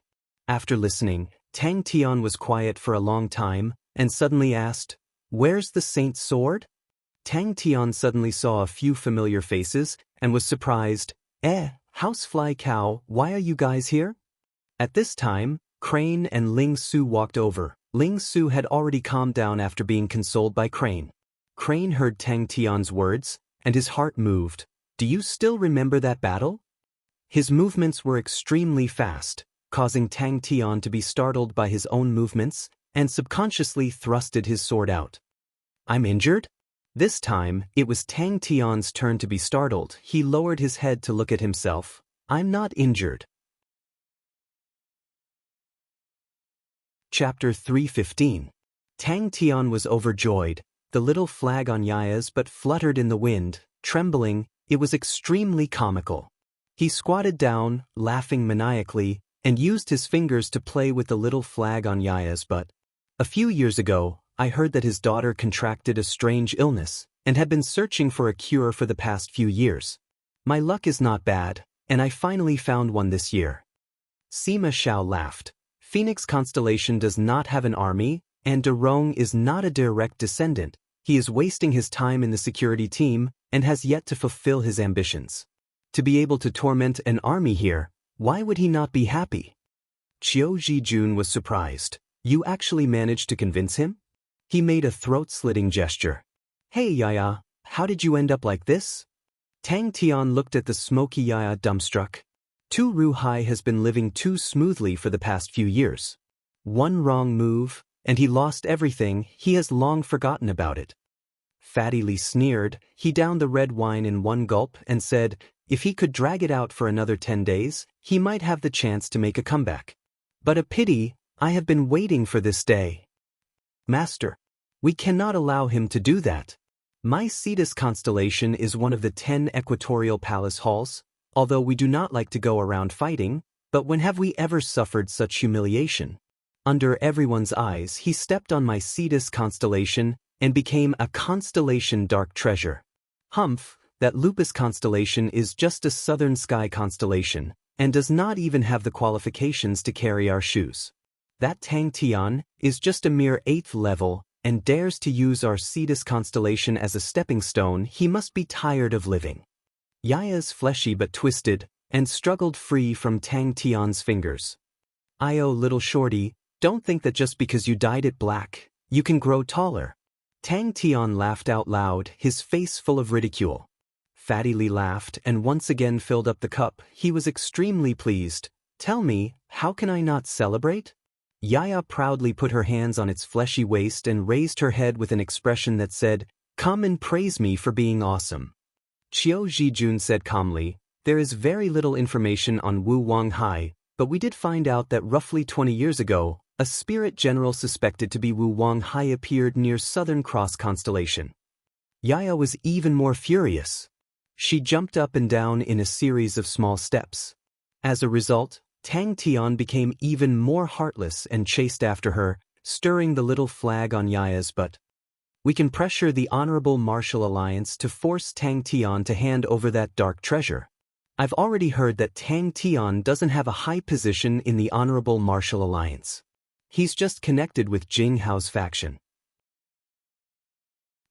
After listening, Tang Tian was quiet for a long time, and suddenly asked, "Where's the saint's sword?" Tang Tian suddenly saw a few familiar faces, and was surprised. Housefly cow, why are you guys here? At this time, Crane and Ling Su walked over. Ling Su had already calmed down after being consoled by Crane. Crane heard Tang Tian's words, and his heart moved. Do you still remember that battle? His movements were extremely fast, causing Tang Tian to be startled by his own movements, and subconsciously thrusted his sword out. I'm injured? This time, it was Tang Tian's turn to be startled. He lowered his head to look at himself. I'm not injured. Chapter 3:15. Tang Tian was overjoyed. The little flag on Yaya's but fluttered in the wind, trembling. It was extremely comical. He squatted down, laughing maniacally, and used his fingers to play with the little flag on Yaya's butt. A few years ago, I heard that his daughter contracted a strange illness and had been searching for a cure for the past few years. My luck is not bad, and I finally found one this year. Sima Xiao laughed. Phoenix Constellation does not have an army, and De Rong is not a direct descendant. He is wasting his time in the security team and has yet to fulfill his ambitions. To be able to torment an army here, why would he not be happy? Qiu Zhijun was surprised. You actually managed to convince him? He made a throat-slitting gesture. Hey Yaya, how did you end up like this? Tang Tian looked at the smoky Yaya dumbstruck. Tu Ruhai has been living too smoothly for the past few years. One wrong move, and he lost everything. He has long forgotten about it. Fatty Li sneered. He downed the red wine in one gulp and said, if he could drag it out for another 10 days, he might have the chance to make a comeback. But a pity, I have been waiting for this day. Master, we cannot allow him to do that. My Cetus constellation is one of the 10 equatorial palace halls, although we do not like to go around fighting, but when have we ever suffered such humiliation? Under everyone's eyes, he stepped on my Cetus constellation and became a constellation dark treasure. Humph, that Lupus constellation is just a southern sky constellation, and does not even have the qualifications to carry our shoes. That Tang Tian is just a mere 8th level, and dares to use our Cetus constellation as a stepping stone. He must be tired of living. Yaya's fleshy but twisted, and struggled free from Tang Tian's fingers. Io little shorty, don't think that just because you dyed it black, you can grow taller. Tang Tian laughed out loud, his face full of ridicule. Fatty Li laughed and once again filled up the cup. He was extremely pleased. Tell me, how can I not celebrate? Yaya proudly put her hands on its fleshy waist and raised her head with an expression that said, come and praise me for being awesome. Qiu Zhijun said calmly, there is very little information on Wu Wanghai, but we did find out that roughly 20 years ago, a spirit general suspected to be Wu Wanghai appeared near Southern Cross constellation. Yaya was even more furious. She jumped up and down in a series of small steps. As a result, Tang Tian became even more heartless and chased after her, stirring the little flag on Yaya's butt. We can pressure the Honorable Martial Alliance to force Tang Tian to hand over that dark treasure. I've already heard that Tang Tian doesn't have a high position in the Honorable Martial Alliance. He's just connected with Jing Hao's faction.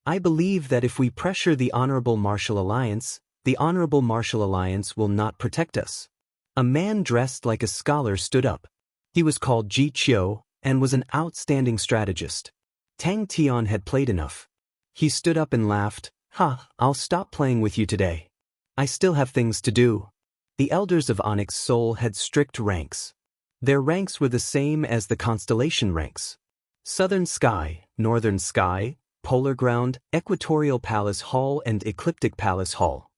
I believe that if we pressure the Honorable Martial Alliance, the Honorable Martial Alliance will not protect us. A man dressed like a scholar stood up. He was called Ji Qiu and was an outstanding strategist. Tang Tian had played enough. He stood up and laughed. I'll stop playing with you today. I still have things to do. The elders of Onyx Soul had strict ranks. Their ranks were the same as the constellation ranks. Southern Sky, Northern Sky, Polar Ground, Equatorial Palace Hall and Ecliptic Palace Hall.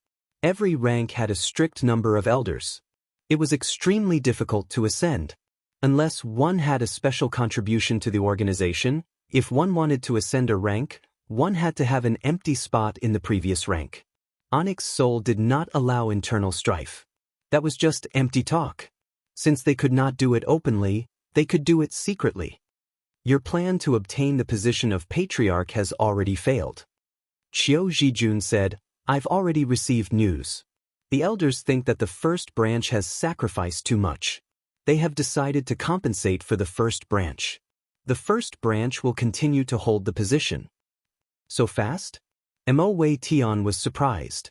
Every rank had a strict number of elders. It was extremely difficult to ascend. Unless one had a special contribution to the organization, if one wanted to ascend a rank, one had to have an empty spot in the previous rank. Onyx Soul did not allow internal strife. That was just empty talk. Since they could not do it openly, they could do it secretly. Your plan to obtain the position of Patriarch has already failed. Qiu Zhijun said, I've already received news. The elders think that the first branch has sacrificed too much. They have decided to compensate for the first branch. The first branch will continue to hold the position. So fast? Mo Wei Tian was surprised.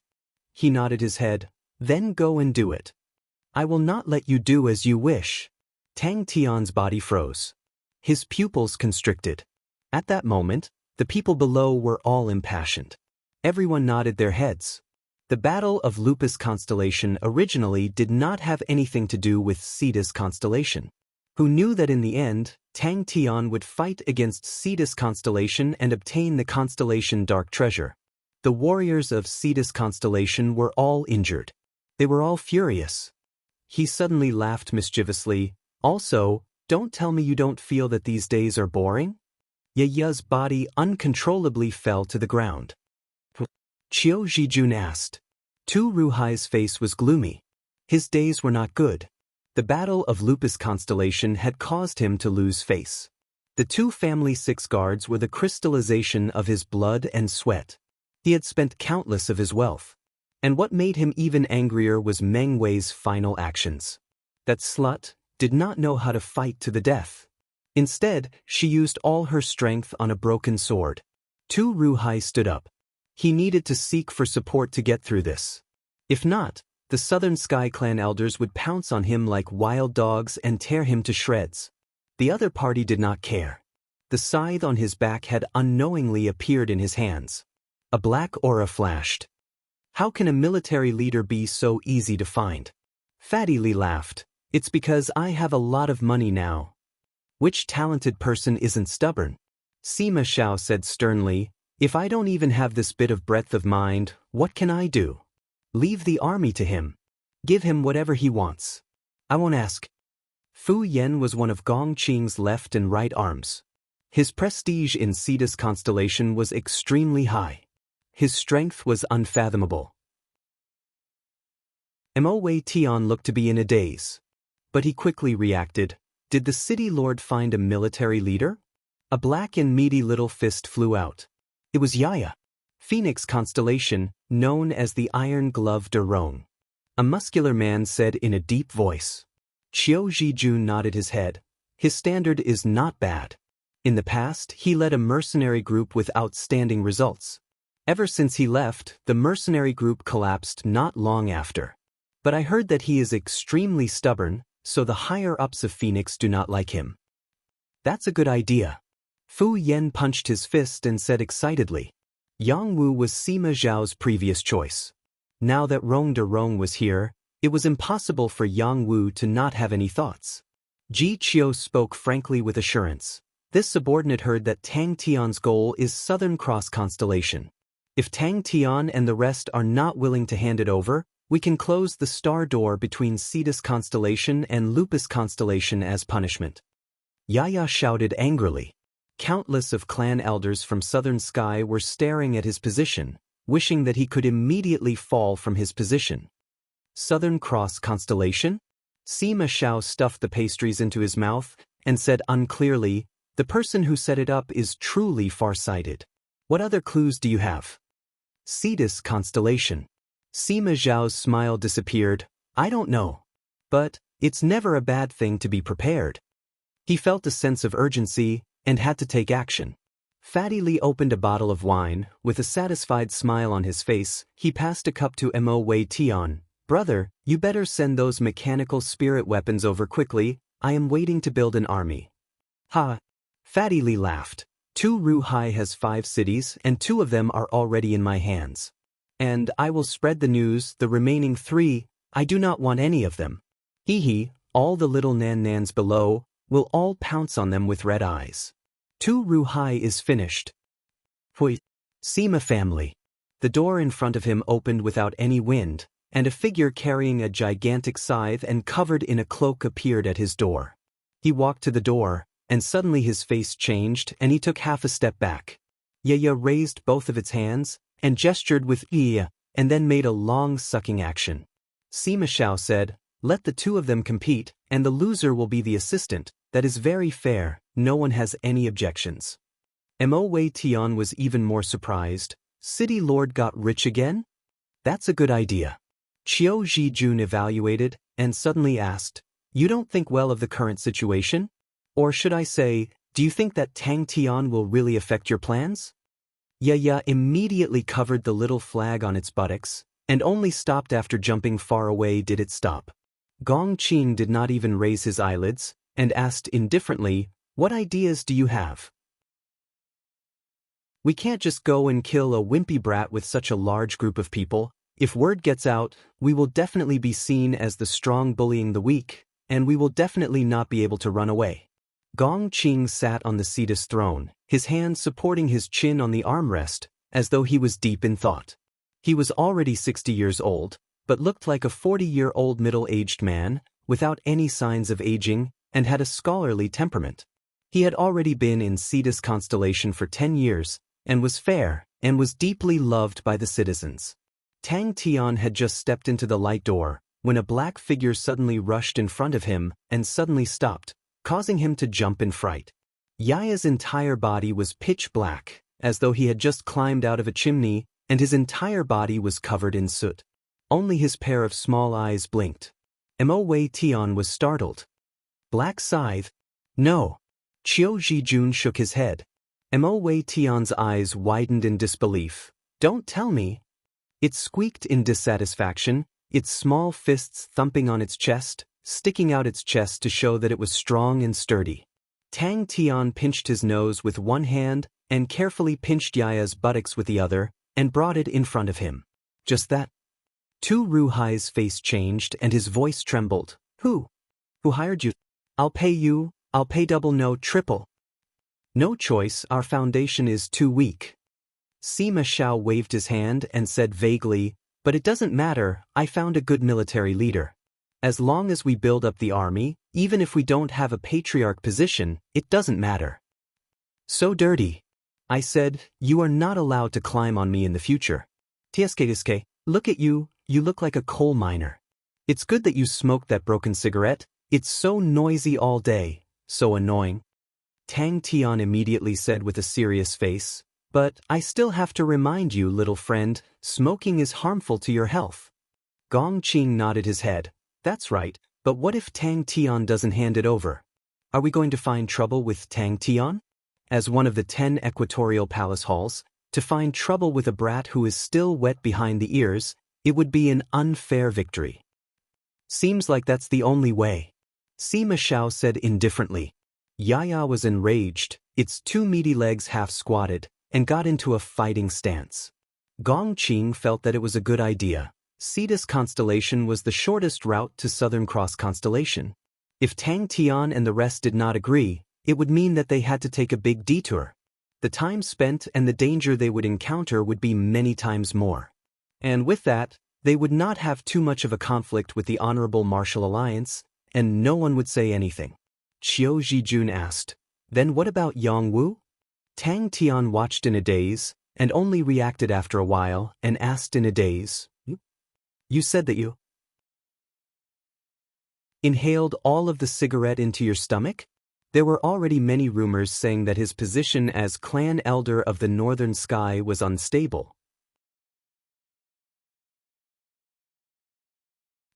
He nodded his head. Then go and do it. I will not let you do as you wish. Tang Tian's body froze. His pupils constricted. At that moment, the people below were all impassioned. Everyone nodded their heads. The Battle of Lupus Constellation originally did not have anything to do with Cetus Constellation. Who knew that in the end, Tang Tian would fight against Cetus Constellation and obtain the constellation Dark Treasure. The warriors of Cetus Constellation were all injured. They were all furious. He suddenly laughed mischievously. Also, don't tell me you don't feel that these days are boring? Yaya's body uncontrollably fell to the ground. Qiu Zhijun asked. Tu Ruhai's face was gloomy. His days were not good. The Battle of Lupus Constellation had caused him to lose face. The two family six guards were the crystallization of his blood and sweat. He had spent countless of his wealth. And what made him even angrier was Meng Wei's final actions. That slut did not know how to fight to the death. Instead, she used all her strength on a broken sword. Tu Ruhai stood up. He needed to seek for support to get through this. If not, the Southern Sky Clan elders would pounce on him like wild dogs and tear him to shreds. The other party did not care. The scythe on his back had unknowingly appeared in his hands. A black aura flashed. How can a military leader be so easy to find? Fatty Lee laughed. It's because I have a lot of money now. Which talented person isn't stubborn? Sima Xiao said sternly, if I don't even have this bit of breadth of mind, what can I do? Leave the army to him. Give him whatever he wants. I won't ask. Fu Yen was one of Gong Qing's left and right arms. His prestige in Cetus Constellation was extremely high. His strength was unfathomable. Mo Wei Tian looked to be in a daze. But he quickly reacted. Did the city lord find a military leader? A black and meaty little fist flew out. It was Yaya. Phoenix Constellation, known as the Iron Glove de Rong. A muscular man said in a deep voice. Qiu Zhijun nodded his head. His standard is not bad. In the past, he led a mercenary group with outstanding results. Ever since he left, the mercenary group collapsed not long after. But I heard that he is extremely stubborn, so the higher-ups of Phoenix do not like him. That's a good idea. Fu Yen punched his fist and said excitedly. Yang Wu was Sima Zhao's previous choice. Now that Rong de Rong was here, it was impossible for Yang Wu to not have any thoughts. Ji Qiu spoke frankly with assurance. This subordinate heard that Tang Tian's goal is Southern Cross Constellation. If Tang Tian and the rest are not willing to hand it over, we can close the star door between Cetus Constellation and Lupus Constellation as punishment. Yaya shouted angrily. Countless of clan elders from Southern Sky were staring at his position, wishing that he could immediately fall from his position. Southern Cross Constellation? Sima Xiao stuffed the pastries into his mouth and said unclearly, the person who set it up is truly far-sighted. What other clues do you have? Cetus Constellation. Sima Zhao's smile disappeared. I don't know. But it's never a bad thing to be prepared. He felt a sense of urgency and had to take action. Fatty Lee opened a bottle of wine. With a satisfied smile on his face, he passed a cup to Mo Wei Tian. Brother, you better send those mechanical spirit weapons over quickly. I am waiting to build an army. Ha! Fatty Lee laughed. Tu Ruhai has 5 cities and 2 of them are already in my hands. And I will spread the news, the remaining 3, I do not want any of them. Hee, all the little nan-nans below will all pounce on them with red eyes. Tu Ruhai is finished. Hui. Sima family. The door in front of him opened without any wind, and a figure carrying a gigantic scythe and covered in a cloak appeared at his door. He walked to the door, and suddenly his face changed and he took half a step back. Yaya raised both of its hands and gestured with "iya," and then made a long sucking action. Sima Xiao said, let the 2 of them compete, and the loser will be the assistant. That is very fair, no one has any objections. Mo Wei Tian was even more surprised. City Lord got rich again? That's a good idea. Qiu Zhijun evaluated, and suddenly asked, you don't think well of the current situation? Or should I say, do you think that Tang Tian will really affect your plans? Yaya immediately covered the little flag on its buttocks, and only stopped after jumping far away did it stop. Gong Qing did not even raise his eyelids, and asked indifferently, What ideas do you have? We can't just go and kill a wimpy brat with such a large group of people. If word gets out, we will definitely be seen as the strong bullying the weak, and we will definitely not be able to run away. Gong Qing sat on the Cetus throne, his hand supporting his chin on the armrest, as though he was deep in thought. He was already 60 years old, but looked like a 40-year-old middle-aged man, without any signs of aging, and had a scholarly temperament. He had already been in Cetus constellation for 10 years, and was fair, and was deeply loved by the citizens. Tang Tian had just stepped into the light door, when a black figure suddenly rushed in front of him, and suddenly stopped, causing him to jump in fright. Yaya's entire body was pitch black, as though he had just climbed out of a chimney, and his entire body was covered in soot. Only his pair of small eyes blinked. Mo Wei Tian was startled. Black scythe? No. Qiu Zhijun shook his head. Mo Wei Tian's eyes widened in disbelief. Don't tell me. It squeaked in dissatisfaction, its small fists thumping on its chest, sticking out its chest to show that it was strong and sturdy. Tang Tian pinched his nose with one hand and carefully pinched Yaya's buttocks with the other and brought it in front of him. Just that. Tu Ruhai's face changed and his voice trembled. Who hired you? I'll pay you, I'll pay double, no triple. No choice, our foundation is too weak. Sima Xiao waved his hand and said vaguely, but it doesn't matter, I found a good military leader. As long as we build up the army, even if we don't have a patriarch position, it doesn't matter. So dirty. I said, you are not allowed to climb on me in the future. Tiske, look at you, you look like a coal miner. It's good that you smoked that broken cigarette, it's so noisy all day, so annoying. Tang Tian immediately said with a serious face, but I still have to remind you, little friend, smoking is harmful to your health. Gong Qing nodded his head. That's right, but what if Tang Tian doesn't hand it over? Are we going to find trouble with Tang Tian? As one of the 10 equatorial palace halls, to find trouble with a brat who is still wet behind the ears, it would be an unfair victory. Seems like that's the only way. Sima Xiao said indifferently. Yaya was enraged, its two meaty legs half squatted, and got into a fighting stance. Gong Qing felt that it was a good idea. Cetus constellation was the shortest route to Southern Cross constellation. If Tang Tian and the rest did not agree, it would mean that they had to take a big detour. The time spent and the danger they would encounter would be many times more. And with that, they would not have too much of a conflict with the Honorable Martial Alliance, and no one would say anything. Qiu Zhijun asked, then what about Yang Wu? Tang Tian watched in a daze, and only reacted after a while, and asked in a daze, You said that you inhaled all of the cigarette into your stomach? There were already many rumors saying that his position as clan elder of the Northern Sky was unstable.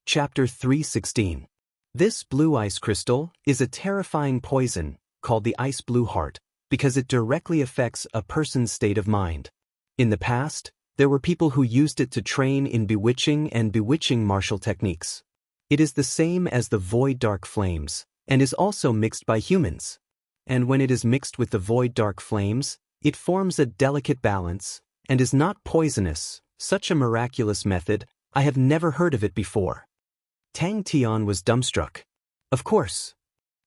Chapter 316. This blue ice crystal is a terrifying poison, called the ice blue heart, because it directly affects a person's state of mind. In the past, there were people who used it to train in bewitching and bewitching martial techniques. It is the same as the void dark flames, and is also mixed by humans. And when it is mixed with the void dark flames, it forms a delicate balance, and is not poisonous. Such a miraculous method, I have never heard of it before. Tang Tian was dumbstruck. Of course.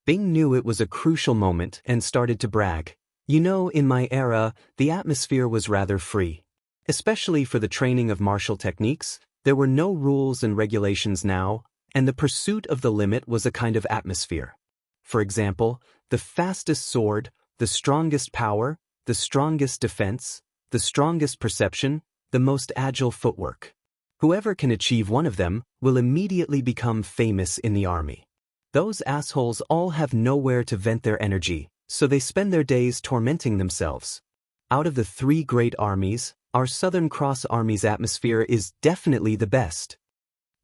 Bing knew it was a crucial moment and started to brag. You know, in my era, the atmosphere was rather free. Especially for the training of martial techniques, there were no rules and regulations now, and the pursuit of the limit was a kind of atmosphere. For example, the fastest sword, the strongest power, the strongest defense, the strongest perception, the most agile footwork. Whoever can achieve one of them will immediately become famous in the army. Those assholes all have nowhere to vent their energy, so they spend their days tormenting themselves. Out of the 3 great armies, our Southern Cross Army's atmosphere is definitely the best.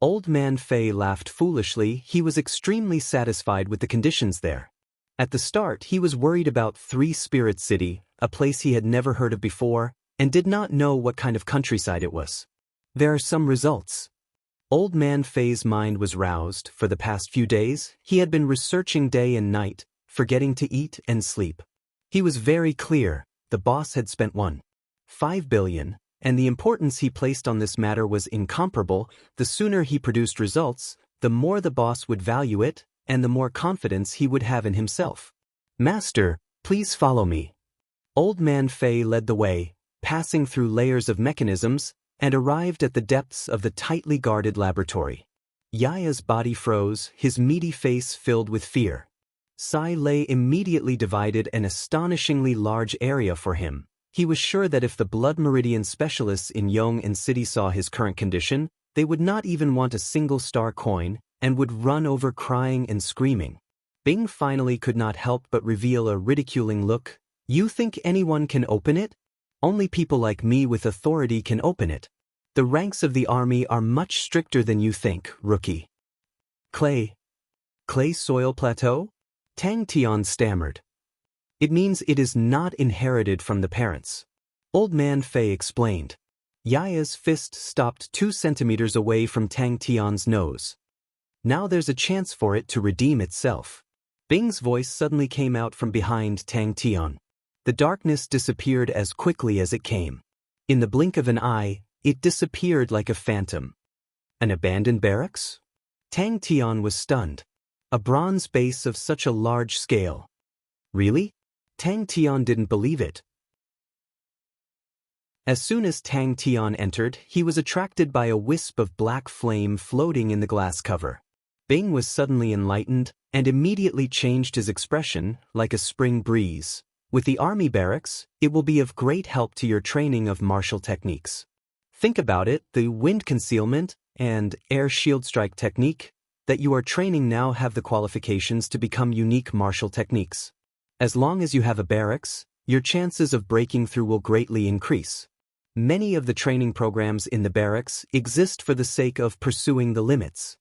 Old Man Fei laughed foolishly. He was extremely satisfied with the conditions there. At the start, he was worried about 3 Spirit City, a place he had never heard of before, and did not know what kind of countryside it was. There are some results. Old Man Fei's mind was roused. For the past few days, he had been researching day and night, forgetting to eat and sleep. He was very clear. The boss had spent 1.5 billion, and the importance he placed on this matter was incomparable. The sooner he produced results, the more the boss would value it, and the more confidence he would have in himself. Master, please follow me. Old Man Fei led the way, passing through layers of mechanisms, and arrived at the depths of the tightly guarded laboratory. Yaya's body froze, his meaty face filled with fear. Sai Lei immediately divided an astonishingly large area for him. He was sure that if the blood meridian specialists in Yong and City saw his current condition, they would not even want a single star coin, and would run over crying and screaming. Bing finally could not help but reveal a ridiculing look. You think anyone can open it? Only people like me with authority can open it. The ranks of the army are much stricter than you think, rookie. Clay soil plateau? Tang Tian stammered. It means it is not inherited from the parents. Old Man Fei explained. Yaya's fist stopped 2 centimeters away from Tang Tian's nose. Now there's a chance for it to redeem itself. Bing's voice suddenly came out from behind Tang Tian. The darkness disappeared as quickly as it came. In the blink of an eye, it disappeared like a phantom. An abandoned barracks? Tang Tian was stunned. A bronze base of such a large scale. Really? Tang Tian didn't believe it. As soon as Tang Tian entered, he was attracted by a wisp of black flame floating in the glass cover. Bing was suddenly enlightened, and immediately changed his expression, like a spring breeze. With the army barracks, it will be of great help to your training of martial techniques. Think about it, the wind concealment and air shield strike technique that you are training now have the qualifications to become unique martial techniques. As long as you have a barracks, your chances of breaking through will greatly increase. Many of the training programs in the barracks exist for the sake of pursuing the limits.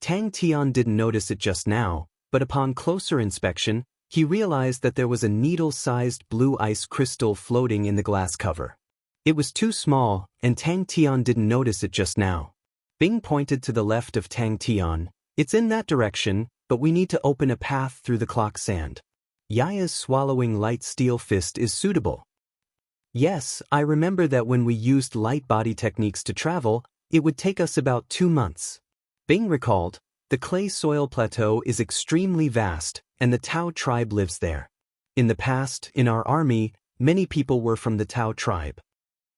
Tang Tian didn't notice it just now, but upon closer inspection, he realized that there was a needle-sized blue ice crystal floating in the glass cover. It was too small, and Tang Tian didn't notice it just now. Bing pointed to the left of Tang Tian. It's in that direction, but we need to open a path through the clock sand. Yaya's swallowing light steel fist is suitable. Yes, I remember that when we used light body techniques to travel, it would take us about 2 months. Bing recalled, the clay soil plateau is extremely vast, and the Tao tribe lives there. In the past, in our army, many people were from the Tao tribe.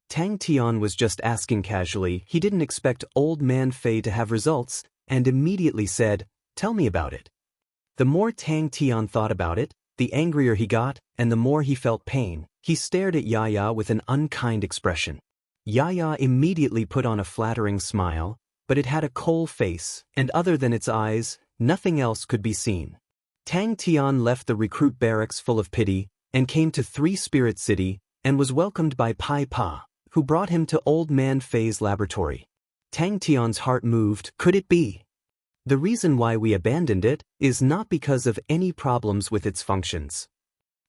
Tang Tian was just asking casually. He didn't expect Old Man Fei to have results, and immediately said, tell me about it. The more Tang Tian thought about it, the angrier he got, and the more he felt pain. He stared at Yaya with an unkind expression. Yaya immediately put on a flattering smile, but it had a cold face, and other than its eyes, nothing else could be seen. Tang Tian left the recruit barracks full of pity, and came to 3 Spirit City, and was welcomed by Pai Pa, who brought him to Old Man Fei's laboratory. Tang Tian's heart moved. Could it be? The reason why we abandoned it is not because of any problems with its functions.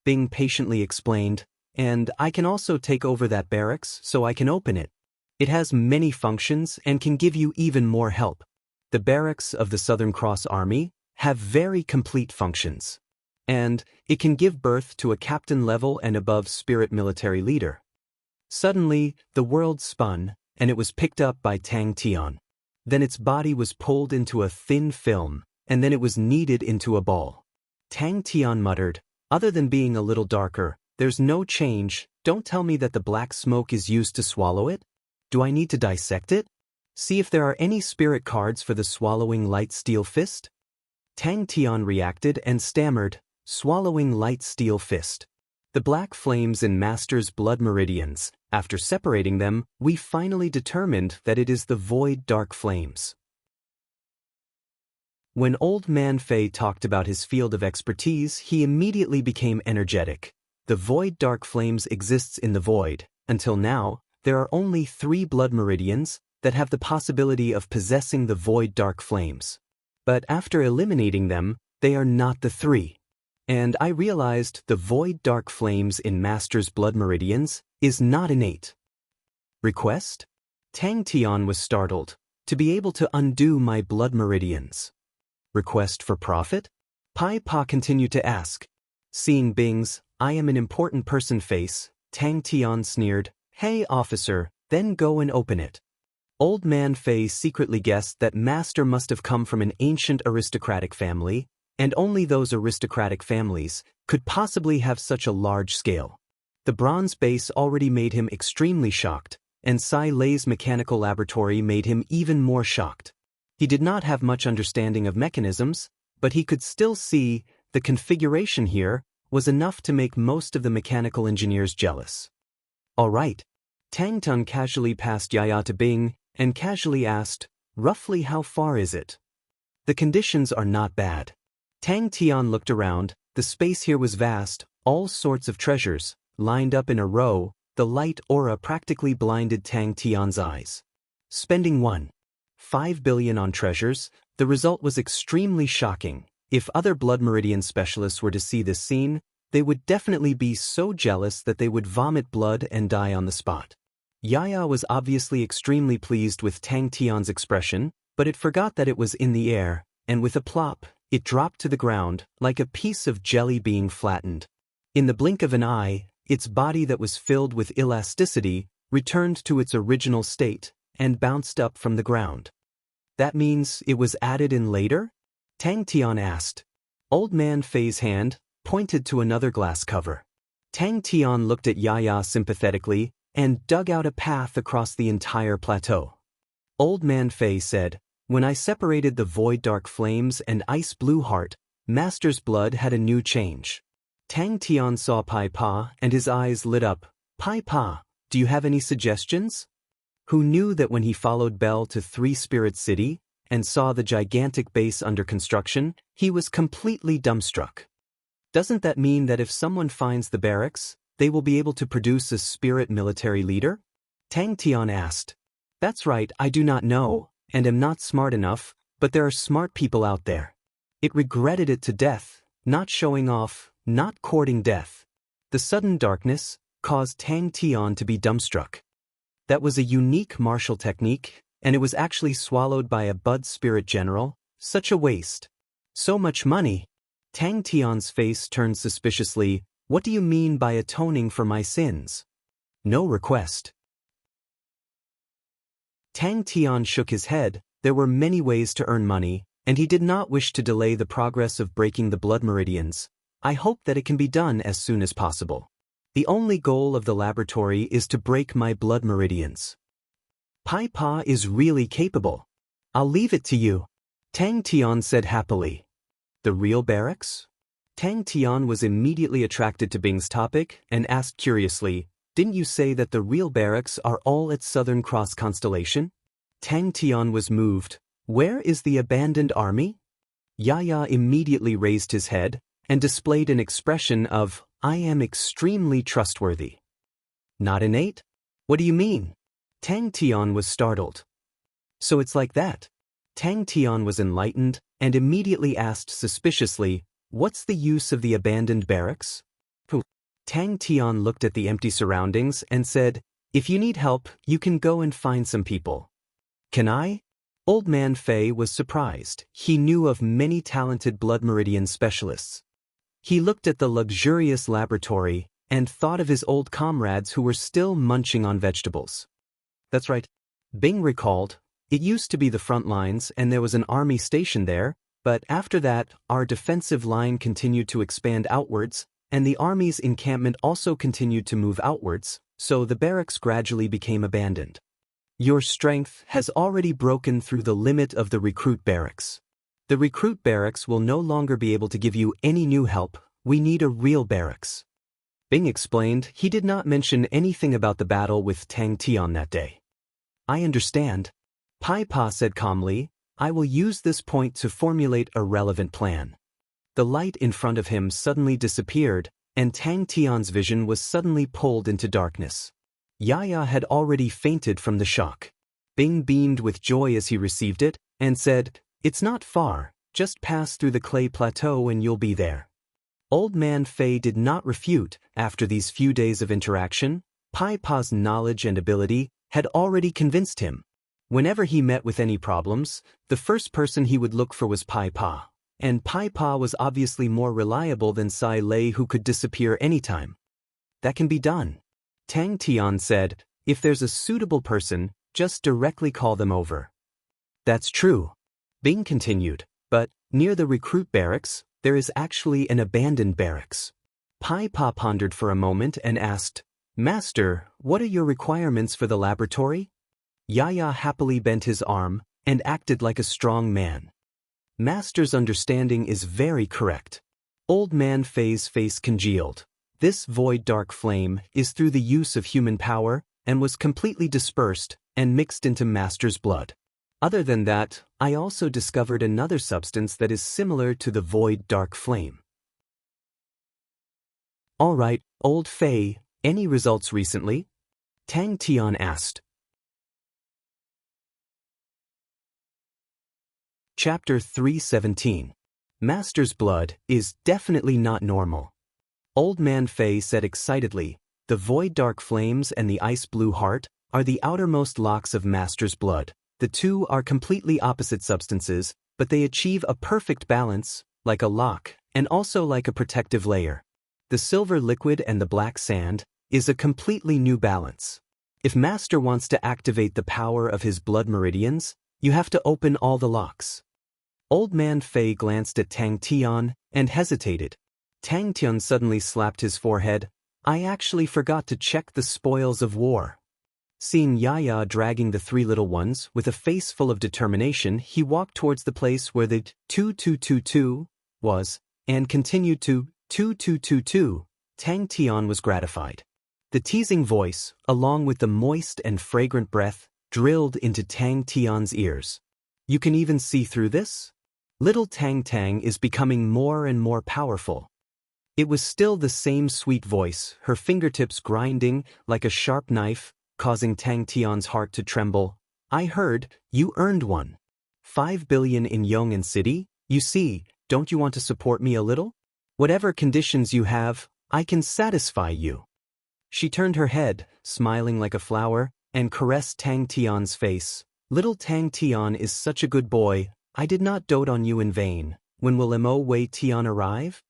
Bing patiently explained, and I can also take over that barracks so I can open it. It has many functions and can give you even more help. The barracks of the Southern Cross Army have very complete functions. And it can give birth to a captain level and above spirit military leader. Suddenly, the world spun, and it was picked up by Tang Tian. Then its body was pulled into a thin film, and then it was kneaded into a ball. Tang Tian muttered, other than being a little darker, there's no change. Don't tell me that the black smoke is used to swallow it? Do I need to dissect it? See if there are any spirit cards for the swallowing light steel fist? Tang Tian reacted and stammered, swallowing light steel fist. The black flames in Master's blood meridians. After separating them, we finally determined that it is the void dark flames. When Old Man Fei talked about his field of expertise, he immediately became energetic. The void dark flames exists in the void. Until now, there are only 3 blood meridians that have the possibility of possessing the void dark flames. But after eliminating them, they are not the 3. And I realized the void dark flames in Master's blood meridians is not innate. Request? Tang Tian was startled. To be able to undo my blood meridians. Request for profit? Pai Pa continued to ask. Seeing Bing's, I am an important person face, Tang Tian sneered, hey officer, then go and open it. Old Man Fei secretly guessed that Master must have come from an ancient aristocratic family, and only those aristocratic families could possibly have such a large scale. The bronze base already made him extremely shocked, and Sai Lei's mechanical laboratory made him even more shocked. He did not have much understanding of mechanisms, but he could still see the configuration here was enough to make most of the mechanical engineers jealous. All right. Tang Tun casually passed Yaya to Bing and casually asked, roughly how far is it? The conditions are not bad. Tang Tian looked around. The space here was vast, all sorts of treasures, lined up in a row. The light aura practically blinded Tang Tian's eyes. Spending 1.5 billion on treasures, the result was extremely shocking. If other blood meridian specialists were to see this scene, they would definitely be so jealous that they would vomit blood and die on the spot. Yaya was obviously extremely pleased with Tang Tian's expression, but it forgot that it was in the air, and with a plop, it dropped to the ground, like a piece of jelly being flattened. In the blink of an eye, its body that was filled with elasticity returned to its original state and bounced up from the ground. That means it was added in later? Tang Tian asked. Old Man Fei's hand pointed to another glass cover. Tang Tian looked at Yaya sympathetically and dug out a path across the entire plateau. Old Man Fei said, when I separated the void dark flames and ice blue heart, Master's blood had a new change. Tang Tian saw Pai Pa and his eyes lit up. Pai Pa, do you have any suggestions? Who knew that when he followed Bell to Three Spirit City and saw the gigantic base under construction, he was completely dumbstruck. Doesn't that mean that if someone finds the barracks, they will be able to produce a spirit military leader? Tang Tian asked. That's right, I do not know, and am not smart enough, but there are smart people out there. It regretted it to death, not showing off, not courting death. The sudden darkness caused Tang Tian to be dumbstruck. That was a unique martial technique, and it was actually swallowed by a Bud Spirit General. Such a waste. So much money. Tang Tian's face turned suspiciously. What do you mean by atoning for my sins? No request. Tang Tian shook his head. There were many ways to earn money, and he did not wish to delay the progress of breaking the blood meridians. I hope that it can be done as soon as possible. The only goal of the laboratory is to break my blood meridians. Pai Pa is really capable. I'll leave it to you. Tang Tian said happily. The real barracks? Tang Tian was immediately attracted to Bing's topic and asked curiously, didn't you say that the real barracks are all at Southern Cross Constellation? Tang Tian was moved. Where is the abandoned army? Yaya immediately raised his head and displayed an expression of, I am extremely trustworthy. Not innate? What do you mean? Tang Tian was startled. So it's like that. Tang Tian was enlightened and immediately asked suspiciously, what's the use of the abandoned barracks? Tang Tian looked at the empty surroundings and said, if you need help, you can go and find some people. Can I? Old Man Fei was surprised. He knew of many talented blood meridian specialists. He looked at the luxurious laboratory and thought of his old comrades who were still munching on vegetables. That's right. Bing recalled, it used to be the front lines and there was an army station there, but after that, our defensive line continued to expand outwards, and the army's encampment also continued to move outwards, so the barracks gradually became abandoned. Your strength has already broken through the limit of the recruit barracks. The recruit barracks will no longer be able to give you any new help. We need a real barracks. Bing explained he did not mention anything about the battle with Tang Tian that day. I understand. Pai Pa said calmly, I will use this point to formulate a relevant plan. The light in front of him suddenly disappeared, and Tang Tian's vision was suddenly pulled into darkness. Yaya had already fainted from the shock. Bing beamed with joy as he received it, and said, it's not far, just pass through the clay plateau and you'll be there. Old Man Fei did not refute. After these few days of interaction, Pai Pa's knowledge and ability had already convinced him. Whenever he met with any problems, the first person he would look for was Pai Pa. and Pai Pa was obviously more reliable than Sai Lei, who could disappear anytime. That can be done. Tang Tian said, if there's a suitable person, just directly call them over. That's true. Bing continued, but near the recruit barracks, there is actually an abandoned barracks. Pai Pa pondered for a moment and asked, Master, what are your requirements for the laboratory? Yaya happily bent his arm and acted like a strong man. Master's understanding is very correct. Old Man Fei's face congealed. This void dark flame is through the use of human power and was completely dispersed and mixed into Master's blood. Other than that, I also discovered another substance that is similar to the void dark flame. All right, Old Fei, any results recently? Tang Tian asked. Chapter 317. Master's blood is definitely not normal. Old Man Fei said excitedly, the void dark flames and the ice blue heart are the outermost locks of Master's blood. The two are completely opposite substances, but they achieve a perfect balance, like a lock, and also like a protective layer. The silver liquid and the black sand is a completely new balance. If Master wants to activate the power of his blood meridians, you have to open all the locks. Old Man Fei glanced at Tang Tian and hesitated. Tang Tian suddenly slapped his forehead. I actually forgot to check the spoils of war. Seeing Yaya dragging the three little ones with a face full of determination, he walked towards the place where the 2222 was, and continued to 2222. Tang Tian was gratified. The teasing voice, along with the moist and fragrant breath, drilled into Tang Tian's ears. You can even see through this? Little Tang Tang is becoming more and more powerful. It was still the same sweet voice, her fingertips grinding like a sharp knife, causing Tang Tian's heart to tremble. I heard, you earned one. 5 billion in Yong'an City? You see, don't you want to support me a little? Whatever conditions you have, I can satisfy you. She turned her head, smiling like a flower, and caressed Tang Tian's face. Little Tang Tian is such a good boy, I did not dote on you in vain. When will Mo Wei Tian arrive?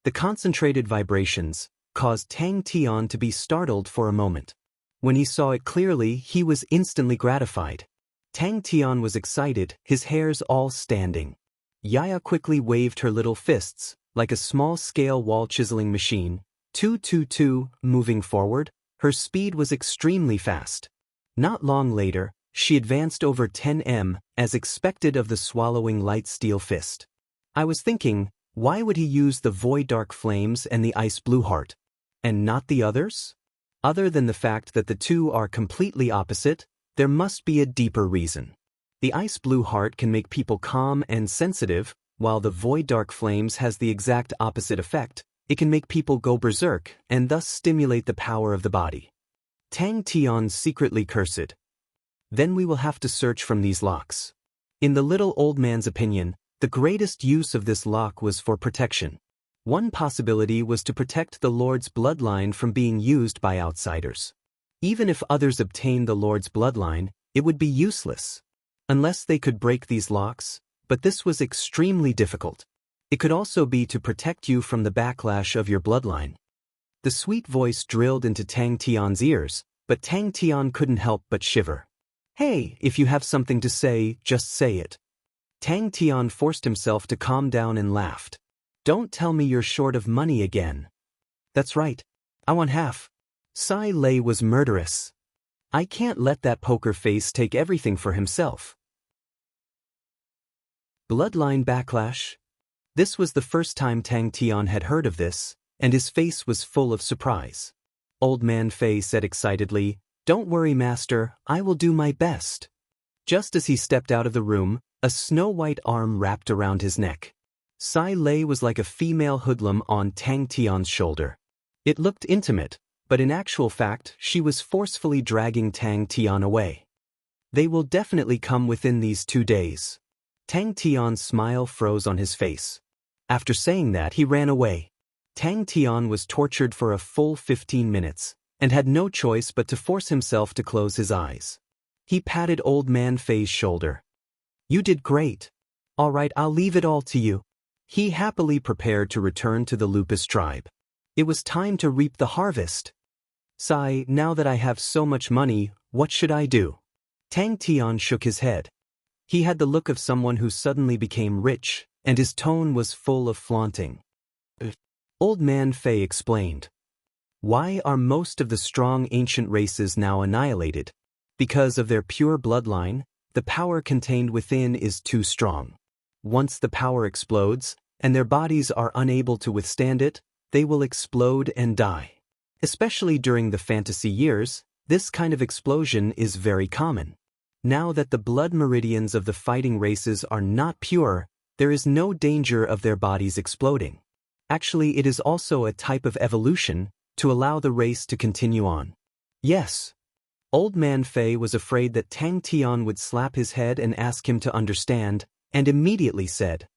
The concentrated vibrations caused Tang Tian to be startled for a moment. When he saw it clearly, he was instantly gratified. Tang Tian was excited, his hairs all standing. Yaya quickly waved her little fists, like a small-scale wall-chiseling machine. 222, moving forward, her speed was extremely fast. Not long later, she advanced over 10 m, as expected of the swallowing light steel fist. I was thinking, why would he use the void dark flames and the ice blue heart, and not the others? Other than the fact that the two are completely opposite, there must be a deeper reason. The ice blue heart can make people calm and sensitive, while the void dark flames has the exact opposite effect. It can make people go berserk and thus stimulate the power of the body. Tang Tian secretly cursed. Then we will have to search from these locks. In the little old man's opinion, the greatest use of this lock was for protection. One possibility was to protect the Lord's bloodline from being used by outsiders. Even if others obtained the Lord's bloodline, it would be useless. Unless they could break these locks, but this was extremely difficult. It could also be to protect you from the backlash of your bloodline. The sweet voice drilled into Tang Tian's ears, but Tang Tian couldn't help but shiver. Hey, if you have something to say, just say it. Tang Tian forced himself to calm down and laughed. Don't tell me you're short of money again. That's right. I want half. Sai Lei was murderous. I can't let that poker face take everything for himself. Bloodline backlash? This was the first time Tang Tian had heard of this, and his face was full of surprise. Old Man Fei said excitedly, Don't worry, Master, I will do my best. Just as he stepped out of the room, a snow-white arm wrapped around his neck. Sai Lei was like a female hoodlum on Tang Tian's shoulder. It looked intimate, but in actual fact, she was forcefully dragging Tang Tian away. They will definitely come within these 2 days. Tang Tian's smile froze on his face. After saying that, he ran away. Tang Tian was tortured for a full 15 minutes, and had no choice but to force himself to close his eyes. He patted Old Man Fei's shoulder. You did great. All right, I'll leave it all to you. He happily prepared to return to the Lupus tribe. It was time to reap the harvest. Sigh, now that I have so much money, what should I do? Tang Tian shook his head. He had the look of someone who suddenly became rich, and his tone was full of flaunting. Old Man Fei explained. Why are most of the strong ancient races now annihilated? Because of their pure bloodline, the power contained within is too strong. Once the power explodes, and their bodies are unable to withstand it, they will explode and die. Especially during the fantasy years, this kind of explosion is very common. Now that the blood meridians of the fighting races are not pure, there is no danger of their bodies exploding. Actually, it is also a type of evolution to allow the race to continue on. Yes. Old Man Fei was afraid that Tang Tian would slap his head and ask him to understand, and immediately said,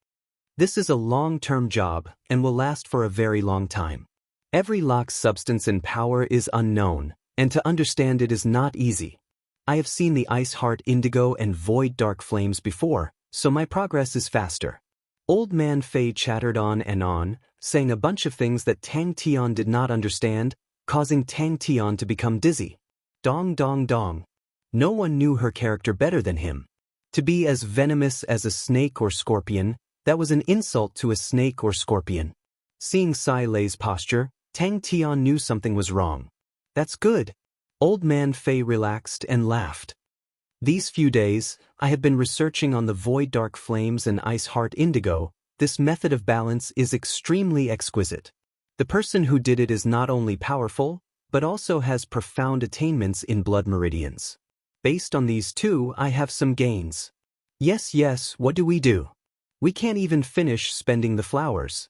"This is a long-term job and will last for a very long time. Every lock's substance and power is unknown, and to understand it is not easy. I have seen the Ice Heart Indigo and Void Dark Flames before, so my progress is faster." Old Man Fei chattered on, saying a bunch of things that Tang Tian did not understand, causing Tang Tian to become dizzy. Dong dong dong. No one knew her character better than him. To be as venomous as a snake or scorpion, that was an insult to a snake or scorpion. Seeing Sai Lei's posture, Tang Tian knew something was wrong. That's good. Old Man Fei relaxed and laughed. These few days, I have been researching on the Void Dark Flames and Ice Heart Indigo. This method of balance is extremely exquisite. The person who did it is not only powerful, but also has profound attainments in blood meridians. Based on these two, I have some gains. Yes, what do? We can't even finish spending the flowers.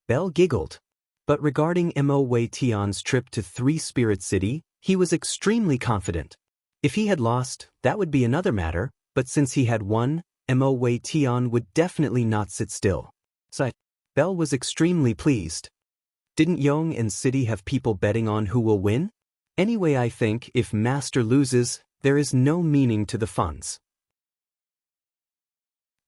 Belle giggled. But regarding Mo Wei Tian's trip to Three Spirit City, he was extremely confident. If he had lost, that would be another matter, but since he had won, Mo Wei Tian would definitely not sit still. So, Belle was extremely pleased. Didn't Yong and City have people betting on who will win? Anyway, I think if Master loses, there is no meaning to the funds.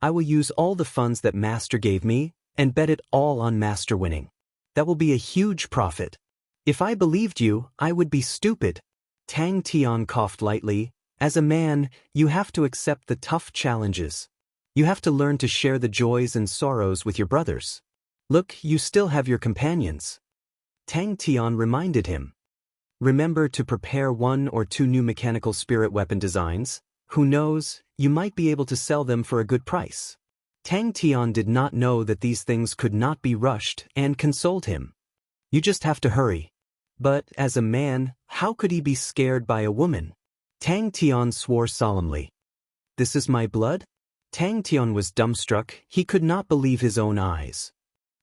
I will use all the funds that Master gave me, and bet it all on Master winning. That will be a huge profit. If I believed you, I would be stupid. Tang Tian coughed lightly. As a man, you have to accept the tough challenges. You have to learn to share the joys and sorrows with your brothers. Look, you still have your companions. Tang Tian reminded him. Remember to prepare 1 or 2 new mechanical spirit weapon designs. Who knows, you might be able to sell them for a good price. Tang Tian did not know that these things could not be rushed and consoled him. You just have to hurry. But, as a man, how could he be scared by a woman? Tang Tian swore solemnly. This is my blood? Tang Tian was dumbstruck. He could not believe his own eyes.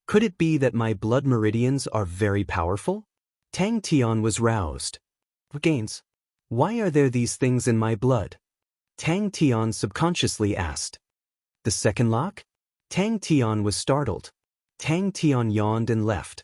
Could it be that my blood meridians are very powerful? Tang Tian was roused. Gains. Why are there these things in my blood? Tang Tian subconsciously asked. The second lock? Tang Tian was startled. Tang Tian yawned and left.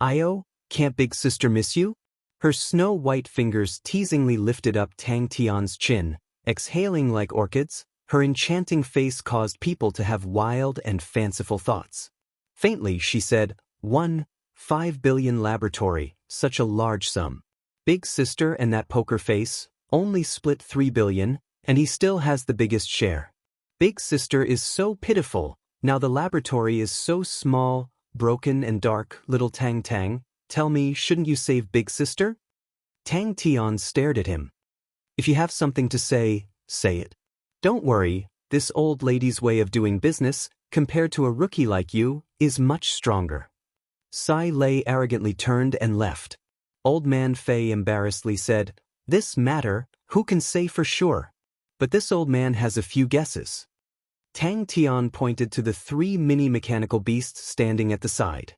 Io, can't Big Sister miss you? Her snow-white fingers teasingly lifted up Tang Tian's chin, exhaling like orchids. Her enchanting face caused people to have wild and fanciful thoughts. Faintly, she said, 5 billion laboratory, such a large sum. Big Sister and that poker face, only split 3 billion, and he still has the biggest share. Big Sister is so pitiful, now the laboratory is so small, broken and dark. Little Tang Tang, tell me, shouldn't you save Big Sister? Tang Tian stared at him. If you have something to say, say it. Don't worry, this old lady's way of doing business, compared to a rookie like you, is much stronger. Sai Lei arrogantly turned and left. Old Man Fei embarrassedly said, This matter, who can say for sure? But this old man has a few guesses. Tang Tian pointed to the 3 mini-mechanical beasts standing at the side.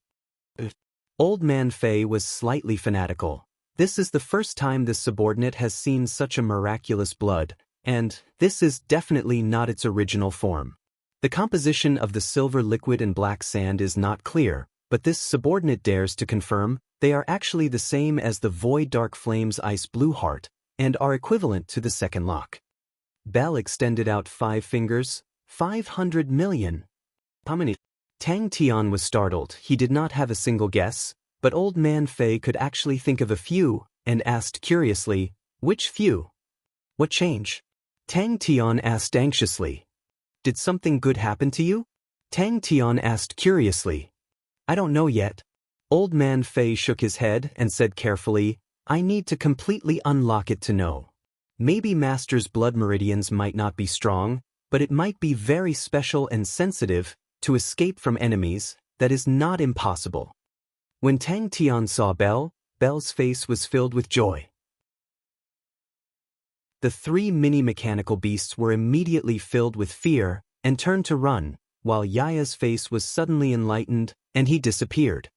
Old Man Fei was slightly fanatical. This is the first time this subordinate has seen such a miraculous blood, and this is definitely not its original form. The composition of the silver liquid and black sand is not clear, but this subordinate dares to confirm they are actually the same as the Void Dark Flames Ice Blue Heart, and are equivalent to the second lock. Belle extended out 5 fingers. 500 million. How many? Tang Tian was startled. He did not have a single guess, but Old Man Fei could actually think of a few, and asked curiously, "Which few? What change?" Tang Tian asked anxiously. "Did something good happen to you?" Tang Tian asked curiously. "I don't know yet." Old Man Fei shook his head and said carefully, "I need to completely unlock it to know. Maybe Master's blood meridians might not be strong, but it might be very special and sensitive to escape from enemies. That is not impossible." When Tang Tian saw Belle's face was filled with joy. The three mini-mechanical beasts were immediately filled with fear and turned to run, while Yaya's face was suddenly enlightened and he disappeared.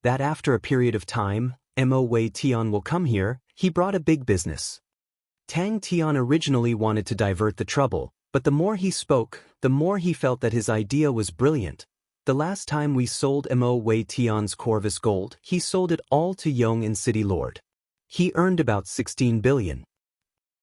That after a period of time, Mo Wei Tian will come here, he brought a big business. Tang Tian originally wanted to divert the trouble, but the more he spoke, the more he felt that his idea was brilliant. The last time we sold Mo Wei Tian's Corvus gold, he sold it all to Yong and City Lord. He earned about 16 billion.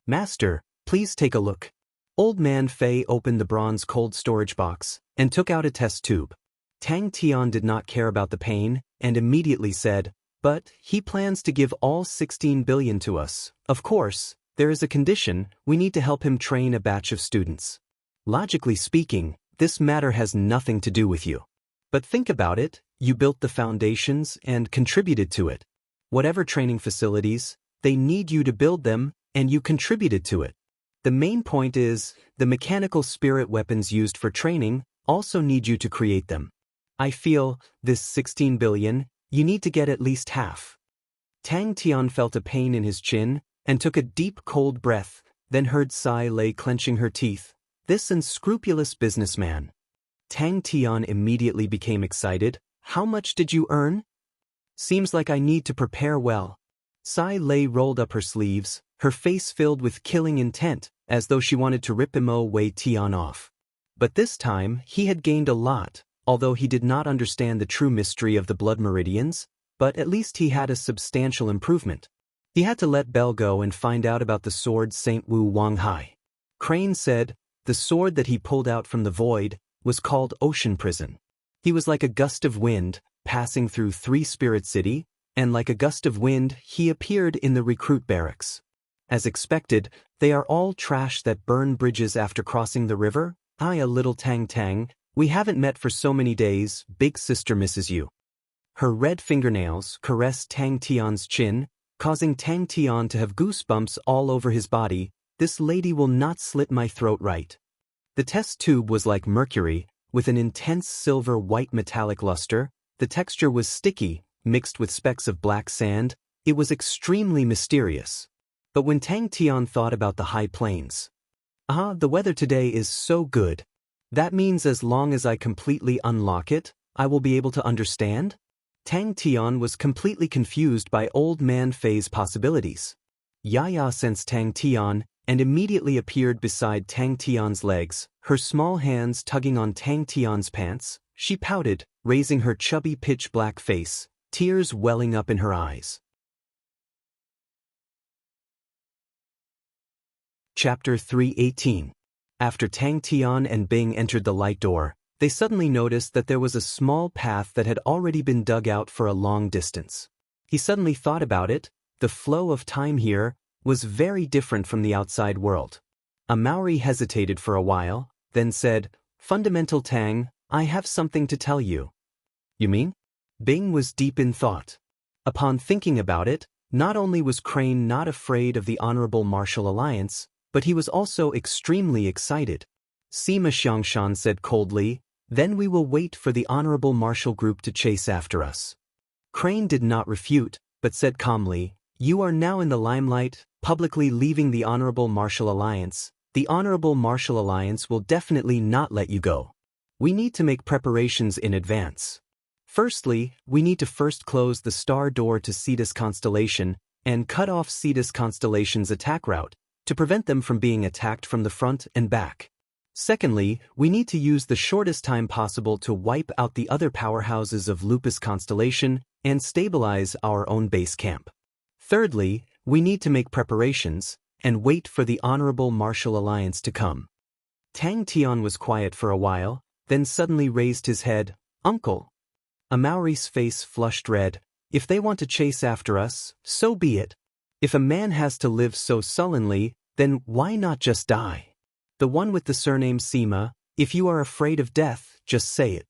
"Master, please take a look." Old Man Fei opened the bronze cold storage box and took out a test tube. Tang Tian did not care about the pain and immediately said, "But he plans to give all 16 billion to us. Of course, there is a condition. We need to help him train a batch of students. Logically speaking, this matter has nothing to do with you. But think about it, you built the foundations and contributed to it. Whatever training facilities, they need you to build them, and you contributed to it. The main point is, the mechanical spirit weapons used for training also need you to create them. I feel, this 16 billion, you need to get at least half." Tang Tian felt a pain in his chin and took a deep cold breath, then heard Sai Lei clenching her teeth. This unscrupulous businessman. Tang Tian immediately became excited. "How much did you earn?" "Seems like I need to prepare well." Sai Lei rolled up her sleeves, her face filled with killing intent, as though she wanted to rip Mo Wei Tian off. But this time, he had gained a lot, although he did not understand the true mystery of the blood meridians, but at least he had a substantial improvement. He had to let Belle go and find out about the sword Saint Wu Wang Hai. Crane said, the sword that he pulled out from the void was called Ocean Prison. He was like a gust of wind, passing through 3 Spirit City, and like a gust of wind, he appeared in the recruit barracks. As expected, they are all trash that burn bridges after crossing the river. "A little Tang, we haven't met for so many days, big sister misses you." Her red fingernails caressed Tang Tian's chin, causing Tang Tian to have goosebumps all over his body. "This lady will not slit my throat right." The test tube was like mercury, with an intense silver-white metallic luster. The texture was sticky, mixed with specks of black sand. It was extremely mysterious. But when Tang Tian thought about the high plains, the weather today is so good. That means as long as I completely unlock it, I will be able to understand? Tang Tian was completely confused by Old Man Fei's possibilities. Yaya sensed Tang Tian and immediately appeared beside Tang Tian's legs, her small hands tugging on Tang Tian's pants. She pouted, raising her chubby pitch-black face, tears welling up in her eyes. Chapter 318. After Tang Tian and Bing entered the light door, they suddenly noticed that there was a small path that had already been dug out for a long distance. He suddenly thought about it. The flow of time here was very different from the outside world. A Maori hesitated for a while, then said, "Fundamental Tang, I have something to tell you." "You mean?" Bing was deep in thought. Upon thinking about it, not only was Crane not afraid of the Honorable Martial Alliance, but he was also extremely excited. Sima Xiangshan said coldly, "Then we will wait for the Honorable Martial Group to chase after us." Crane did not refute, but said calmly, "You are now in the limelight, publicly leaving the Honorable Martial Alliance. The Honorable Martial Alliance will definitely not let you go. We need to make preparations in advance. Firstly, we need to first close the star door to Cetus Constellation and cut off Cetus Constellation's attack route to prevent them from being attacked from the front and back. Secondly, we need to use the shortest time possible to wipe out the other powerhouses of Lupus Constellation and stabilize our own base camp. Thirdly, we need to make preparations and wait for the Honorable Martial Alliance to come." Tang Tian was quiet for a while, then suddenly raised his head. "Uncle." Amauri's face flushed red. "If they want to chase after us, so be it. If a man has to live so sullenly, then why not just die? The one with the surname Sima, if you are afraid of death, just say it."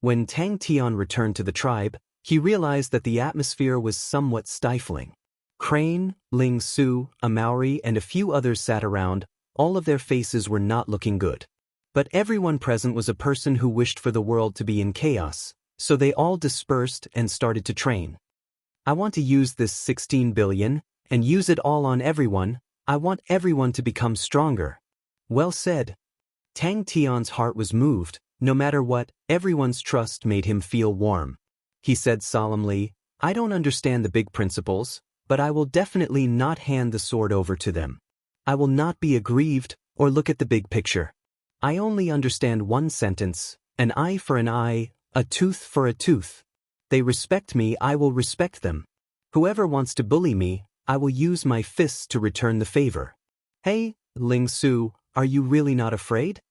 When Tang Tian returned to the tribe, he realized that the atmosphere was somewhat stifling. Crane, Ling Su, Amauri, and a few others sat around. All of their faces were not looking good. But everyone present was a person who wished for the world to be in chaos, so they all dispersed and started to train. "I want to use this 16 billion, and use it all on everyone. I want everyone to become stronger." Well said. Tang Tian's heart was moved. No matter what, everyone's trust made him feel warm. He said solemnly, "I don't understand the big principles, but I will definitely not hand the sword over to them. I will not be aggrieved or look at the big picture. I only understand one sentence: an eye for an eye, a tooth for a tooth. They respect me, I will respect them. Whoever wants to bully me, I will use my fists to return the favor." "Hey, Ling Su, are you really not afraid?"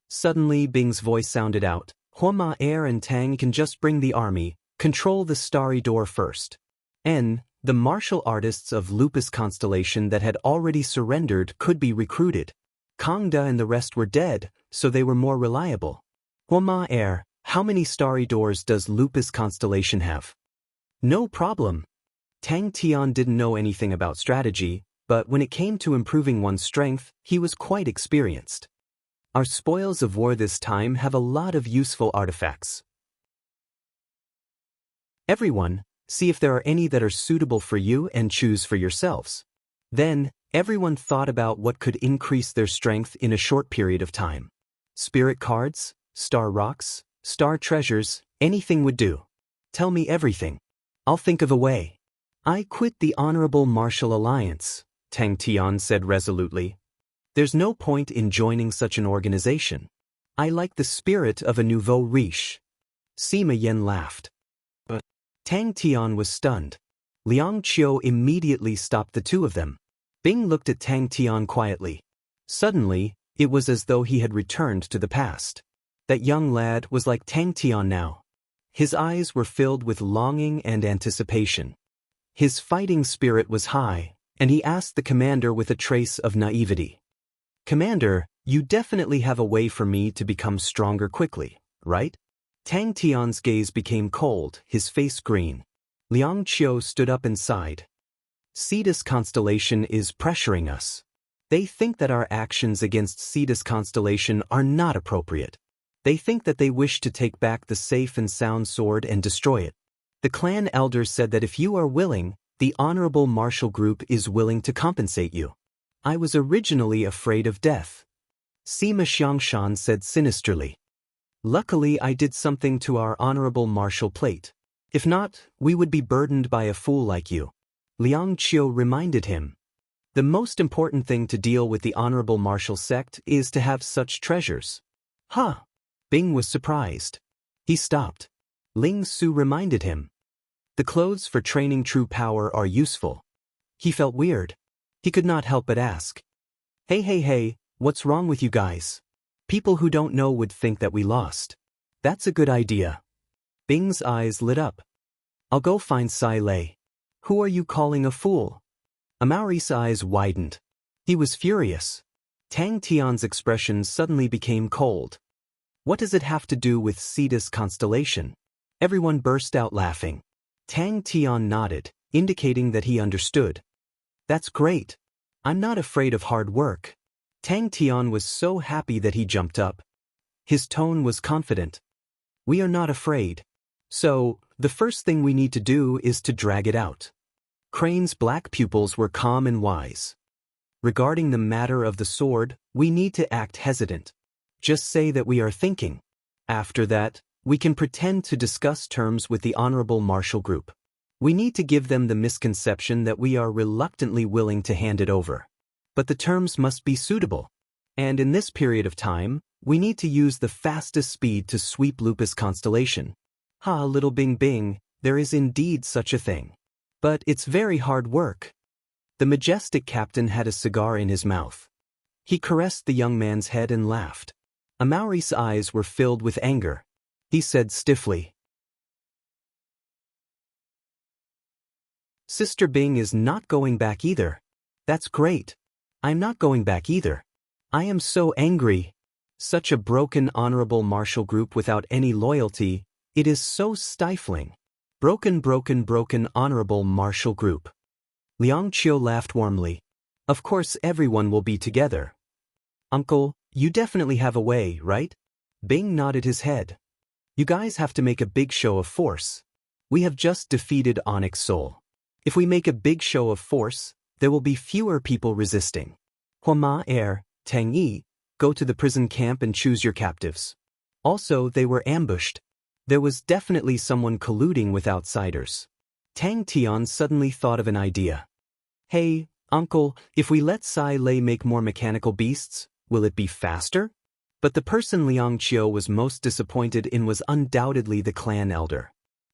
Suddenly Bing's voice sounded out. "Hua Air and Tang can just bring the army, control the starry door first." The martial artists of Lupus Constellation that had already surrendered could be recruited. Kang Da and the rest were dead, so they were more reliable. "Hua Air, how many starry doors does Lupus Constellation have?" "No problem." Tang Tian didn't know anything about strategy, but when it came to improving one's strength, he was quite experienced. Our spoils of war this time have a lot of useful artifacts. Everyone, see if there are any that are suitable for you and choose for yourselves. Then, everyone thought about what could increase their strength in a short period of time. Spirit cards, star rocks, star treasures, anything would do. Tell me everything. I'll think of a way. "I quit the Honorable Martial Alliance," Tang Tian said resolutely. "There's no point in joining such an organization. I like the spirit of a nouveau riche." Sima Yen laughed. But Tang Tian was stunned. Liang Qiu immediately stopped the two of them. Bing looked at Tang Tian quietly. Suddenly, it was as though he had returned to the past. That young lad was like Tang Tian now. His eyes were filled with longing and anticipation. His fighting spirit was high, and he asked the commander with a trace of naivety. "Commander, you definitely have a way for me to become stronger quickly, right?" Tang Tian's gaze became cold, his face green. Liang Qiu stood up and sighed. "Cetus Constellation is pressuring us. They think that our actions against Cetus Constellation are not appropriate. They think that they wish to take back the safe and sound sword and destroy it. The clan elder said that if you are willing, the Honorable Martial Group is willing to compensate you. I was originally afraid of death." Sima Xiangshan said sinisterly. "Luckily I did something to our Honorable Martial plate. If not, we would be burdened by a fool like you." Liang Qiu reminded him. "The most important thing to deal with the Honorable Martial sect is to have such treasures." "Huh?" Bing was surprised. He stopped. Ling Su reminded him. "The clothes for training true power are useful." He felt weird. He could not help but ask. Hey, what's wrong with you guys? People who don't know would think that we lost." "That's a good idea." Bing's eyes lit up. "I'll go find Sai Lei." "Who are you calling a fool?" Amauri's eyes widened. He was furious. Tang Tian's expression suddenly became cold. "What does it have to do with Cetus Constellation?" Everyone burst out laughing. Tang Tian nodded, indicating that he understood. "That's great. I'm not afraid of hard work." Tang Tian was so happy that he jumped up. His tone was confident. "We are not afraid. So, the first thing we need to do is to drag it out." Crane's black pupils were calm and wise. "Regarding the matter of the sword, we need to act hesitant. Just say that we are thinking. After that, we can pretend to discuss terms with the Honorable Martial Group. We need to give them the misconception that we are reluctantly willing to hand it over. But the terms must be suitable. And in this period of time, we need to use the fastest speed to sweep Lupus Constellation." "Ha, little Bing Bing, there is indeed such a thing. But it's very hard work." The majestic captain had a cigar in his mouth. He caressed the young man's head and laughed. Amauri's eyes were filled with anger. He said stiffly, Sister Bing is not going back either. That's great. I'm not going back either. I am so angry. Such a broken honorable martial group without any loyalty, it is so stifling. Broken honorable martial group. Liang Qiu laughed warmly. Of course everyone will be together. Uncle, you definitely have a way, right? Bing nodded his head. You guys have to make a big show of force. We have just defeated Onyx Soul. If we make a big show of force, there will be fewer people resisting. Hua Er, Tang Yi, go to the prison camp and choose your captives. Also, they were ambushed. There was definitely someone colluding with outsiders. Tang Tian suddenly thought of an idea. Hey, Uncle, if we let Sai Lei make more mechanical beasts, will it be faster? But the person Liang Qiu was most disappointed in was undoubtedly the clan elder.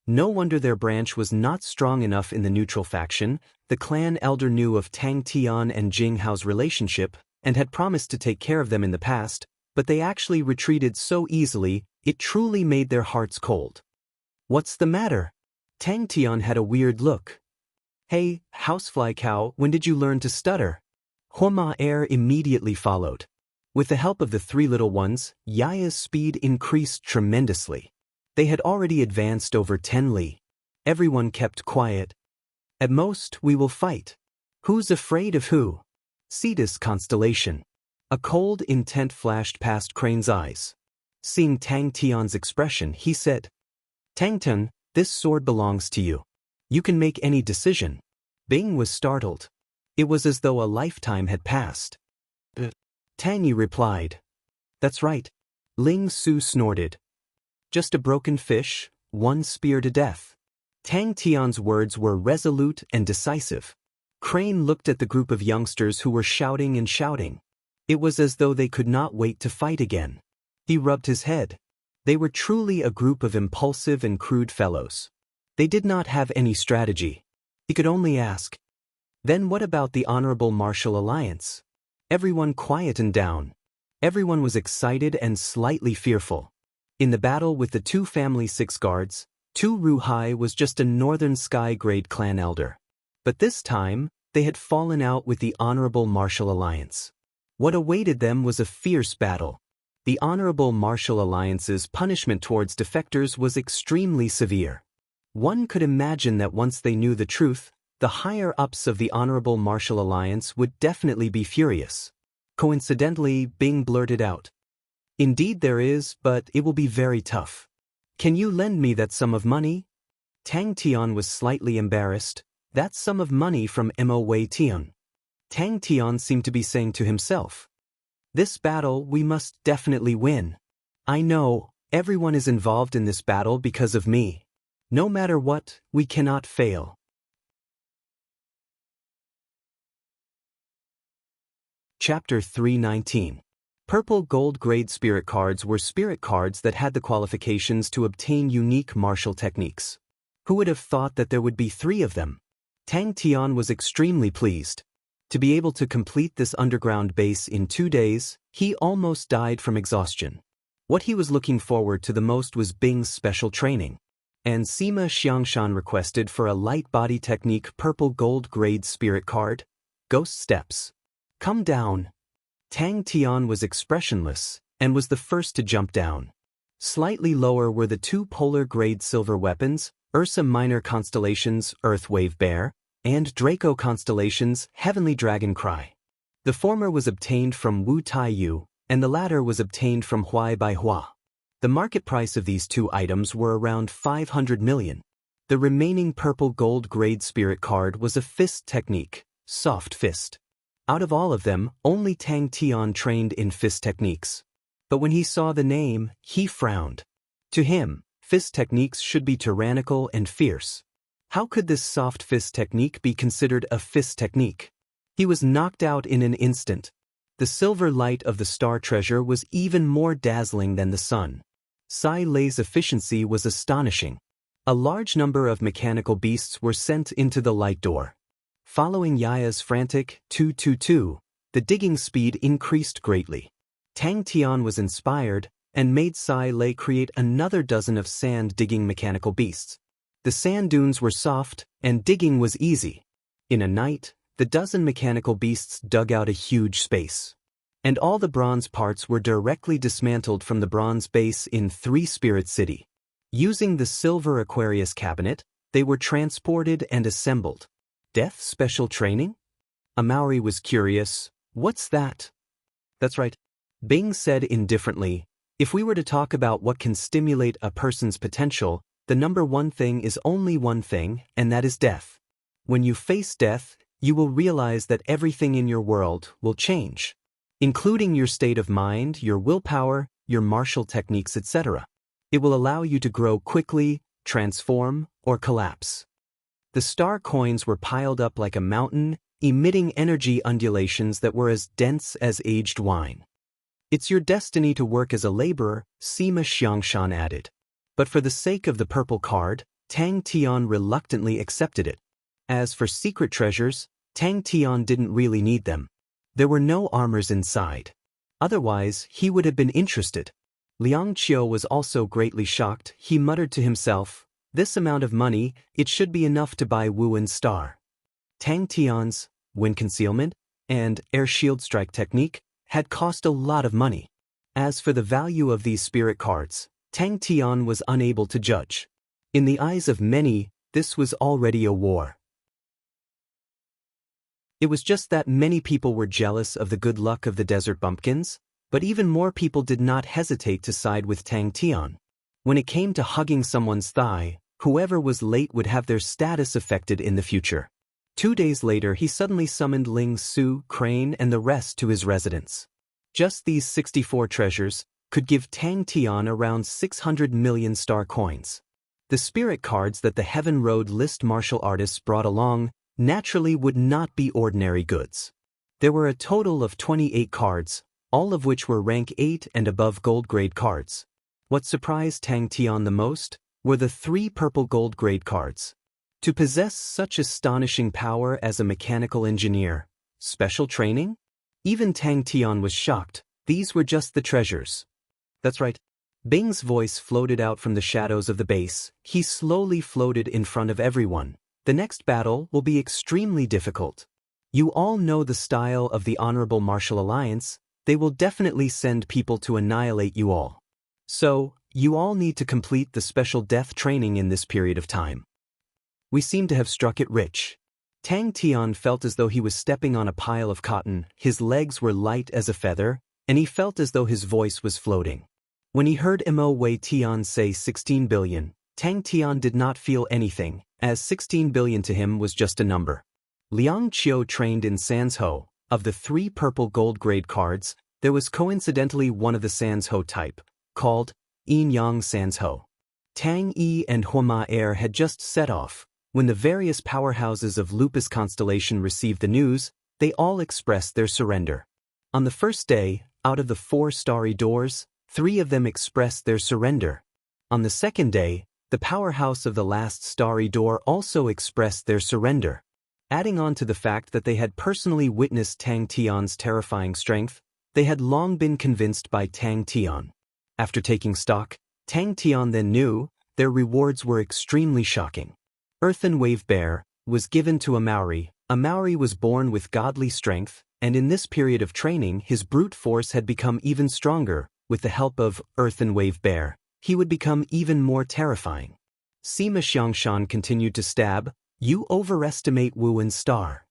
No wonder their branch was not strong enough in the neutral faction. The clan elder knew of Tang Tian and Jing Hao's relationship and had promised to take care of them in the past, but they actually retreated so easily, it truly made their hearts cold. What's the matter? Tang Tian had a weird look. Hey, housefly cow, when did you learn to stutter? Hua Er immediately followed. With the help of the three little ones, Yaya's speed increased tremendously. They had already advanced over 10 li. Everyone kept quiet. At most, we will fight. Who's afraid of who? Cetus constellation. A cold intent flashed past Crane's eyes. Seeing Tang Tian's expression, he said, Tangton, this sword belongs to you. You can make any decision. Bing was startled. It was as though a lifetime had passed. Tang Yi replied, That's right. Ling Su snorted. Just a broken fish, one spear to death. Tang Tian's words were resolute and decisive. Crane looked at the group of youngsters who were shouting and shouting. It was as though they could not wait to fight again. He rubbed his head. They were truly a group of impulsive and crude fellows. They did not have any strategy. He could only ask. Then what about the Honorable Martial Alliance? Everyone quietened down. Everyone was excited and slightly fearful. In the battle with the two family 6 guards, Tu Ruhai was just a Northern Sky grade clan elder. But this time, they had fallen out with the Honorable Martial Alliance. What awaited them was a fierce battle. The Honorable Martial Alliance's punishment towards defectors was extremely severe. One could imagine that once they knew the truth, the higher-ups of the Honorable Martial Alliance would definitely be furious. Coincidentally, Bing blurted out, Indeed there is, but it will be very tough. Can you lend me that sum of money? Tang Tian was slightly embarrassed. That sum of money from Mo Wei Tian. Tang Tian seemed to be saying to himself, This battle we must definitely win. I know, everyone is involved in this battle because of me. No matter what, we cannot fail. Chapter 319. Purple Gold Grade Spirit Cards were spirit cards that had the qualifications to obtain unique martial techniques. Who would have thought that there would be 3 of them? Tang Tian was extremely pleased. To be able to complete this underground base in 2 days, he almost died from exhaustion. What he was looking forward to the most was Bing's special training. And Sima Xiangshan requested for a light body technique purple gold grade spirit card. Ghost Steps. Come down. Tang Tian was expressionless, and was the first to jump down. Slightly lower were the 2 polar grade silver weapons, Ursa Minor Constellations, Earth Wave Bear, and Draco Constellations, Heavenly Dragon Cry. The former was obtained from Wu Tai Yu, and the latter was obtained from Huai Bai Hua. The market price of these 2 items were around 500 million. The remaining purple gold grade spirit card was a fist technique, soft fist. Out of all of them, only Tang Tian trained in fist techniques. But when he saw the name, he frowned. To him, fist techniques should be tyrannical and fierce. How could this soft fist technique be considered a fist technique? He was knocked out in an instant. The silver light of the star treasure was even more dazzling than the sun. Sai Lei's efficiency was astonishing. A large number of mechanical beasts were sent into the light door. Following Yaya's frantic 222, the digging speed increased greatly. Tang Tian was inspired and made Sai Lei create another dozen of sand-digging mechanical beasts. The sand dunes were soft, and digging was easy. In a night, the dozen mechanical beasts dug out a huge space. And all the bronze parts were directly dismantled from the bronze base in Three Spirit City. Using the silver Aquarius cabinet, they were transported and assembled. Death special training? Amauri was curious. What's that? That's right. Bing said indifferently, if we were to talk about what can stimulate a person's potential, the number one thing is only one thing, and that is death. When you face death, you will realize that everything in your world will change, including your state of mind, your willpower, your martial techniques, etc. It will allow you to grow quickly, transform, or collapse. The star coins were piled up like a mountain, emitting energy undulations that were as dense as aged wine. It's your destiny to work as a laborer, Sima Xiangshan added. But for the sake of the purple card, Tang Tian reluctantly accepted it. As for secret treasures, Tang Tian didn't really need them. There were no armors inside. Otherwise, he would have been interested. Liang Qiu was also greatly shocked. He muttered to himself, this amount of money, it should be enough to buy Wu's star. Tang Tian's wind concealment and air shield strike technique had cost a lot of money. As for the value of these spirit cards, Tang Tian was unable to judge. In the eyes of many, this was already a war. It was just that many people were jealous of the good luck of the desert bumpkins, but even more people did not hesitate to side with Tang Tian. When it came to hugging someone's thigh, whoever was late would have their status affected in the future. 2 days later, he suddenly summoned Ling Su, Crane, and the rest to his residence. Just these 64 treasures could give Tang Tian around 600 million star coins. The spirit cards that the Heaven Road list martial artists brought along naturally would not be ordinary goods. There were a total of 28 cards, all of which were rank 8 and above gold grade cards. What surprised Tang Tian the most were the 3 purple gold grade cards. To possess such astonishing power as a mechanical engineer, special training? Even Tang Tian was shocked. These were just the treasures. That's right. Bing's voice floated out from the shadows of the base. He slowly floated in front of everyone. The next battle will be extremely difficult. You all know the style of the Honorable Martial Alliance. They will definitely send people to annihilate you all. So, you all need to complete the special death training in this period of time. We seem to have struck it rich. Tang Tian felt as though he was stepping on a pile of cotton. His legs were light as a feather, and he felt as though his voice was floating. When he heard Mo Wei Tian say 16 billion, Tang Tian did not feel anything, as 16 billion to him was just a number. Liang Qiu trained in Sansho. Of the 3 purple gold grade cards, there was coincidentally one of the Sansho type, called Yin Yang Sansho. Tang Yi and Huma Air had just set off. When the various powerhouses of Lupus Constellation received the news, they all expressed their surrender. On the first day, out of the 4 starry doors, 3 of them expressed their surrender. On the second day, the powerhouse of the last starry door also expressed their surrender. Adding on to the fact that they had personally witnessed Tang Tian's terrifying strength, they had long been convinced by Tang Tian. After taking stock, Tang Tian then knew their rewards were extremely shocking. Earthen Wave Bear was given to a Maori. A Maori was born with godly strength, and in this period of training his brute force had become even stronger. With the help of Earthen Wave Bear, he would become even more terrifying. Sima Xiangshan continued to stab. You overestimate Wu's star.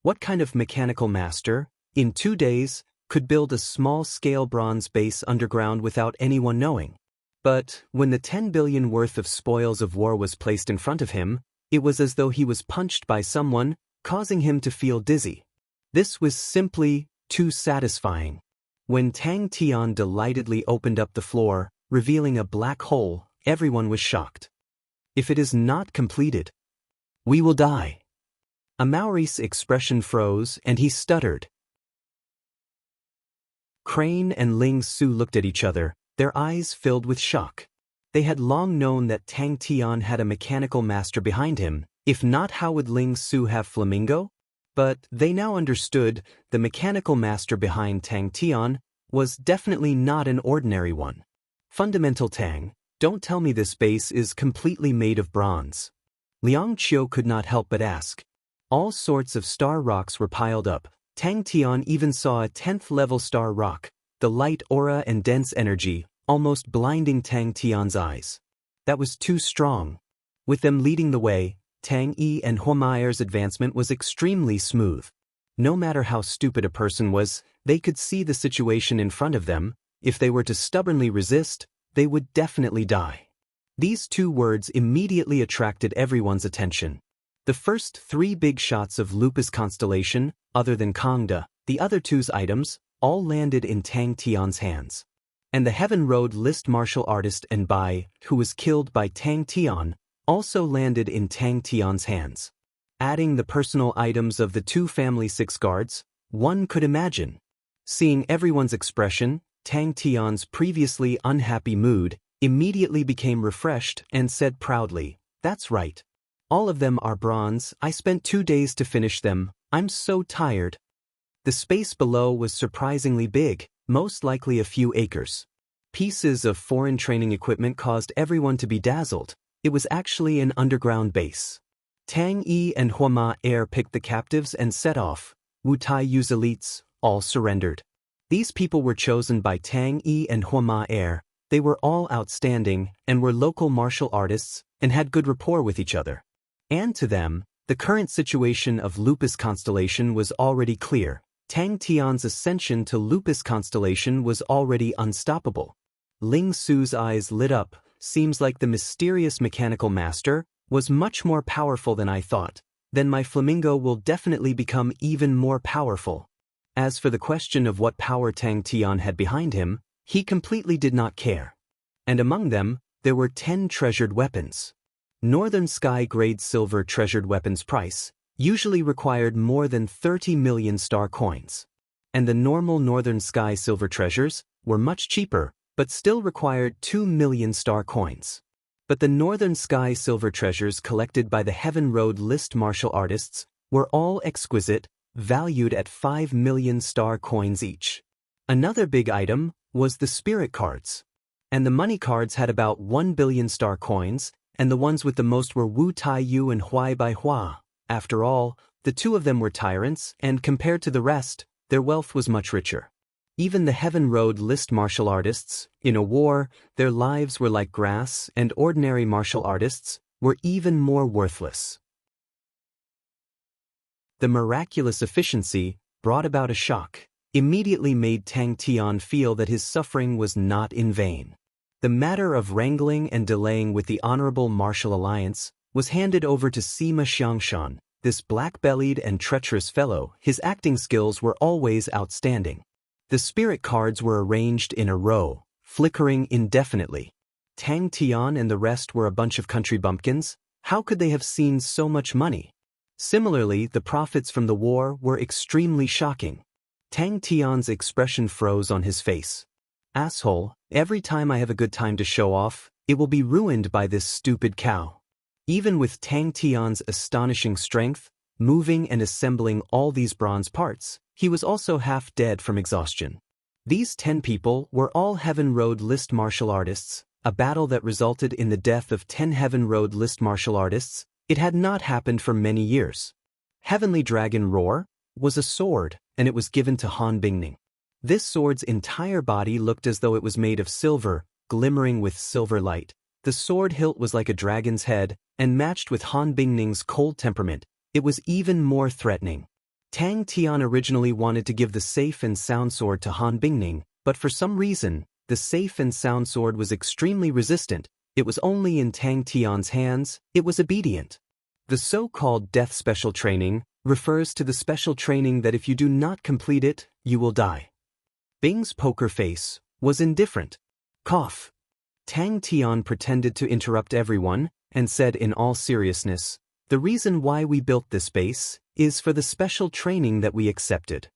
What kind of mechanical master, in 2 days, could build a small-scale bronze base underground without anyone knowing? But when the 10 billion worth of spoils of war was placed in front of him, it was as though he was punched by someone, causing him to feel dizzy. This was simply too satisfying. When Tang Tian delightedly opened up the floor, revealing a black hole, everyone was shocked. If it is not completed, we will die. A Maori's expression froze and he stuttered. Crane and Ling Su looked at each other, their eyes filled with shock. They had long known that Tang Tian had a mechanical master behind him. If not, how would Ling Su have Flamingo? But they now understood the mechanical master behind Tang Tian was definitely not an ordinary one. Fundamental Tang, don't tell me this base is completely made of bronze. Liang Qiu could not help but ask. All sorts of star rocks were piled up. Tang Tian even saw a 10th-level star rock, the light aura and dense energy, almost blinding Tang Tian's eyes. That was too strong. With them leading the way, Tang Yi and Huameier's advancement was extremely smooth. No matter how stupid a person was, they could see the situation in front of them. If they were to stubbornly resist, they would definitely die. These two words immediately attracted everyone's attention. The first 3 big shots of Lupus Constellation, other than Kangda, the other 2's items, all landed in Tang Tian's hands. And the Heaven Road list martial artist Enbai, who was killed by Tang Tian, also landed in Tang Tian's hands. Adding the personal items of the 2 family 6 guards, one could imagine. Seeing everyone's expression, Tang Tian's previously unhappy mood immediately became refreshed and said proudly, "That's right. All of them are bronze. I spent 2 days to finish them. I'm so tired." The space below was surprisingly big, most likely a few acres. Pieces of foreign training equipment caused everyone to be dazzled. It was actually an underground base. Tang Yi and Huameier picked the captives and set off. Wu Taiyu's elites all surrendered. These people were chosen by Tang Yi and Huameier. They were all outstanding and were local martial artists and had good rapport with each other. And to them, the current situation of Lupus Constellation was already clear. Tang Tian's ascension to Lupus Constellation was already unstoppable. Ling Su's eyes lit up. Seems like the mysterious mechanical master was much more powerful than I thought. Then my flamingo will definitely become even more powerful. As for the question of what power Tang Tian had behind him, he completely did not care. And among them, there were 10 treasured weapons. Northern Sky grade silver treasured weapons price usually required more than 30 million star coins. And the normal Northern Sky silver treasures were much cheaper, but still required 2 million star coins. But the Northern Sky silver treasures collected by the Heaven Road list martial artists were all exquisite, valued at 5 million star coins each. Another big item was the spirit cards. And the money cards had about 1 billion star coins, and the ones with the most were Wu Taiyu and Huai Bai Hua. After all, the 2 of them were tyrants, and compared to the rest, their wealth was much richer. Even the Heaven Road list martial artists, in a war, their lives were like grass, and ordinary martial artists were even more worthless. The miraculous efficiency brought about a shock, immediately made Tang Tian feel that his suffering was not in vain. The matter of wrangling and delaying with the Honorable Martial Alliance was handed over to Sima Xiangshan, this black-bellied and treacherous fellow. His acting skills were always outstanding. The spirit cards were arranged in a row, flickering indefinitely. Tang Tian and the rest were a bunch of country bumpkins. How could they have seen so much money? Similarly, the profits from the war were extremely shocking. Tang Tian's expression froze on his face. Asshole, every time I have a good time to show off, it will be ruined by this stupid cow. Even with Tang Tian's astonishing strength, moving and assembling all these bronze parts, he was also half dead from exhaustion. These 10 people were all Heaven Road list martial artists, a battle that resulted in the death of 10 Heaven Road list martial artists. It had not happened for many years. Heavenly Dragon Roar was a sword, and it was given to Han Bingning. This sword's entire body looked as though it was made of silver, glimmering with silver light. The sword hilt was like a dragon's head, and matched with Han Bingning's cold temperament, it was even more threatening. Tang Tian originally wanted to give the safe and sound sword to Han Bingning, but for some reason, the safe and sound sword was extremely resistant. It was only in Tang Tian's hands. It was obedient. The so-called death special training refers to the special training that if you do not complete it, you will die. Bing's poker face was indifferent. Cough. Tang Tian pretended to interrupt everyone and said in all seriousness, "The reason why we built this base is for the special training that we accepted."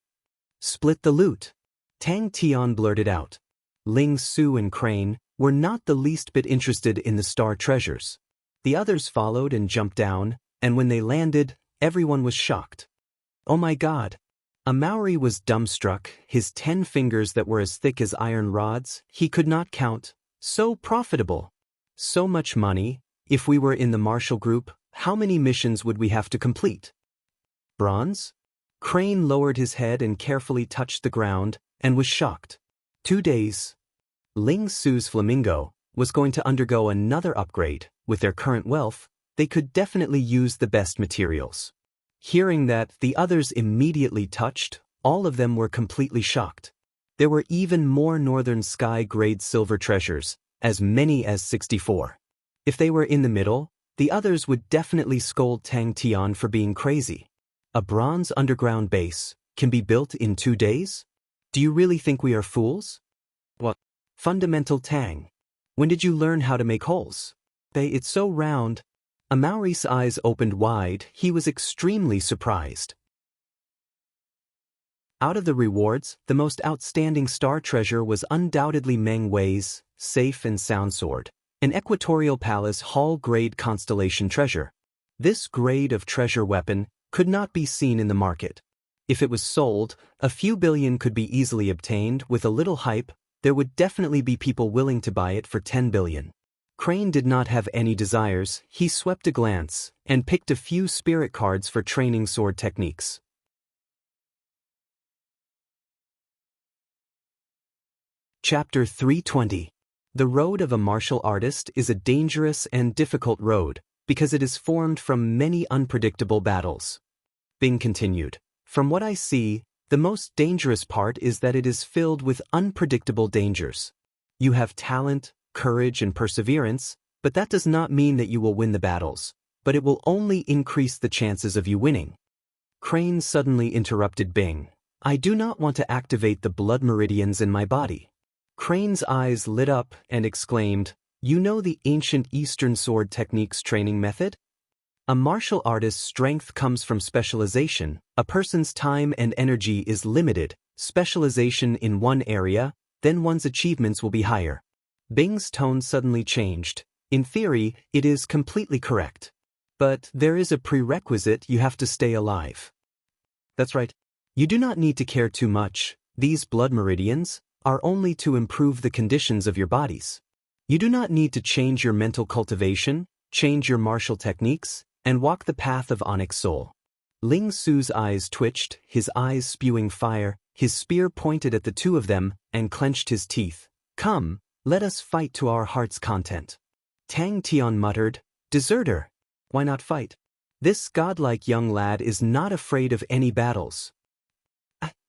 Split the loot. Tang Tian blurted out. Ling Su and Crane were not the least bit interested in the star treasures. The others followed and jumped down, and when they landed, everyone was shocked. "Oh my God! A Maori was dumbstruck, his 10 fingers that were as thick as iron rods, he could not count. So profitable. So much money. If we were in the martial group, how many missions would we have to complete? Bronze? Crane lowered his head and carefully touched the ground, and was shocked. 2 days. Ling Su's flamingo was going to undergo another upgrade. With their current wealth, they could definitely use the best materials. Hearing that, the others immediately touched, all of them were completely shocked. There were even more northern sky-grade silver treasures, as many as 64. If they were in the middle, the others would definitely scold Tang Tian for being crazy. A bronze underground base can be built in 2 days? Do you really think we are fools? What? Fundamental Tang. When did you learn how to make holes? It's so round. A Maori's eyes opened wide, he was extremely surprised. Out of the rewards, the most outstanding star treasure was undoubtedly Meng Wei's safe and sound sword, an Equatorial Palace Hall-grade constellation treasure. This grade of treasure weapon could not be seen in the market. If it was sold, a few billion could be easily obtained. With a little hype, there would definitely be people willing to buy it for 10 billion. Crane did not have any desires, he swept a glance, and picked a few spirit cards for training sword techniques. Chapter 320. The road of a martial artist is a dangerous and difficult road, because it is formed from many unpredictable battles. Bing continued, "From what I see, the most dangerous part is that it is filled with unpredictable dangers. You have talent, courage, and perseverance, but that does not mean that you will win the battles, but it will only increase the chances of you winning." Crane suddenly interrupted Bing. "I do not want to activate the blood meridians in my body." Crane's eyes lit up and exclaimed, "You know the ancient Eastern sword techniques training method? A martial artist's strength comes from specialization. A person's time and energy is limited. Specialization in one area, then one's achievements will be higher." Bing's tone suddenly changed. "In theory, it is completely correct. But there is a prerequisite: you have to stay alive." "That's right. You do not need to care too much. These blood meridians are only to improve the conditions of your bodies. You do not need to change your mental cultivation, change your martial techniques, and walk the path of Onyx Soul." Ling Su's eyes twitched, his eyes spewing fire, his spear pointed at the two of them, and clenched his teeth. "Come, let us fight to our heart's content." Tang Tian muttered, "Deserter. Why not fight? This godlike young lad is not afraid of any battles."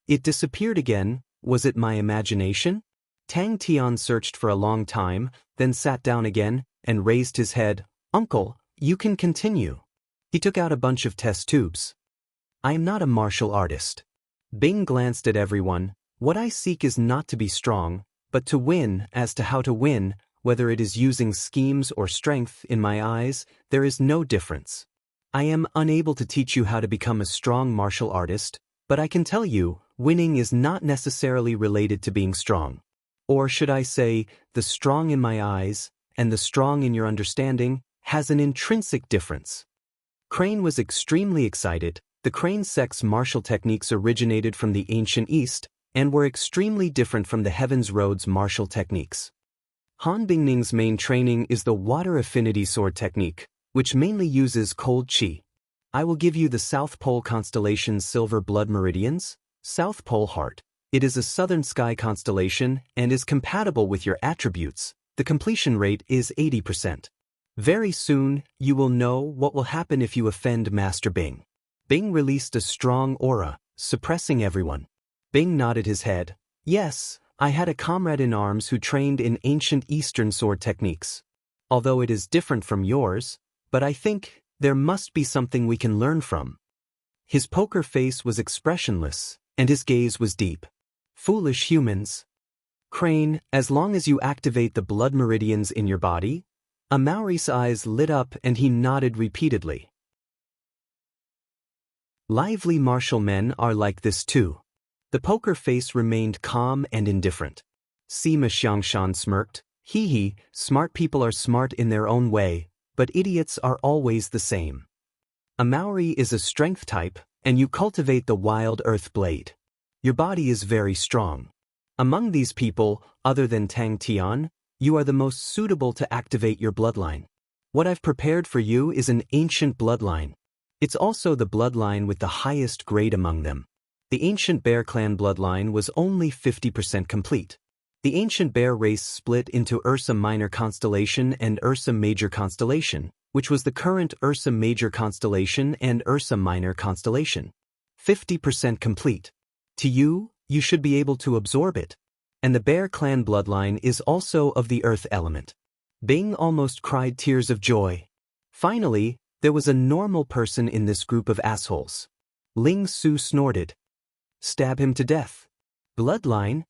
It disappeared again. Was it my imagination? Tang Tian searched for a long time, then sat down again, and raised his head. "Uncle, you can continue." He took out a bunch of test tubes. "I am not a martial artist." Bing glanced at everyone. "What I seek is not to be strong, but to win. As to how to win, whether it is using schemes or strength, in my eyes, there is no difference. I am unable to teach you how to become a strong martial artist, but I can tell you, winning is not necessarily related to being strong. Or should I say, the strong in my eyes, and the strong in your understanding, has an intrinsic difference." Crane was extremely excited. The Crane sect's martial techniques originated from the ancient East, and were extremely different from the Heaven's Road's martial techniques. Han Bingning's main training is the water affinity sword technique, which mainly uses cold chi. I will give you the South Pole constellation's silver blood meridians. South Pole Heart. It is a southern sky constellation and is compatible with your attributes. The completion rate is 80%. Very soon, you will know what will happen if you offend Master Bing. Bing released a strong aura, suppressing everyone. Bing nodded his head. "Yes, I had a comrade in arms who trained in ancient Eastern sword techniques. Although it is different from yours, but I think there must be something we can learn from." His poker face was expressionless, and his gaze was deep. "Foolish humans." "Crane, as long as you activate the blood meridians in your body." A Maori's eyes lit up and he nodded repeatedly. Lively martial men are like this too. The poker face remained calm and indifferent. Sima Xiangshan smirked. Hee, smart people are smart in their own way, but idiots are always the same. A Maori is a strength type, and you cultivate the wild earth blade. Your body is very strong. Among these people, other than Tang Tian, you are the most suitable to activate your bloodline. What I've prepared for you is an ancient bloodline. It's also the bloodline with the highest grade among them. The ancient bear clan bloodline was only 50% complete. The ancient bear race split into Ursa Minor constellation and Ursa Major constellation, which was the current Ursa Major constellation and Ursa Minor constellation. 50% complete. To you, you should be able to absorb it. And the bear clan bloodline is also of the earth element. Bing almost cried tears of joy. Finally, there was a normal person in this group of assholes. Ling Su snorted. Stab him to death. Bloodline?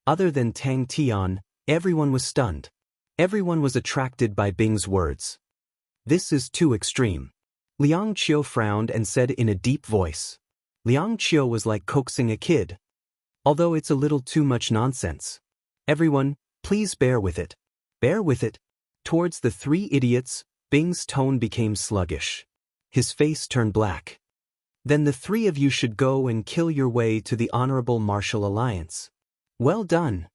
Other than Tang Tian, everyone was stunned. Everyone was attracted by Bing's words. This is too extreme. Liang Qiu frowned and said in a deep voice. Liang Qiu was like coaxing a kid. Although it's a little too much nonsense. Everyone, please bear with it. Bear with it. Towards the three idiots, Bing's tone became sluggish. His face turned black. Then the three of you should go and kill your way to the honorable martial alliance. Well done.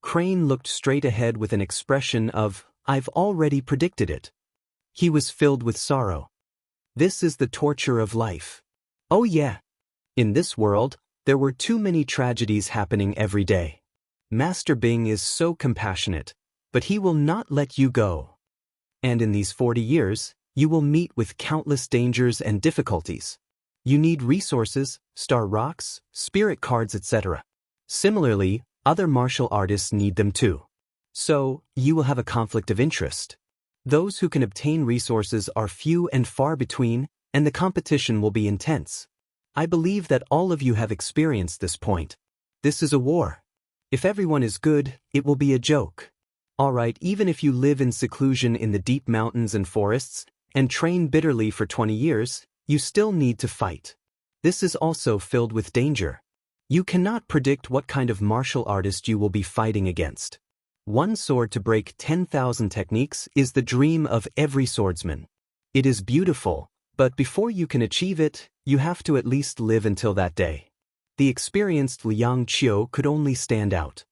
Crane looked straight ahead with an expression of, I've already predicted it. He was filled with sorrow. This is the torture of life. Oh yeah. In this world, there were too many tragedies happening every day. Master Bing is so compassionate, but he will not let you go. And in these 40 years, you will meet with countless dangers and difficulties. You need resources, star rocks, spirit cards, etc. Similarly, other martial artists need them too. So, you will have a conflict of interest. Those who can obtain resources are few and far between, and the competition will be intense. I believe that all of you have experienced this point. This is a war. If everyone is good, it will be a joke. Alright, even if you live in seclusion in the deep mountains and forests, and train bitterly for 20 years, you still need to fight. This is also filled with danger. You cannot predict what kind of martial artist you will be fighting against. One sword to break 10,000 techniques is the dream of every swordsman. It is beautiful, but before you can achieve it, you have to at least live until that day. The experienced Liang Qiu could only stand out.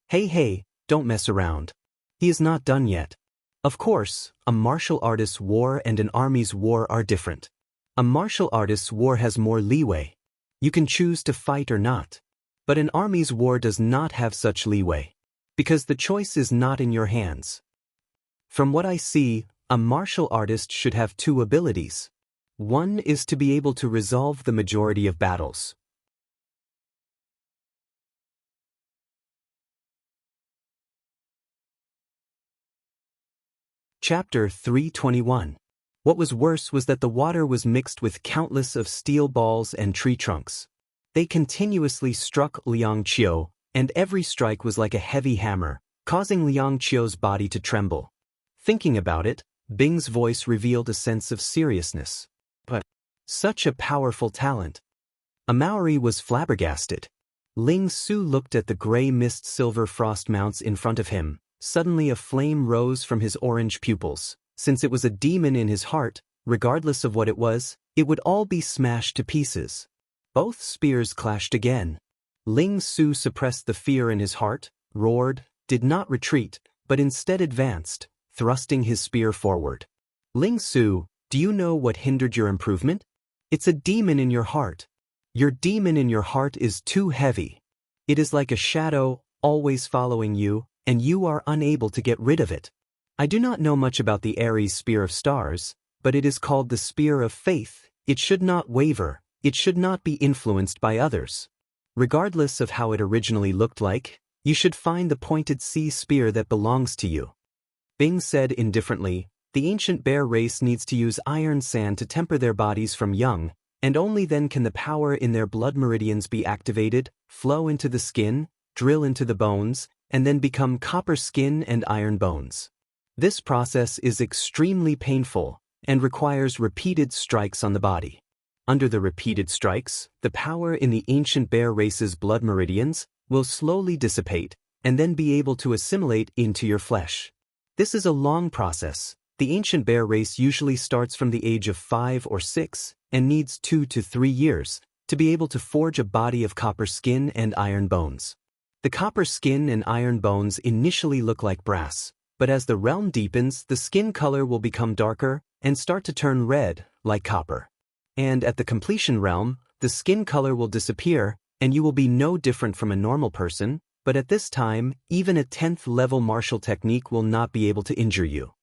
Hey, don't mess around. He is not done yet. Of course, a martial artist's war and an army's war are different. A martial artist's war has more leeway. You can choose to fight or not. But an army's war does not have such leeway. Because the choice is not in your hands. From what I see, a martial artist should have two abilities. One is to be able to resolve the majority of battles. Chapter 321. What was worse was that the water was mixed with countless of steel balls and tree trunks. They continuously struck Liang Qiu, and every strike was like a heavy hammer, causing Liang Qiu's body to tremble. Thinking about it, Bing's voice revealed a sense of seriousness. But such a powerful talent. A Maori was flabbergasted. Ling Su looked at the gray mist silver frost mounts in front of him. Suddenly a flame rose from his orange pupils. Since it was a demon in his heart, regardless of what it was, it would all be smashed to pieces. Both spears clashed again. Ling Su suppressed the fear in his heart, roared, did not retreat, but instead advanced, thrusting his spear forward. Ling Su, do you know what hindered your improvement? It's a demon in your heart. Your demon in your heart is too heavy. It is like a shadow, always following you, and you are unable to get rid of it. I do not know much about the Aries Spear of Stars, but it is called the Spear of Faith. It should not waver, it should not be influenced by others. Regardless of how it originally looked like, you should find the pointed sea spear that belongs to you. Bing said indifferently, the ancient bear race needs to use iron sand to temper their bodies from young, and only then can the power in their blood meridians be activated, flow into the skin, drill into the bones, and then become copper skin and iron bones. This process is extremely painful and requires repeated strikes on the body. Under the repeated strikes, the power in the ancient bear race's blood meridians will slowly dissipate and then be able to assimilate into your flesh. This is a long process. The ancient bear race usually starts from the age of 5 or 6, and needs 2 to 3 years to be able to forge a body of copper skin and iron bones. The copper skin and iron bones initially look like brass, but as the realm deepens, the skin color will become darker and start to turn red, like copper. And at the completion realm, the skin color will disappear, and you will be no different from a normal person, but at this time, even a 10th level martial technique will not be able to injure you.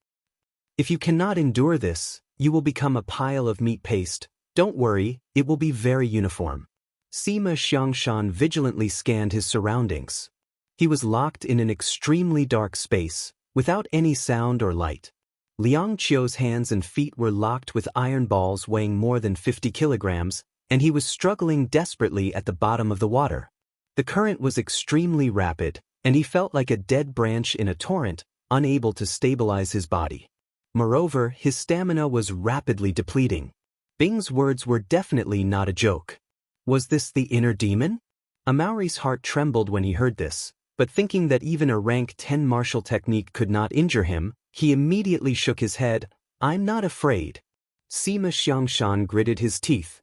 If you cannot endure this, you will become a pile of meat paste. Don't worry, it will be very uniform. Sima Xiangshan vigilantly scanned his surroundings. He was locked in an extremely dark space, without any sound or light. Liang Qiu's hands and feet were locked with iron balls weighing more than 50 kilograms, and he was struggling desperately at the bottom of the water. The current was extremely rapid, and he felt like a dead branch in a torrent, unable to stabilize his body. Moreover, his stamina was rapidly depleting. Bing's words were definitely not a joke. Was this the inner demon? Amauri's heart trembled when he heard this, but thinking that even a rank 10 martial technique could not injure him, he immediately shook his head. I'm not afraid. Sima Xiangshan gritted his teeth.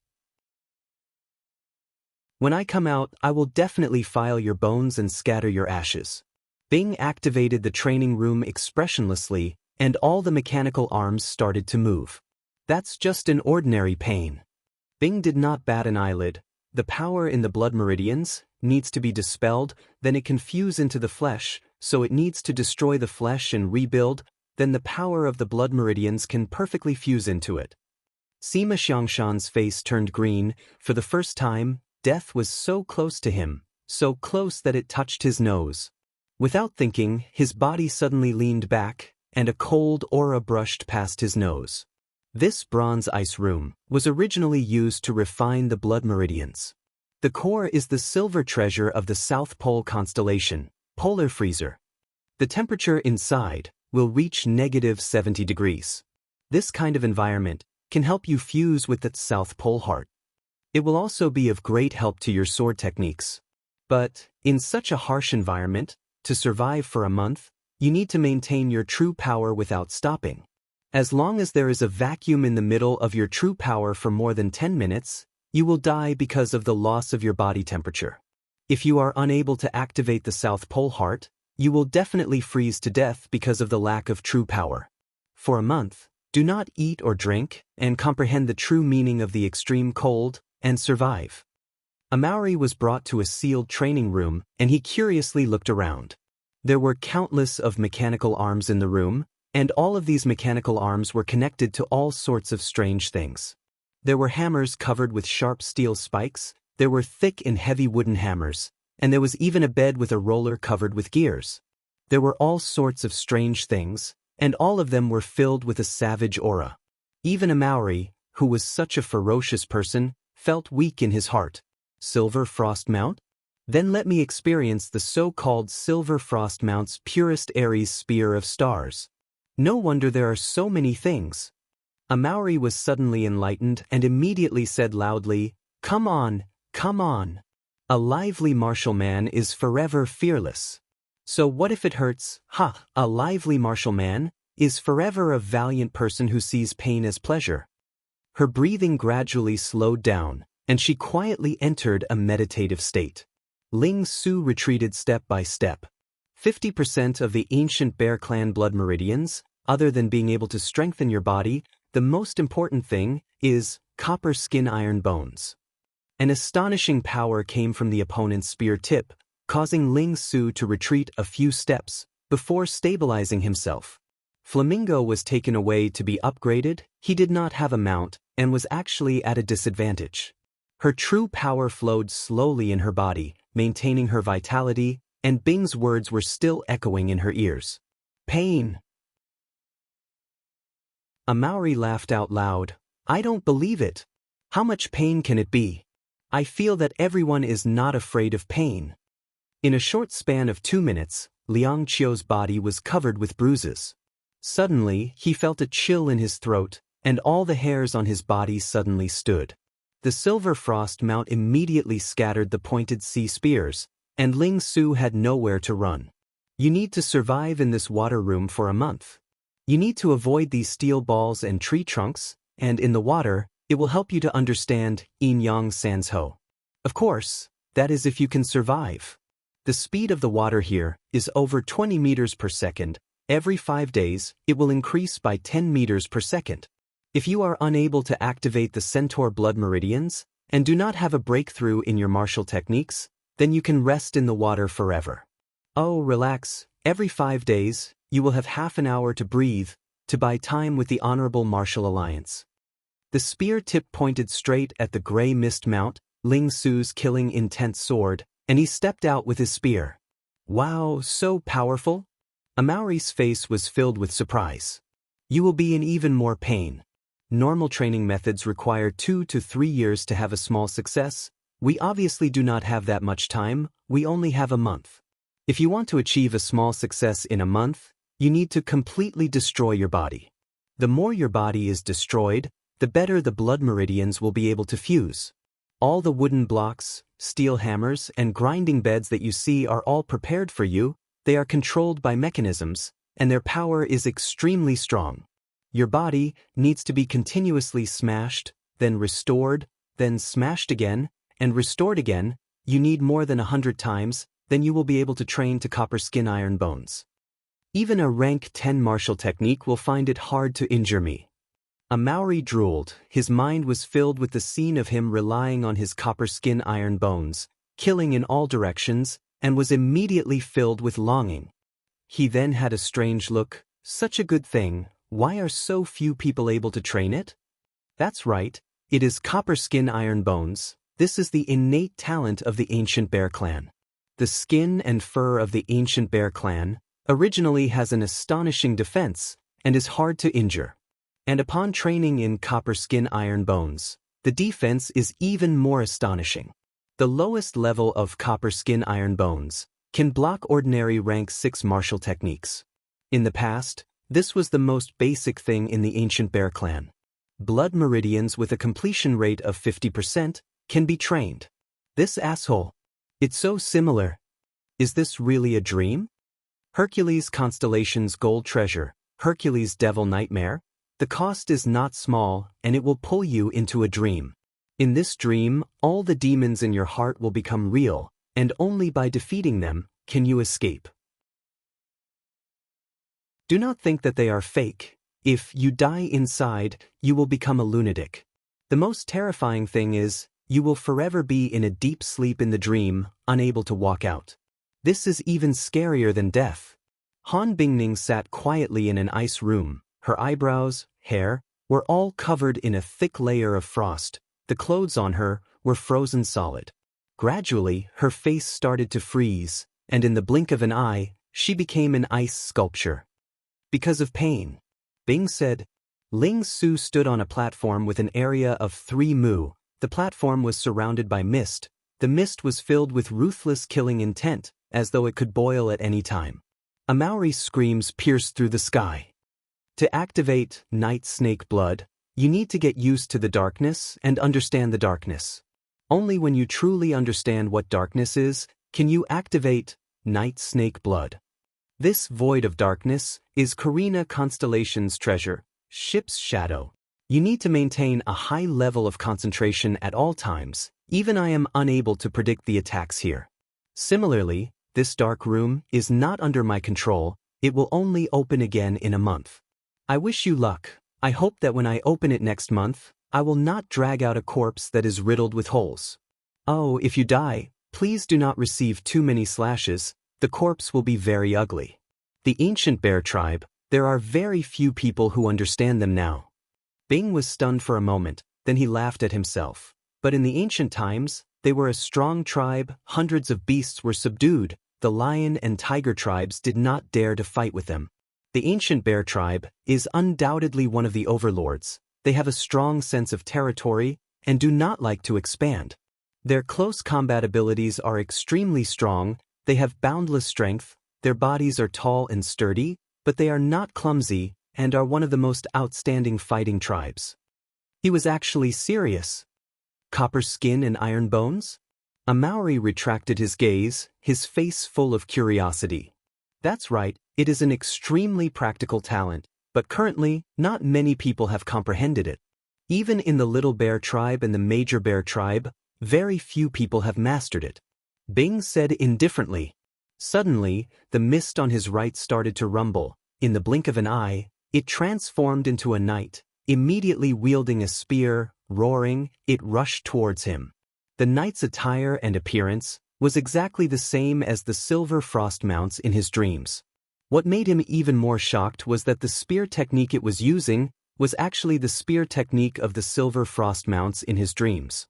When I come out, I will definitely file your bones and scatter your ashes. Bing activated the training room expressionlessly, and all the mechanical arms started to move. That's just an ordinary pain. Bing did not bat an eyelid. The power in the blood meridians needs to be dispelled, then it can fuse into the flesh, so it needs to destroy the flesh and rebuild, then the power of the blood meridians can perfectly fuse into it. Sima Xiangshan's face turned green. For the first time, death was so close to him, so close that it touched his nose. Without thinking, his body suddenly leaned back, and a cold aura brushed past his nose. This bronze ice room was originally used to refine the blood meridians. The core is the silver treasure of the South Pole constellation, polar freezer. The temperature inside will reach -70 degrees. This kind of environment can help you fuse with the South Pole heart. It will also be of great help to your sword techniques. But, in such a harsh environment, to survive for a month, you need to maintain your true power without stopping. As long as there is a vacuum in the middle of your true power for more than 10 minutes, you will die because of the loss of your body temperature. If you are unable to activate the South Pole heart, you will definitely freeze to death because of the lack of true power. For a month, do not eat or drink, and comprehend the true meaning of the extreme cold, and survive. Amauri was brought to a sealed training room, and he curiously looked around. There were countless of mechanical arms in the room, and all of these mechanical arms were connected to all sorts of strange things. There were hammers covered with sharp steel spikes, there were thick and heavy wooden hammers, and there was even a bed with a roller covered with gears. There were all sorts of strange things, and all of them were filled with a savage aura. Even Amauri, who was such a ferocious person, felt weak in his heart. Silver Frost Mount? Then let me experience the so-called Silver Frost Mount's purest Ares Spear of Stars. No wonder there are so many things. Amauri was suddenly enlightened and immediately said loudly, "Come on, come on. A lively martial man is forever fearless. So what if it hurts? Ha! A lively martial man is forever a valiant person who sees pain as pleasure." Her breathing gradually slowed down, and she quietly entered a meditative state. Ling Su retreated step by step. 50% of the ancient Bear Clan blood meridians, other than being able to strengthen your body, the most important thing is copper skin iron bones. An astonishing power came from the opponent's spear tip, causing Ling Su to retreat a few steps before stabilizing himself. Flamingo was taken away to be upgraded. He did not have a mount and was actually at a disadvantage. Her true power flowed slowly in her body, maintaining her vitality, and Bing's words were still echoing in her ears. Pain. Amauri laughed out loud. I don't believe it. How much pain can it be? I feel that everyone is not afraid of pain. In a short span of 2 minutes, Liang Qiu's body was covered with bruises. Suddenly, he felt a chill in his throat, and all the hairs on his body suddenly stood. The Silver Frost Mount immediately scattered the pointed sea spears, and Ling Su had nowhere to run. You need to survive in this water room for a month. You need to avoid these steel balls and tree trunks, and in the water, It will help you to understand yin yang sans ho. Of course, that is if you can survive. The speed of the water here is over 20 meters per second. Every 5 days, it will increase by 10 meters per second. If you are unable to activate the centaur blood meridians and do not have a breakthrough in your martial techniques, then you can rest in the water forever. Oh, relax. Every 5 days, you will have half an hour to breathe, to buy time with the Honorable Martial Alliance. The spear tip pointed straight at the gray mist mount, Ling Su's killing intent sword, and he stepped out with his spear. Wow, so powerful? Amauri's face was filled with surprise. You will be in even more pain. Normal training methods require 2 to 3 years to have a small success. We obviously do not have that much time, we only have a month. If you want to achieve a small success in a month, you need to completely destroy your body. The more your body is destroyed, the better the blood meridians will be able to fuse. All the wooden blocks, steel hammers, and grinding beds that you see are all prepared for you. They are controlled by mechanisms, and their power is extremely strong. Your body needs to be continuously smashed, then restored, then smashed again, and restored again. You need more than 100 times, then you will be able to train to copper skin iron bones. Even a rank 10 martial technique will find it hard to injure me. Amauri drooled. His mind was filled with the scene of him relying on his copper skin iron bones, killing in all directions, and was immediately filled with longing. He then had a strange look. Such a good thing, why are so few people able to train it? That's right, it is copper skin iron bones. This is the innate talent of the ancient bear clan. The skin and fur of the ancient bear clan originally has an astonishing defense and is hard to injure. And upon training in copper skin iron bones, the defense is even more astonishing. The lowest level of copper skin iron bones can block ordinary rank 6 martial techniques. In the past, this was the most basic thing in the ancient bear clan. Blood meridians with a completion rate of 50% can be trained. This asshole. It's so similar. Is this really a dream? Hercules Constellation's gold treasure, Hercules Devil Nightmare? The cost is not small, and it will pull you into a dream. In this dream, all the demons in your heart will become real, and only by defeating them can you escape. Do not think that they are fake. If you die inside, you will become a lunatic. The most terrifying thing is, you will forever be in a deep sleep in the dream, unable to walk out. This is even scarier than death. Han Bingning sat quietly in an ice room. Her eyebrows, hair, were all covered in a thick layer of frost. The clothes on her were frozen solid. Gradually, her face started to freeze, and in the blink of an eye, she became an ice sculpture. Because of pain. Bing said. Ling Su stood on a platform with an area of 3 mu. The platform was surrounded by mist. The mist was filled with ruthless killing intent, as though it could boil at any time. Amauri's screams pierced through the sky. To activate Night Snake Blood, you need to get used to the darkness and understand the darkness. Only when you truly understand what darkness is, can you activate Night Snake Blood. This void of darkness is Carina Constellation's treasure, Ship's Shadow. You need to maintain a high level of concentration at all times. Even I am unable to predict the attacks here. Similarly, this dark room is not under my control. It will only open again in a month. I wish you luck. I hope that when I open it next month, I will not drag out a corpse that is riddled with holes. Oh, if you die, please do not receive too many slashes. The corpse will be very ugly. The ancient bear tribe, there are very few people who understand them now. Bing was stunned for a moment, then he laughed at himself. But in the ancient times, they were a strong tribe, hundreds of beasts were subdued, the lion and tiger tribes did not dare to fight with them. The ancient bear tribe is undoubtedly one of the overlords. They have a strong sense of territory and do not like to expand. Their close combat abilities are extremely strong, they have boundless strength, their bodies are tall and sturdy, but they are not clumsy and are one of the most outstanding fighting tribes. He was actually serious. Copper skin and iron bones? Amauri retracted his gaze, his face full of curiosity. That's right, it is an extremely practical talent, but currently, not many people have comprehended it. Even in the Little Bear tribe and the Major Bear tribe, very few people have mastered it. Bing said indifferently. Suddenly, the mist on his right started to rumble. In the blink of an eye, it transformed into a knight. Immediately wielding a spear, roaring, it rushed towards him. The knight's attire and appearance was exactly the same as the silver frost mounts in his dreams. What made him even more shocked was that the spear technique it was using was actually the spear technique of the silver frost mounts in his dreams.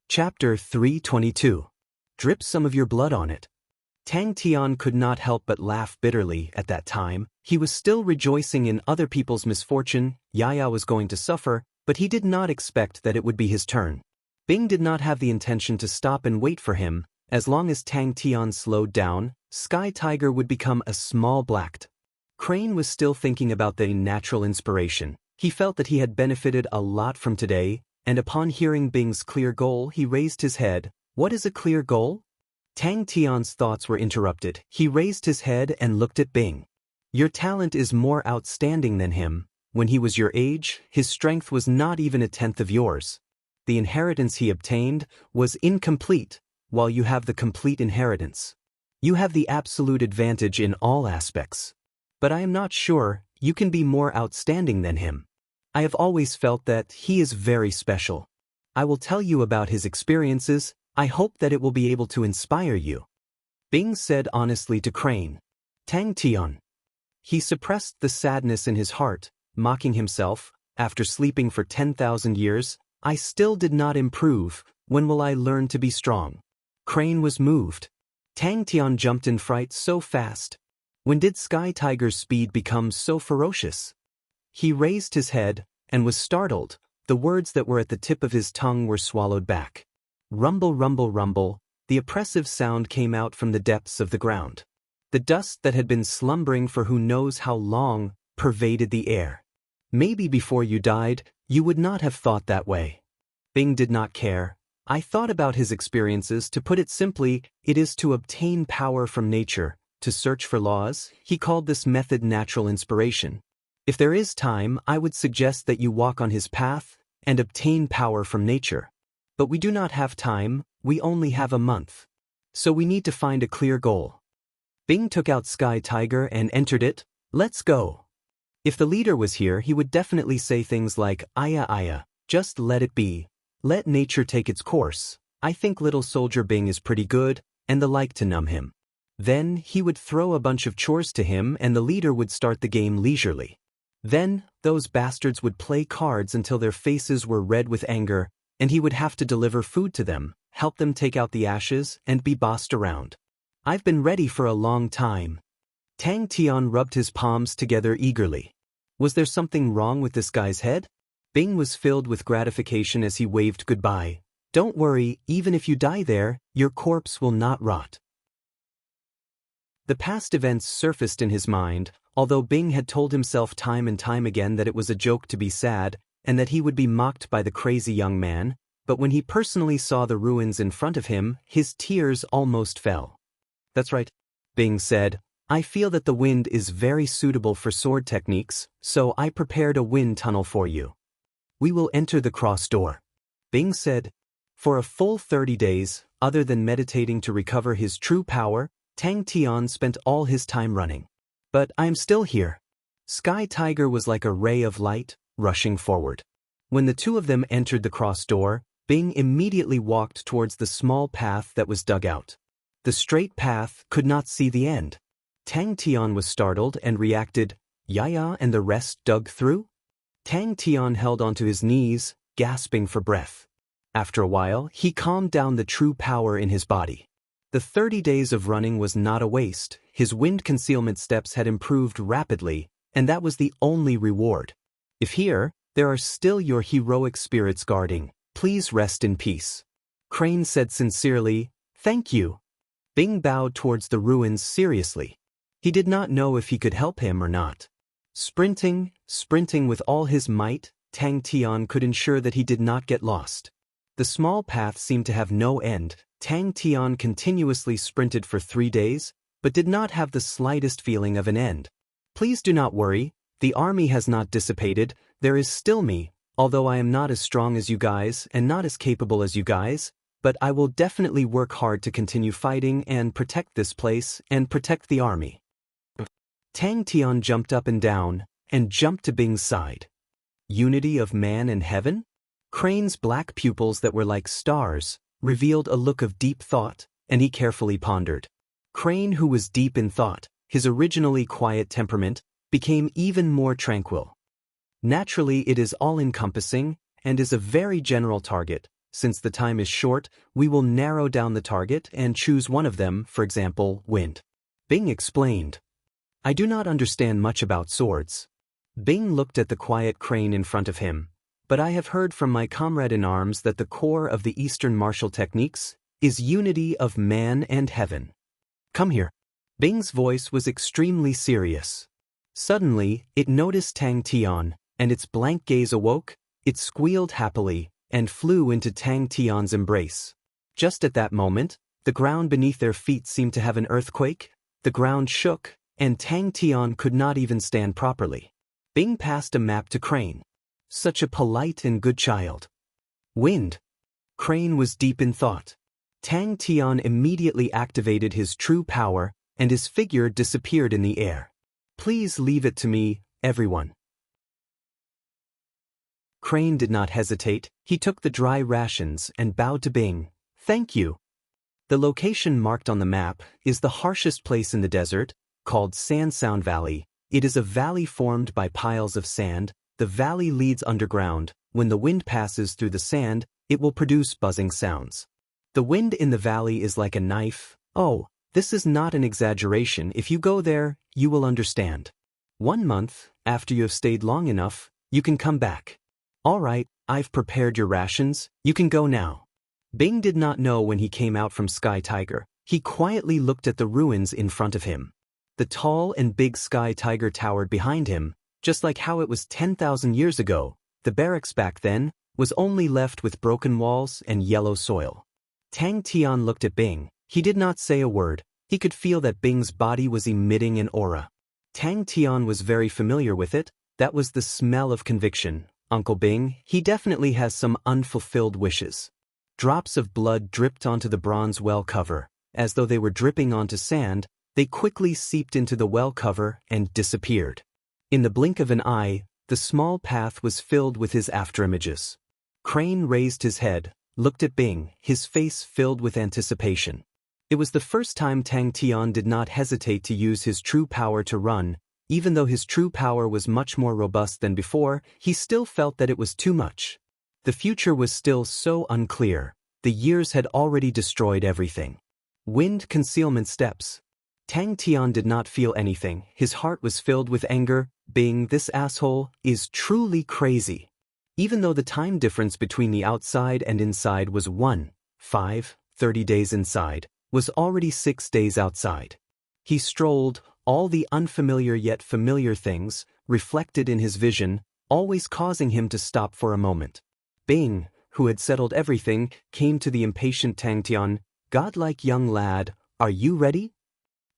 Chapter 322. Drip some of your blood on it. Tang Tian could not help but laugh bitterly at that time. He was still rejoicing in other people's misfortune. Yaya was going to suffer, but he did not expect that it would be his turn. Bing did not have the intention to stop and wait for him. As long as Tang Tian slowed down, Sky Tiger would become a small blacked. Crane was still thinking about the natural inspiration. He felt that he had benefited a lot from today, and upon hearing Bing's clear goal, he raised his head. What is a clear goal? Tang Tian's thoughts were interrupted. He raised his head and looked at Bing. Your talent is more outstanding than him. When he was your age, his strength was not even a tenth of yours. The inheritance he obtained was incomplete, while you have the complete inheritance. You have the absolute advantage in all aspects. But I am not sure you can be more outstanding than him. I have always felt that he is very special. I will tell you about his experiences. I hope that it will be able to inspire you. Bing said honestly to Crane. Tang Tian. He suppressed the sadness in his heart, mocking himself. After sleeping for 10,000 years, I still did not improve. When will I learn to be strong? Crane was moved. Tang Tian jumped in fright so fast. When did Sky Tiger's speed become so ferocious? He raised his head and was startled. The words that were at the tip of his tongue were swallowed back. Rumble, rumble, rumble, the oppressive sound came out from the depths of the ground. The dust that had been slumbering for who knows how long pervaded the air. Maybe before you died, you would not have thought that way. Bing did not care. I thought about his experiences. To put it simply, it is to obtain power from nature, to search for laws. He called this method natural inspiration. If there is time, I would suggest that you walk on his path and obtain power from nature. But we do not have time, we only have a month. So we need to find a clear goal. Bing took out Sky Tiger and entered it. Let's go. If the leader was here, he would definitely say things like, Aya Aya, just let it be. Let nature take its course. I think little soldier Bing is pretty good, and the like to numb him. Then he would throw a bunch of chores to him and the leader would start the game leisurely. Then, those bastards would play cards until their faces were red with anger, and he would have to deliver food to them, help them take out the ashes, and be bossed around. I've been ready for a long time. Tang Tian rubbed his palms together eagerly. Was there something wrong with this guy's head? Bing was filled with gratification as he waved goodbye. Don't worry, even if you die there, your corpse will not rot. The past events surfaced in his mind, although Bing had told himself time and time again that it was a joke to be sad, and that he would be mocked by the crazy young man, but when he personally saw the ruins in front of him, his tears almost fell. That's right, Bing said. I feel that the wind is very suitable for sword techniques, so I prepared a wind tunnel for you. We will enter the cross door. Bing said. For a full 30 days, other than meditating to recover his true power, Tang Tian spent all his time running. But I'm still here. Sky Tiger was like a ray of light, rushing forward. When the two of them entered the cross door, Bing immediately walked towards the small path that was dug out. The straight path could not see the end. Tang Tian was startled and reacted, Yaya and the rest dug through? Tang Tian held onto his knees, gasping for breath. After a while, he calmed down the true power in his body. The 30 days of running was not a waste. His wind concealment steps had improved rapidly, and that was the only reward. If here, there are still your heroic spirits guarding, please rest in peace. Crane said sincerely, thank you. Bing bowed towards the ruins seriously. He did not know if he could help him or not. Sprinting with all his might, Tang Tian could ensure that he did not get lost. The small path seemed to have no end. Tang Tian continuously sprinted for 3 days, but did not have the slightest feeling of an end. Please do not worry, the army has not dissipated, there is still me, although I am not as strong as you guys and not as capable as you guys, but I will definitely work hard to continue fighting and protect this place and protect the army. Tang Tian jumped up and down, and jumped to Bing's side. Unity of man and heaven? Crane's black pupils that were like stars revealed a look of deep thought, and he carefully pondered. Crane, who was deep in thought, his originally quiet temperament, became even more tranquil. Naturally, it is all-encompassing, and is a very general target. Since the time is short, we will narrow down the target and choose one of them, for example, wind. Bing explained. I do not understand much about swords. Bing looked at the quiet Crane in front of him, but I have heard from my comrade in arms that the core of the Eastern martial techniques is unity of man and heaven. Come here. Bing's voice was extremely serious. Suddenly, it noticed Tang Tian, and its blank gaze awoke, it squealed happily, and flew into Tang Tian's embrace. Just at that moment, the ground beneath their feet seemed to have an earthquake, the ground shook, and Tang Tian could not even stand properly. Bing passed a map to Crane. Such a polite and good child. Wind. Crane was deep in thought. Tang Tian immediately activated his true power, and his figure disappeared in the air. Please leave it to me, everyone. Crane did not hesitate, he took the dry rations and bowed to Bing. Thank you. The location marked on the map is the harshest place in the desert, called Sand Sound Valley. It is a valley formed by piles of sand. The valley leads underground. When the wind passes through the sand, it will produce buzzing sounds. The wind in the valley is like a knife. Oh, this is not an exaggeration. If you go there, you will understand. 1 month, after you have stayed long enough, you can come back. All right, I've prepared your rations, you can go now. Bing did not know when he came out from Sky Tiger. He quietly looked at the ruins in front of him. The tall and big Sky Tiger towered behind him, just like how it was 10,000 years ago. The barracks back then was only left with broken walls and yellow soil. Tang Tian looked at Bing. He did not say a word. He could feel that Bing's body was emitting an aura. Tang Tian was very familiar with it. That was the smell of conviction. Uncle Bing, he definitely has some unfulfilled wishes. Drops of blood dripped onto the bronze well cover. As though they were dripping onto sand, they quickly seeped into the well cover and disappeared. In the blink of an eye, the small path was filled with his afterimages. Crane raised his head, looked at Bing, his face filled with anticipation. It was the first time Tang Tian did not hesitate to use his true power to run. Even though his true power was much more robust than before, he still felt that it was too much. The future was still so unclear. The years had already destroyed everything. Wind concealment steps. Tang Tian did not feel anything. His heart was filled with anger. Bing, this asshole, is truly crazy. Even though the time difference between the outside and inside was 30 days inside, was already 6 days outside. He strolled, all the unfamiliar yet familiar things, reflected in his vision, always causing him to stop for a moment. Bing, who had settled everything, came to the impatient Tang Tian. Godlike young lad, are you ready?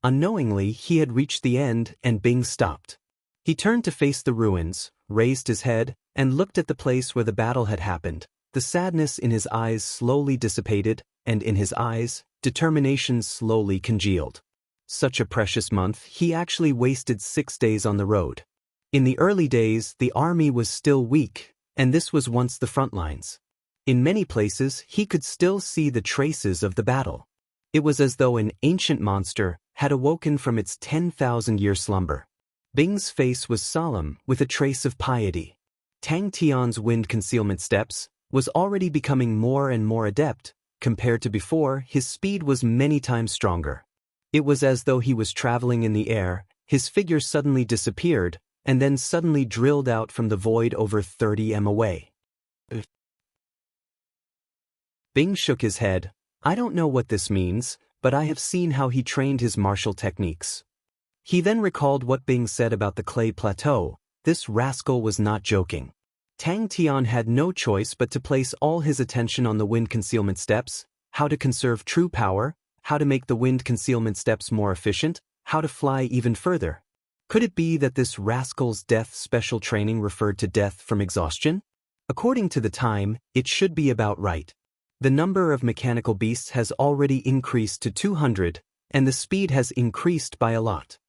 Unknowingly, he had reached the end, and Bing stopped. He turned to face the ruins, raised his head, and looked at the place where the battle had happened. The sadness in his eyes slowly dissipated, and in his eyes, determination slowly congealed. Such a precious month, he actually wasted 6 days on the road. In the early days, the army was still weak, and this was once the front lines. In many places, he could still see the traces of the battle. It was as though an ancient monster had awoken from its 10,000-year slumber. Bing's face was solemn, with a trace of piety. Tang Tian's wind concealment steps was already becoming more and more adept. Compared to before, his speed was many times stronger. It was as though he was traveling in the air. His figure suddenly disappeared, and then suddenly drilled out from the void over 30 m away. Bing shook his head. I don't know what this means, but I have seen how he trained his martial techniques. He then recalled what Bing said about the clay plateau. This rascal was not joking. Tang Tian had no choice but to place all his attention on the wind concealment steps, how to conserve true power, how to make the wind concealment steps more efficient, how to fly even further. Could it be that this rascal's death special training referred to death from exhaustion? According to the time, it should be about right. The number of mechanical beasts has already increased to 200, and the speed has increased by a lot.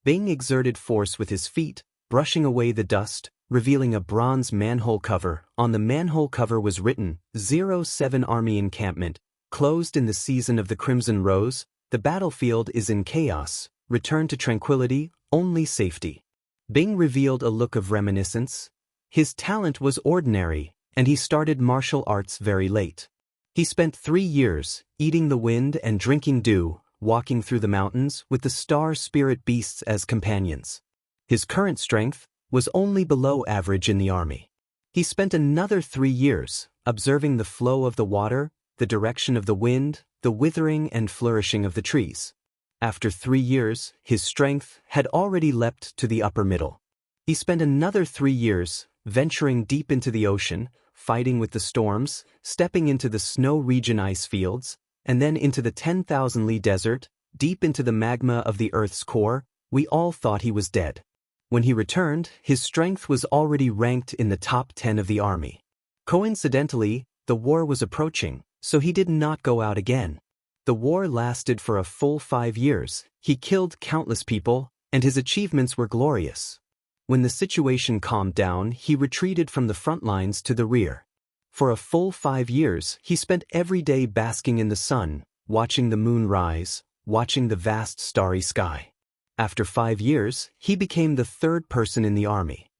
Bing exerted force with his feet, brushing away the dust, revealing a bronze manhole cover. On the manhole cover was written, 07 Army Encampment, closed in the season of the Crimson Rose, the battlefield is in chaos, return to tranquility, only safety. Bing revealed a look of reminiscence. His talent was ordinary, and he started martial arts very late. He spent 3 years, eating the wind and drinking dew, walking through the mountains with the star spirit beasts as companions. His current strength was only below average in the army. He spent another 3 years, observing the flow of the water, the direction of the wind, the withering and flourishing of the trees. After 3 years, his strength had already leapt to the upper middle. He spent another 3 years, venturing deep into the ocean, fighting with the storms, stepping into the snow region ice fields, and then into the 10,000-li desert, deep into the magma of the Earth's core. We all thought he was dead. When he returned, his strength was already ranked in the top 10 of the army. Coincidentally, the war was approaching, so he did not go out again. The war lasted for a full 5 years, he killed countless people, and his achievements were glorious. When the situation calmed down, he retreated from the front lines to the rear. For a full 5 years, he spent every day basking in the sun, watching the moon rise, watching the vast starry sky. After 5 years, he became the 3rd person in the army.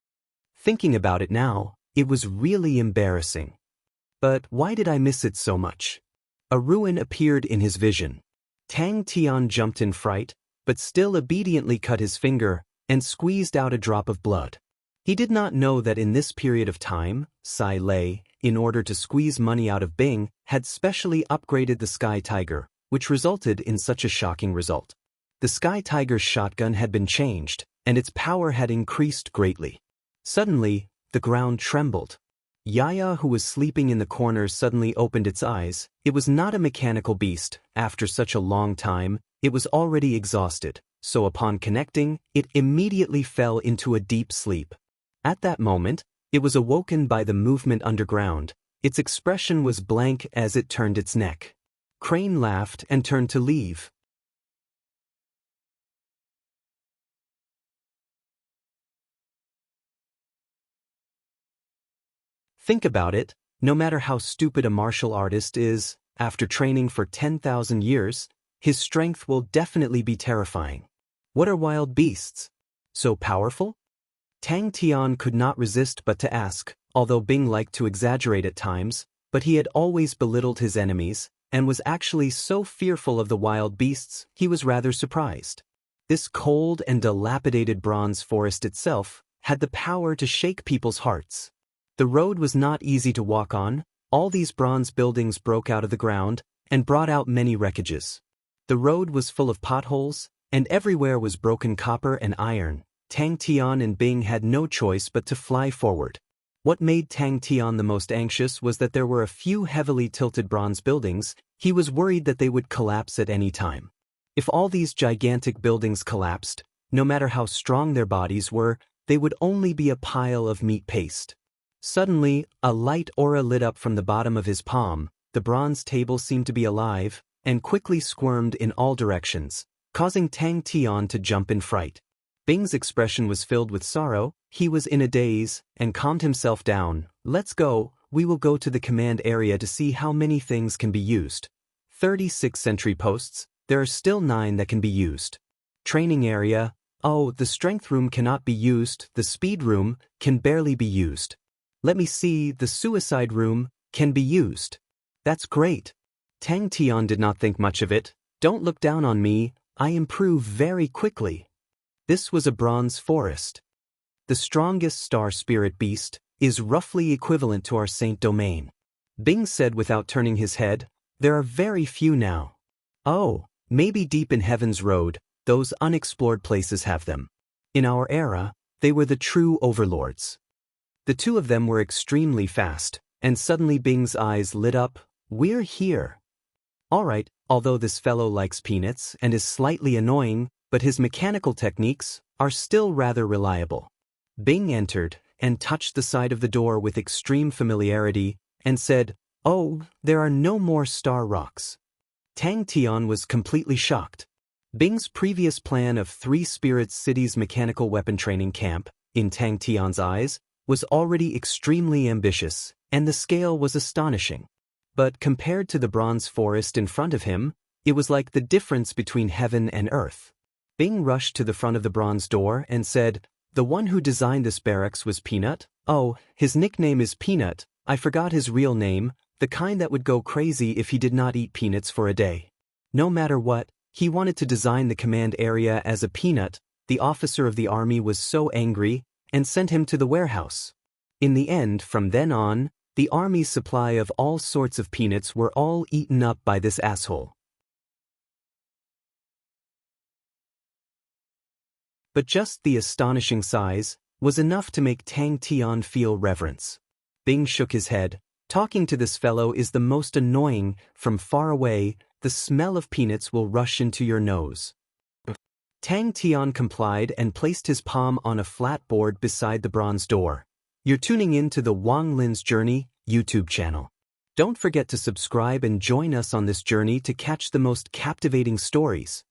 Thinking about it now, it was really embarrassing. But why did I miss it so much? A ruin appeared in his vision. Tang Tian jumped in fright, but still obediently cut his finger and squeezed out a drop of blood. He did not know that in this period of time, Sai Lei, in order to squeeze money out of Bing, had specially upgraded the Sky Tiger, which resulted in such a shocking result. The Sky Tiger's shotgun had been changed, and its power had increased greatly. Suddenly, the ground trembled. Yaya, who was sleeping in the corner, suddenly opened its eyes. It was not a mechanical beast. After such a long time, it was already exhausted, so upon connecting, it immediately fell into a deep sleep. At that moment, it was awoken by the movement underground. Its expression was blank as it turned its neck. Crane laughed and turned to leave. Think about it, no matter how stupid a martial artist is, after training for 10,000 years, his strength will definitely be terrifying. What are wild beasts? So powerful? Tang Tian could not resist but to ask, although Bing liked to exaggerate at times, but he had always belittled his enemies, and was actually so fearful of the wild beasts, he was rather surprised. This cold and dilapidated bronze forest itself had the power to shake people's hearts. The road was not easy to walk on. All these bronze buildings broke out of the ground and brought out many wreckages. The road was full of potholes, and everywhere was broken copper and iron. Tang Tian and Bing had no choice but to fly forward. What made Tang Tian the most anxious was that there were a few heavily tilted bronze buildings. He was worried that they would collapse at any time. If all these gigantic buildings collapsed, no matter how strong their bodies were, they would only be a pile of meat paste. Suddenly, a light aura lit up from the bottom of his palm. The bronze table seemed to be alive, and quickly squirmed in all directions, causing Tang Tian to jump in fright. Bing's expression was filled with sorrow. He was in a daze, and calmed himself down. Let's go, we will go to the command area to see how many things can be used. 36 sentry posts, there are still 9 that can be used. Training area, oh, the strength room cannot be used, the speed room can barely be used. Let me see, the suicide room can be used. That's great. Tang Tian did not think much of it. Don't look down on me, I improve very quickly. This was a bronze forest. The strongest star spirit beast is roughly equivalent to our Saint Domain. Bing said without turning his head, there are very few now. Oh, maybe deep in Heaven's Road, those unexplored places have them. In our era, they were the true overlords. The two of them were extremely fast, and suddenly Bing's eyes lit up. We're here. All right, although this fellow likes peanuts and is slightly annoying, but his mechanical techniques are still rather reliable. Bing entered and touched the side of the door with extreme familiarity and said, "Oh, there are no more star rocks." Tang Tian was completely shocked. Bing's previous plan of 3 Spirits City's mechanical weapon training camp, in Tang Tian's eyes, was already extremely ambitious, and the scale was astonishing. But compared to the bronze forest in front of him, it was like the difference between heaven and earth. Bing rushed to the front of the bronze door and said, "The one who designed this barracks was Peanut? Oh, his nickname is Peanut. I forgot his real name, the kind that would go crazy if he did not eat peanuts for a day." No matter what, he wanted to design the command area as a peanut. The officer of the army was so angry and sent him to the warehouse. In the end, from then on, the army's supply of all sorts of peanuts were all eaten up by this asshole. But just the astonishing size was enough to make Tang Tian feel reverence. Bing shook his head. "Talking to this fellow is the most annoying. From far away, the smell of peanuts will rush into your nose." Tang Tian complied and placed his palm on a flat board beside the bronze door. You're tuning in to the Wang Lin's Journey YouTube channel. Don't forget to subscribe and join us on this journey to catch the most captivating stories.